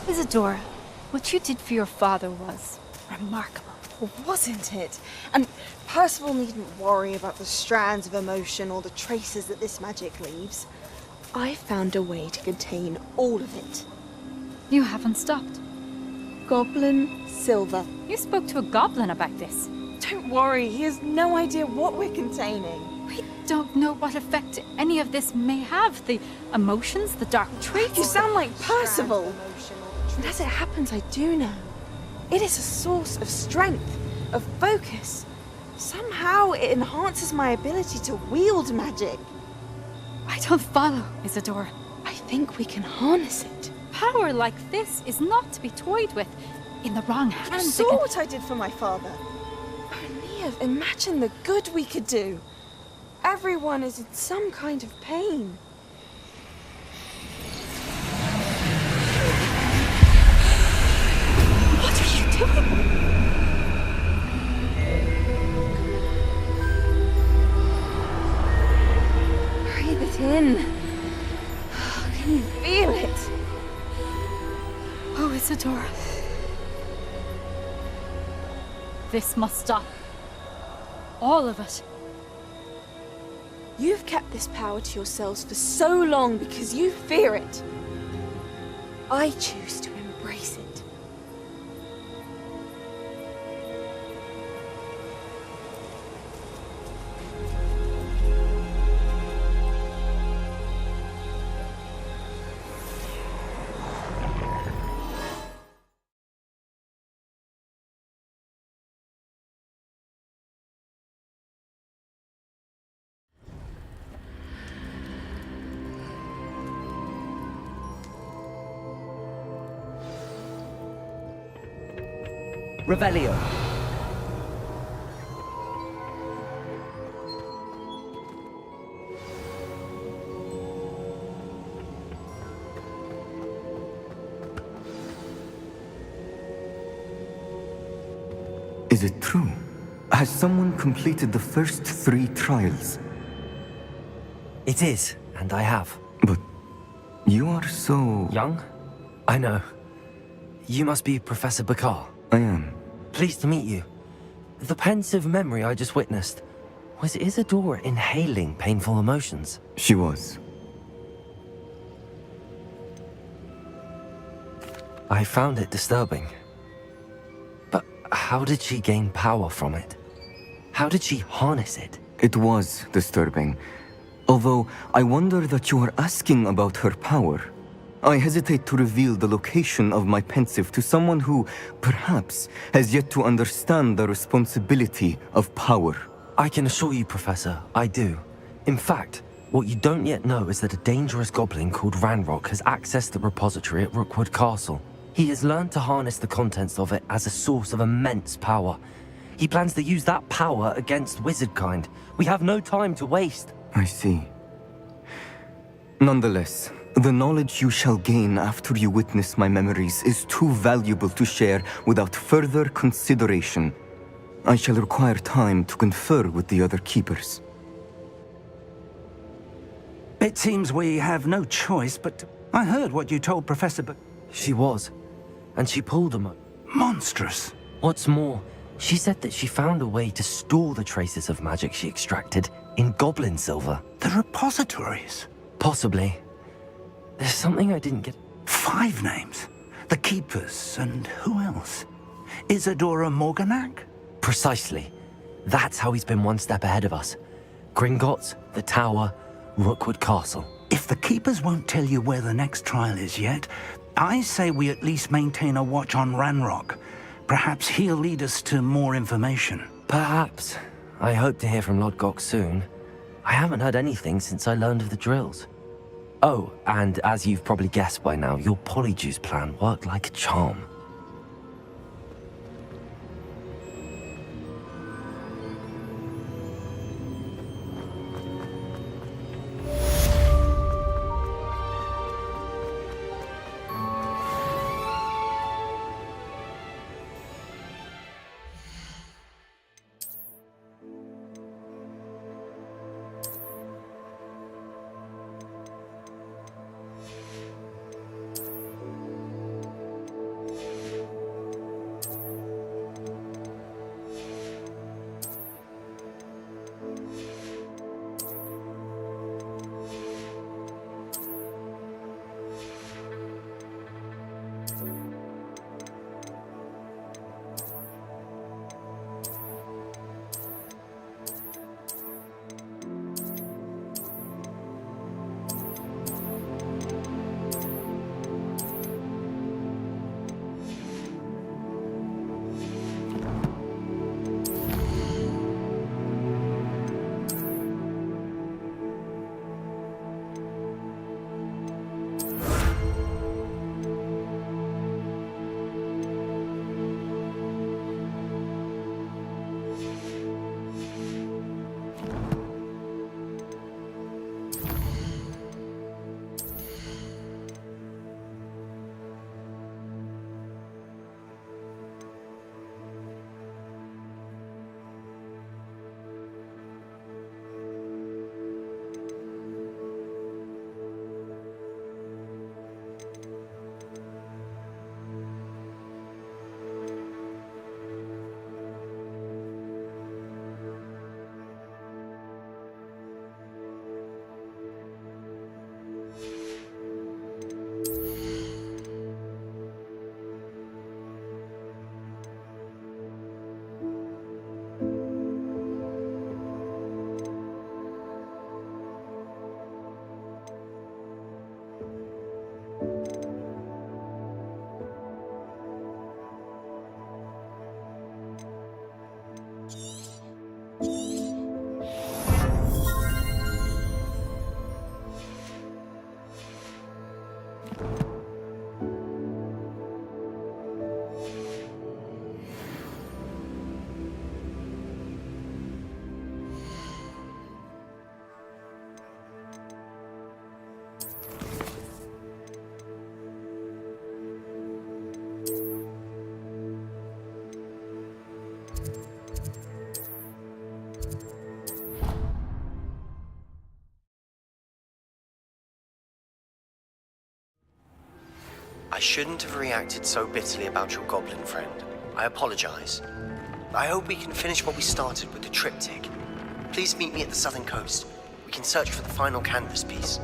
Isadora, what you did for your father was remarkable, wasn't it? And Percival needn't worry about the strands of emotion or the traces that this magic leaves. I found a way to contain all of it. You haven't stopped. Goblin Silver. You spoke to a goblin about this. Don't worry, he has no idea what we're containing. We don't know what effect any of this may have. The emotions, the dark traits. You sound like Percival. And as it happens, I do know. It is a source of strength, of focus. Somehow it enhances my ability to wield magic. I don't follow, Isadora. I think we can harness it. Power like this is not to be toyed with. In the wrong hands. You saw what I did for my father. Only imagine the good we could do. Everyone is in some kind of pain. What are you doing? Breathe it in. Can you feel it? Oh, Isadora. This must stop. All of it. You've kept this power to yourselves for so long because you fear it. I choose to Revelio. Is it true? Has someone completed the first 3 trials? It is, and I have. But you are so... Young? I know. You must be Professor Bakar. I am. Pleased to meet you. The pensive memory I just witnessed, was Isadora inhaling painful emotions? She was. I found it disturbing. But how did she gain power from it? How did she harness it? It was disturbing. Although, I wonder that you are asking about her power. I hesitate to reveal the location of my pensive to someone who, perhaps, has yet to understand the responsibility of power. I can assure you, Professor, I do. In fact, what you don't yet know is that a dangerous goblin called Ranrock has accessed the repository at Rookwood Castle. He has learned to harness the contents of it as a source of immense power. He plans to use that power against wizardkind. We have no time to waste. I see. Nonetheless, the knowledge you shall gain after you witness my memories is too valuable to share without further consideration. I shall require time to confer with the other keepers. It seems we have no choice, but I heard what you told Professor She was, and she pulled them. Monstrous. What's more, she said that she found a way to store the traces of magic she extracted in goblin silver. The repositories? Possibly. There's something I didn't get. 5 names. The Keepers, and who else? Isadora Morganac? Precisely. That's how he's been one step ahead of us. Gringotts, the Tower, Rookwood Castle. If the Keepers won't tell you where the next trial is yet, I say we at least maintain a watch on Ranrock. Perhaps he'll lead us to more information. Perhaps. I hope to hear from Lodgok soon. I haven't heard anything since I learned of the drills. Oh, and as you've probably guessed by now, your polyjuice plan worked like a charm. I shouldn't have reacted so bitterly about your goblin friend. I apologize. I hope we can finish what we started with the triptych. Please meet me at the southern coast. We can search for the final canvas piece.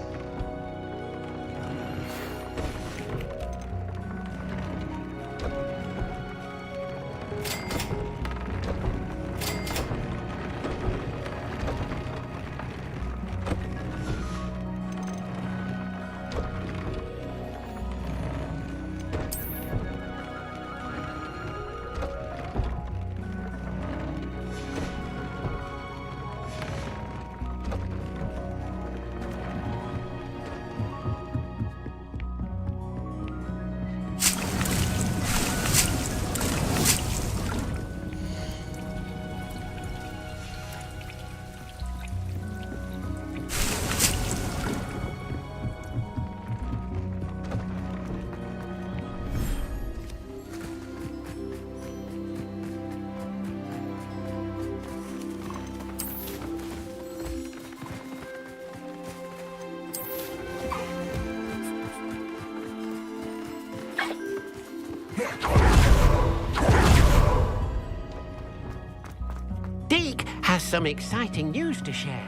Deke has some exciting news to share.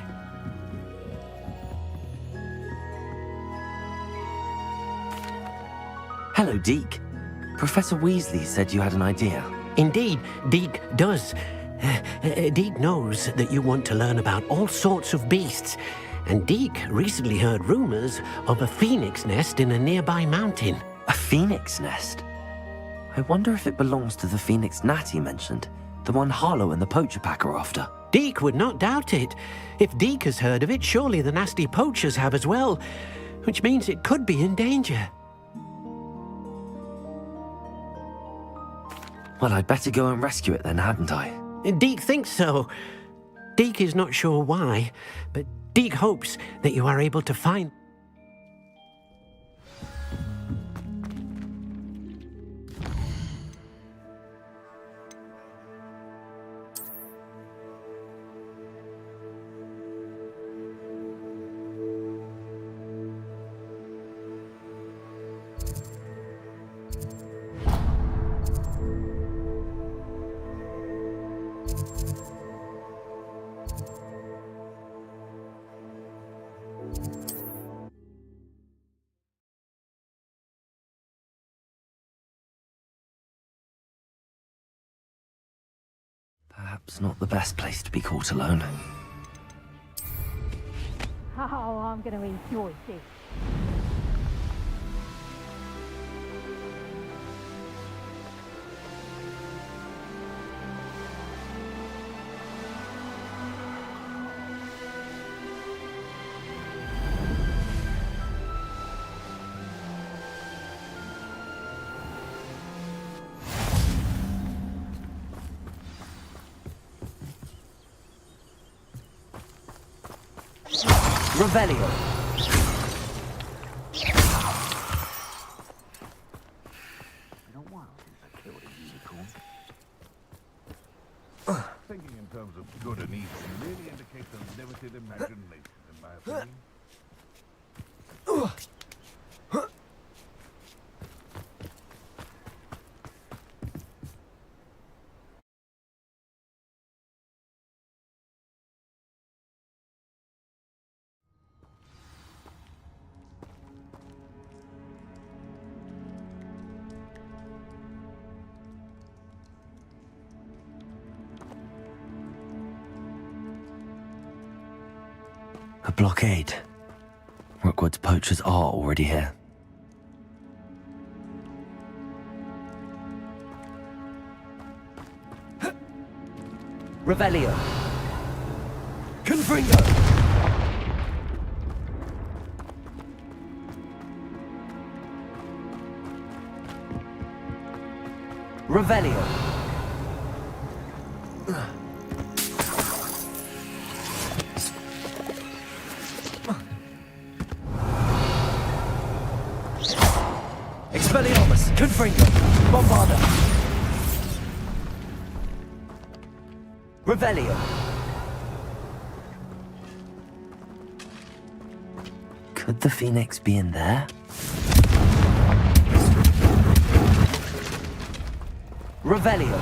Hello, Deke. Professor Weasley said you had an idea. Indeed, Deke does. Deke knows that you want to learn about all sorts of beasts, and Deke recently heard rumors of a phoenix nest in a nearby mountain. A phoenix nest? I wonder if it belongs to the phoenix gnat you mentioned, the one Harlow and the poacher pack are after. Deke would not doubt it. If Deke has heard of it, surely the nasty poachers have as well, which means it could be in danger. Well, I'd better go and rescue it then, hadn't I? Deke thinks so. Deke is not sure why, but Deke hopes that you are able to find... Perhaps not the best place to be caught alone. Oh, I'm going to enjoy this. Revelio. Thinking in terms of good and evil really indicates a limited imagination, in my opinion. A blockade. Rookwood's poachers are already here. Revelio. Confringo. Revelio. Expelliarmus. Confringo. Bombarda. Revelio. Could the Phoenix be in there? Revelio.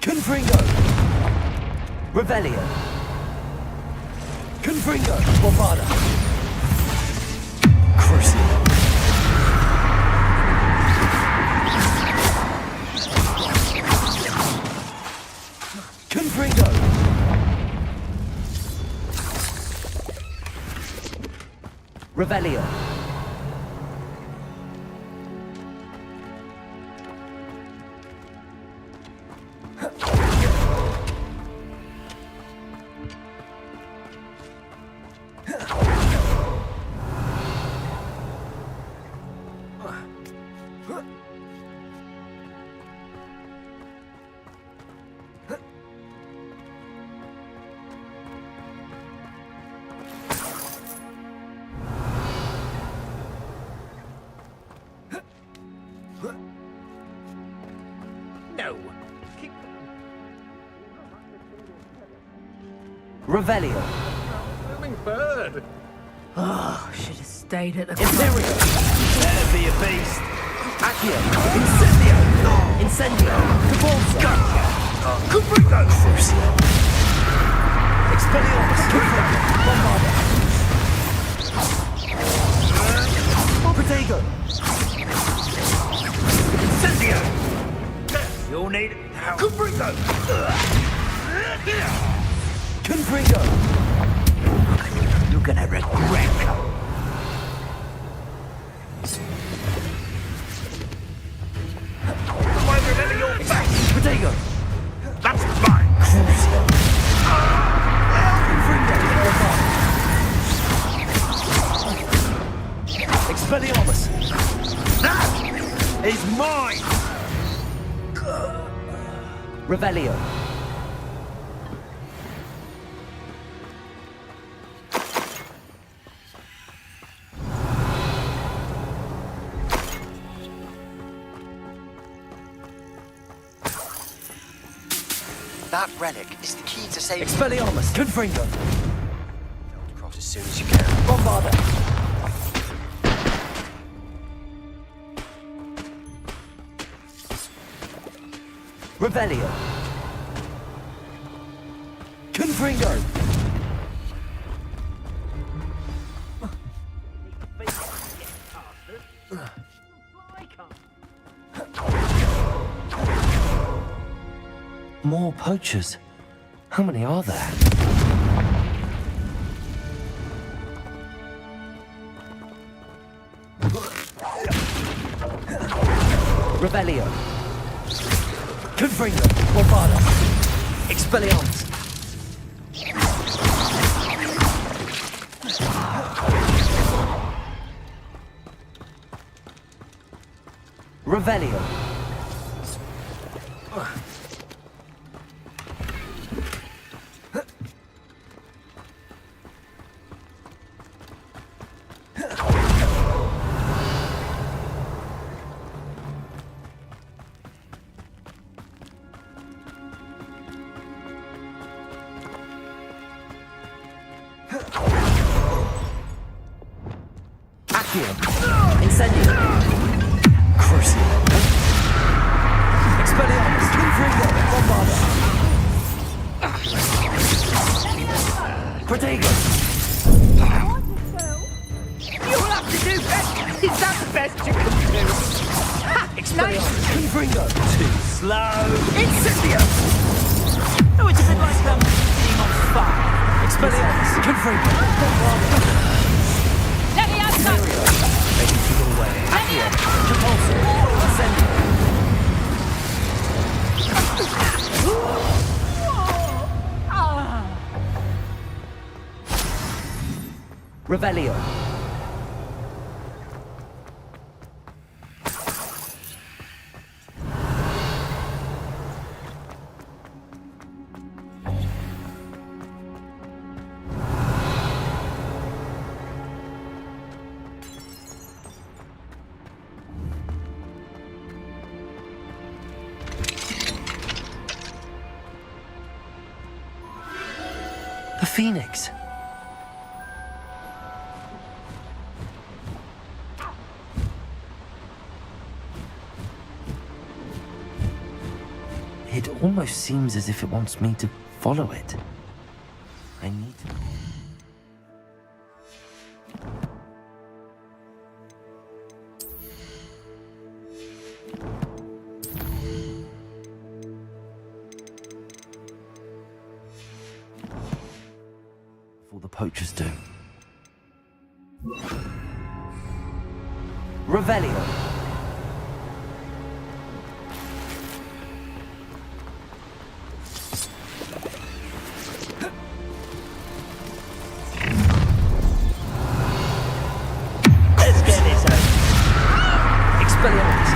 Confringo. Revelio. Confringo. Bombada. Crucio. Confringo. Revelio. No. Revelio. Blooming bird. Oh, should have stayed at the Imperial. Better be a beast. Accio. Incendio. Incendio. Cabalza. Confringo. Crucio. Expelliarmus. Confringo. Bombarda. Protego. Incendio. You'll need Confringo. Confringo. You're gonna regret. Why remember your face? Protego. That's mine. Crucio. Confringo. Bombarda. Expelliarmus. That is mine. Revelio. That relic is the key to saving... Expelliarmus. Confringo. Across as soon as you can. Bombarda. Revelio. Confringo. More poachers. How many are there? Revelio. Confringo. Bombarda. Expelliarmus. Revelio. Accio. Incendio. Crucio. Expelliarmus. Confringo. Bombarda. Protego. You'll have to do better. Is that the best you can do? Expelliarmus. Confringo. Too slow. Incendio. Oh, it's a bit like being on fire. Expelliarmus. Confringo. Bombarda. Ready to go away. Accio. Compulsive. Incendio. Revelio. A phoenix. It almost seems as if it wants me to follow it. I need to... Before the poachers do. Revelio. Let's get this over. Expelliarmus.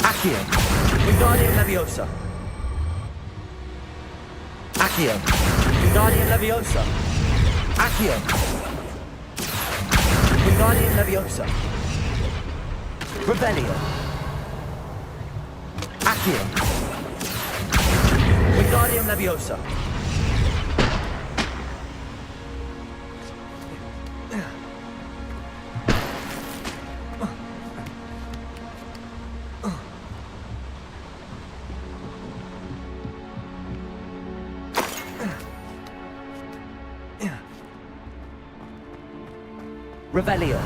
Accio. Wingardium Leviosa. Accio. Wingardium Leviosa. Accio. Wingardium Leviosa. Revelio. Accio. Wingardium Leviosa. Revelio.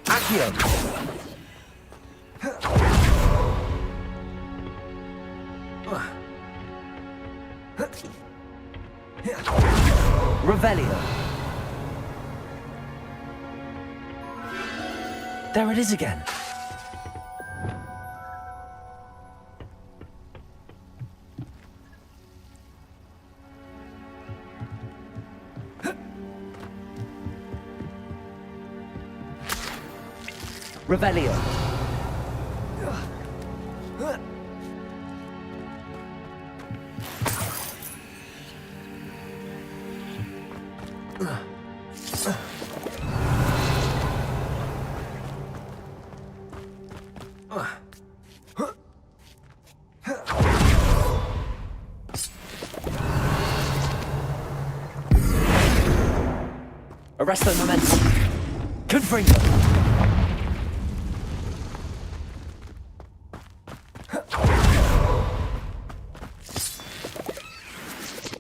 Accio. Revelio. There it is again. Revelio. Arresto momentum. Confringo.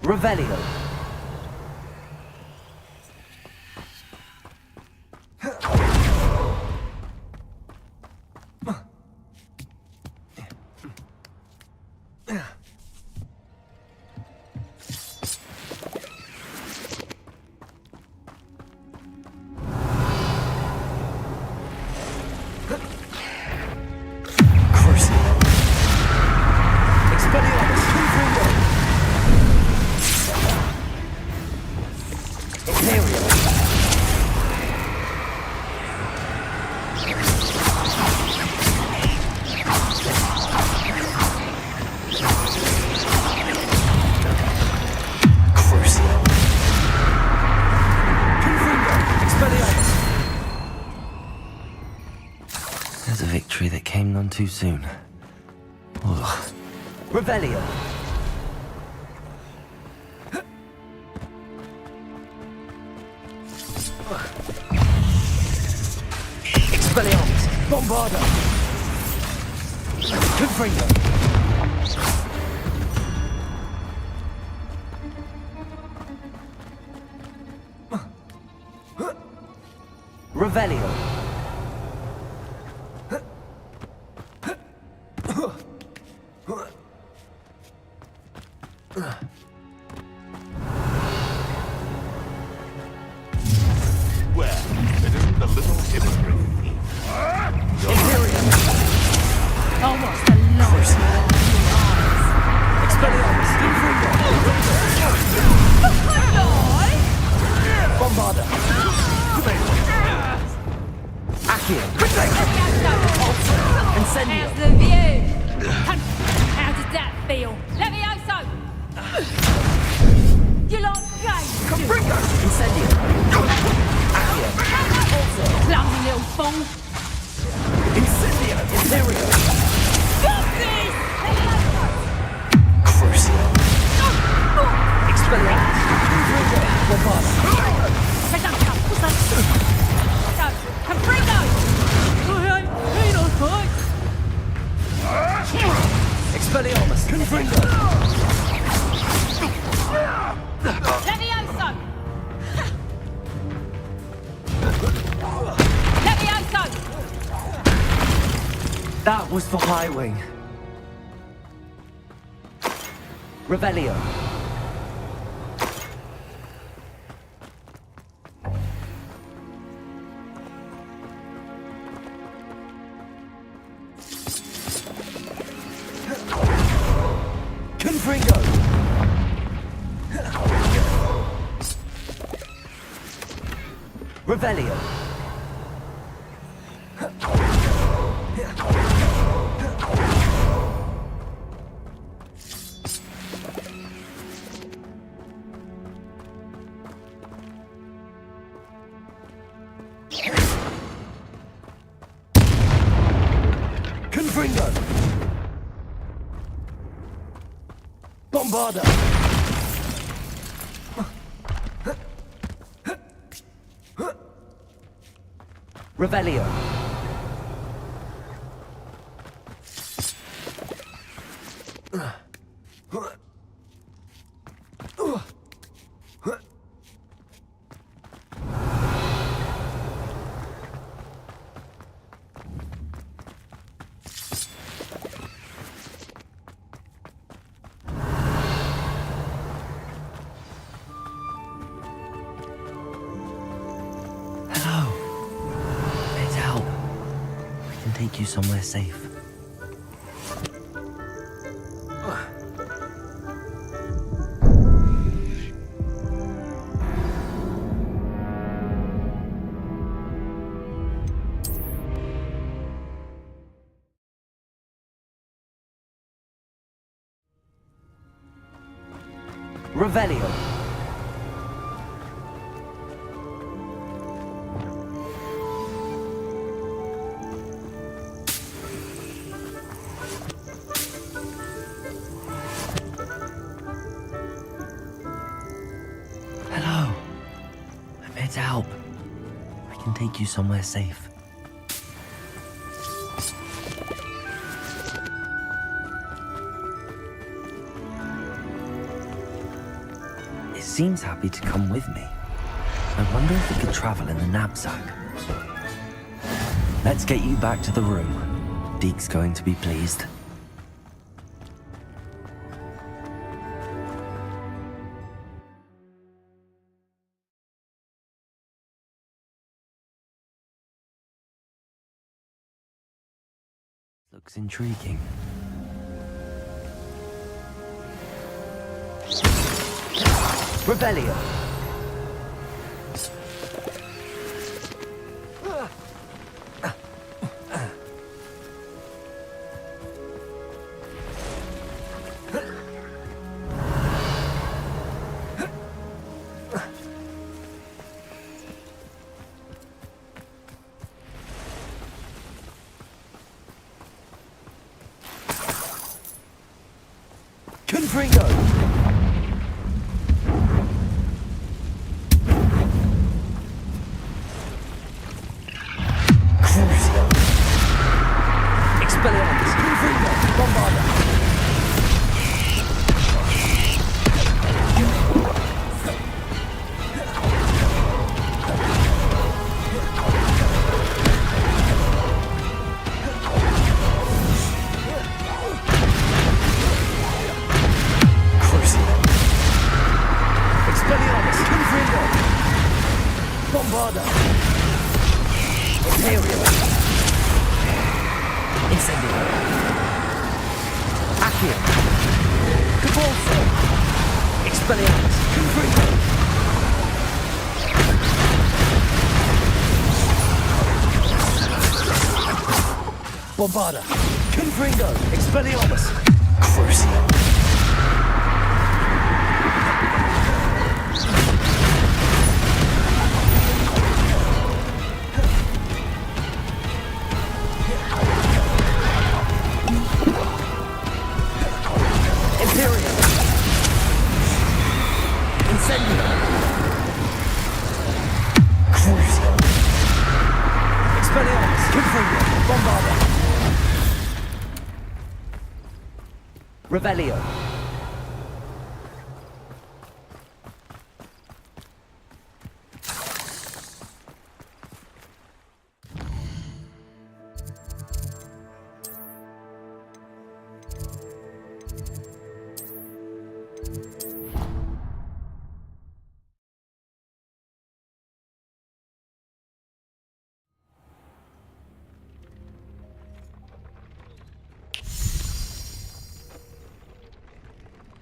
Revelio. There's a victory that came none too soon. Ugh. Revelio. Expelliarmus. Bombarda. Confringo. Revelio. Well, it isn't a little hypocrite. Imperium. Almost a lost Expelliarmus. Bombarda. Accio. Incendio. How's the view? How does that feel? Levioso! You lot gay? Confringo. Incendio. Accio. Clumsy little fool! Incendio. Imperio. Stop this! Crucio. Expelliarmus. Bombarda. Pesanka, what's that? That was for Highwing. Revelio. Confringo. Revelio. Confringo. Bombarda. Revelio. Hello. Need help. We can take you somewhere safe. Revelio. Hello. I'm here to help. We can take you somewhere safe. It seems happy to come with me. I wonder if it could travel in the knapsack. Let's get you back to the room. Deke's going to be pleased. Looks intriguing. Revelio. Confringo. Crucio. Expelliarmus. Confringo. Bombarda. Expelliarmus, Confringo, Bombarda, Imperial, Incendio, Accio, Cabalso, Expelliarmus, Confringo, Bombarda, Confringo, Expelliarmus, Crucio. Imperial. Incendio. Crucio. Expelliarmus. Confringo. Bombarda. Revelio.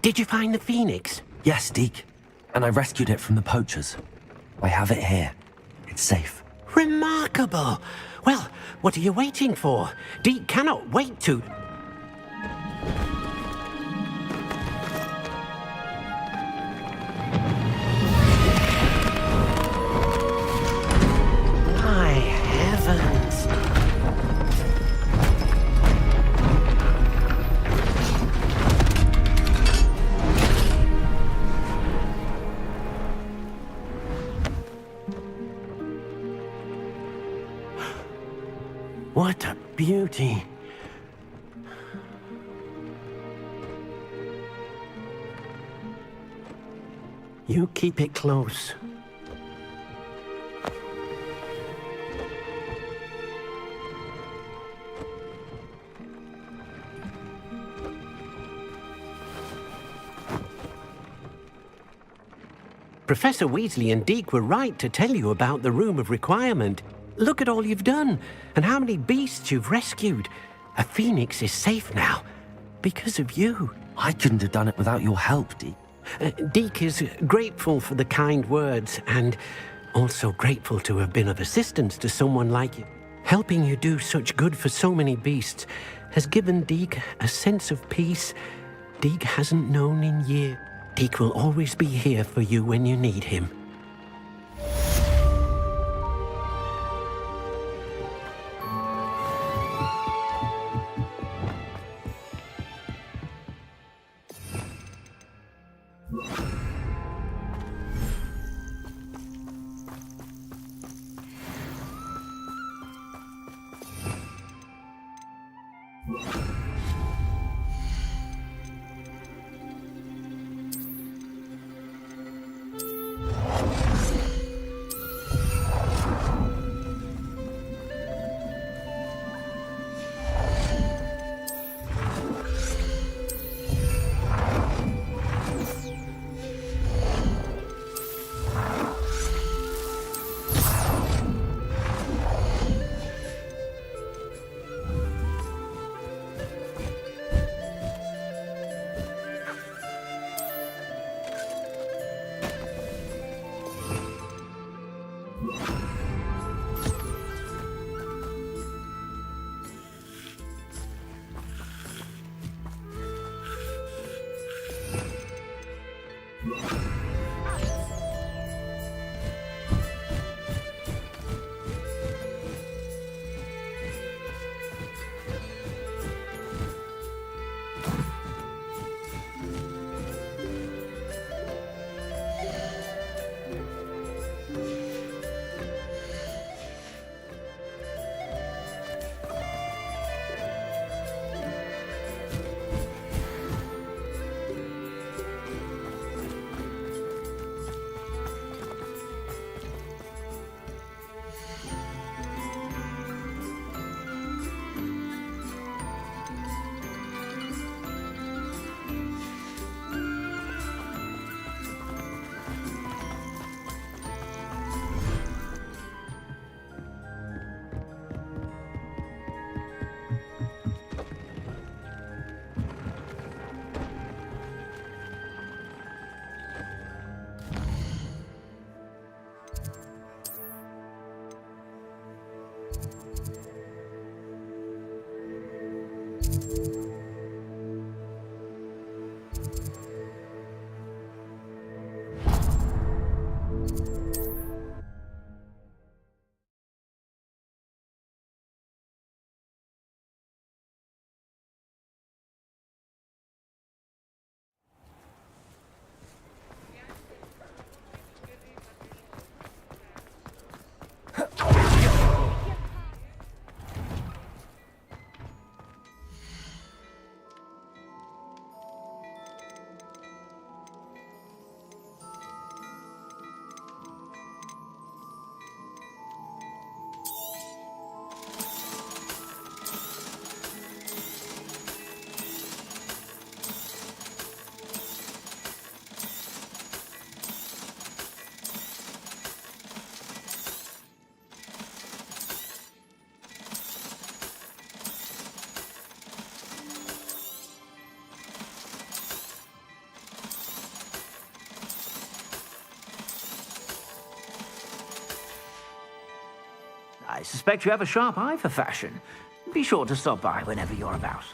Did you find the phoenix? Yes, Deke. And I rescued it from the poachers. I have it here. It's safe. Remarkable! Well, what are you waiting for? Deke cannot wait to... My heavens! What a beauty. You keep it close. Professor Weasley and Deke were right to tell you about the Room of Requirement. Look at all you've done, and how many beasts you've rescued. A phoenix is safe now, because of you. I couldn't have done it without your help, Deke. Deke is grateful for the kind words, and also grateful to have been of assistance to someone like you. Helping you do such good for so many beasts has given Deke a sense of peace Deke hasn't known in years. Deke will always be here for you when you need him. I suspect you have a sharp eye for fashion. Be sure to stop by whenever you're about.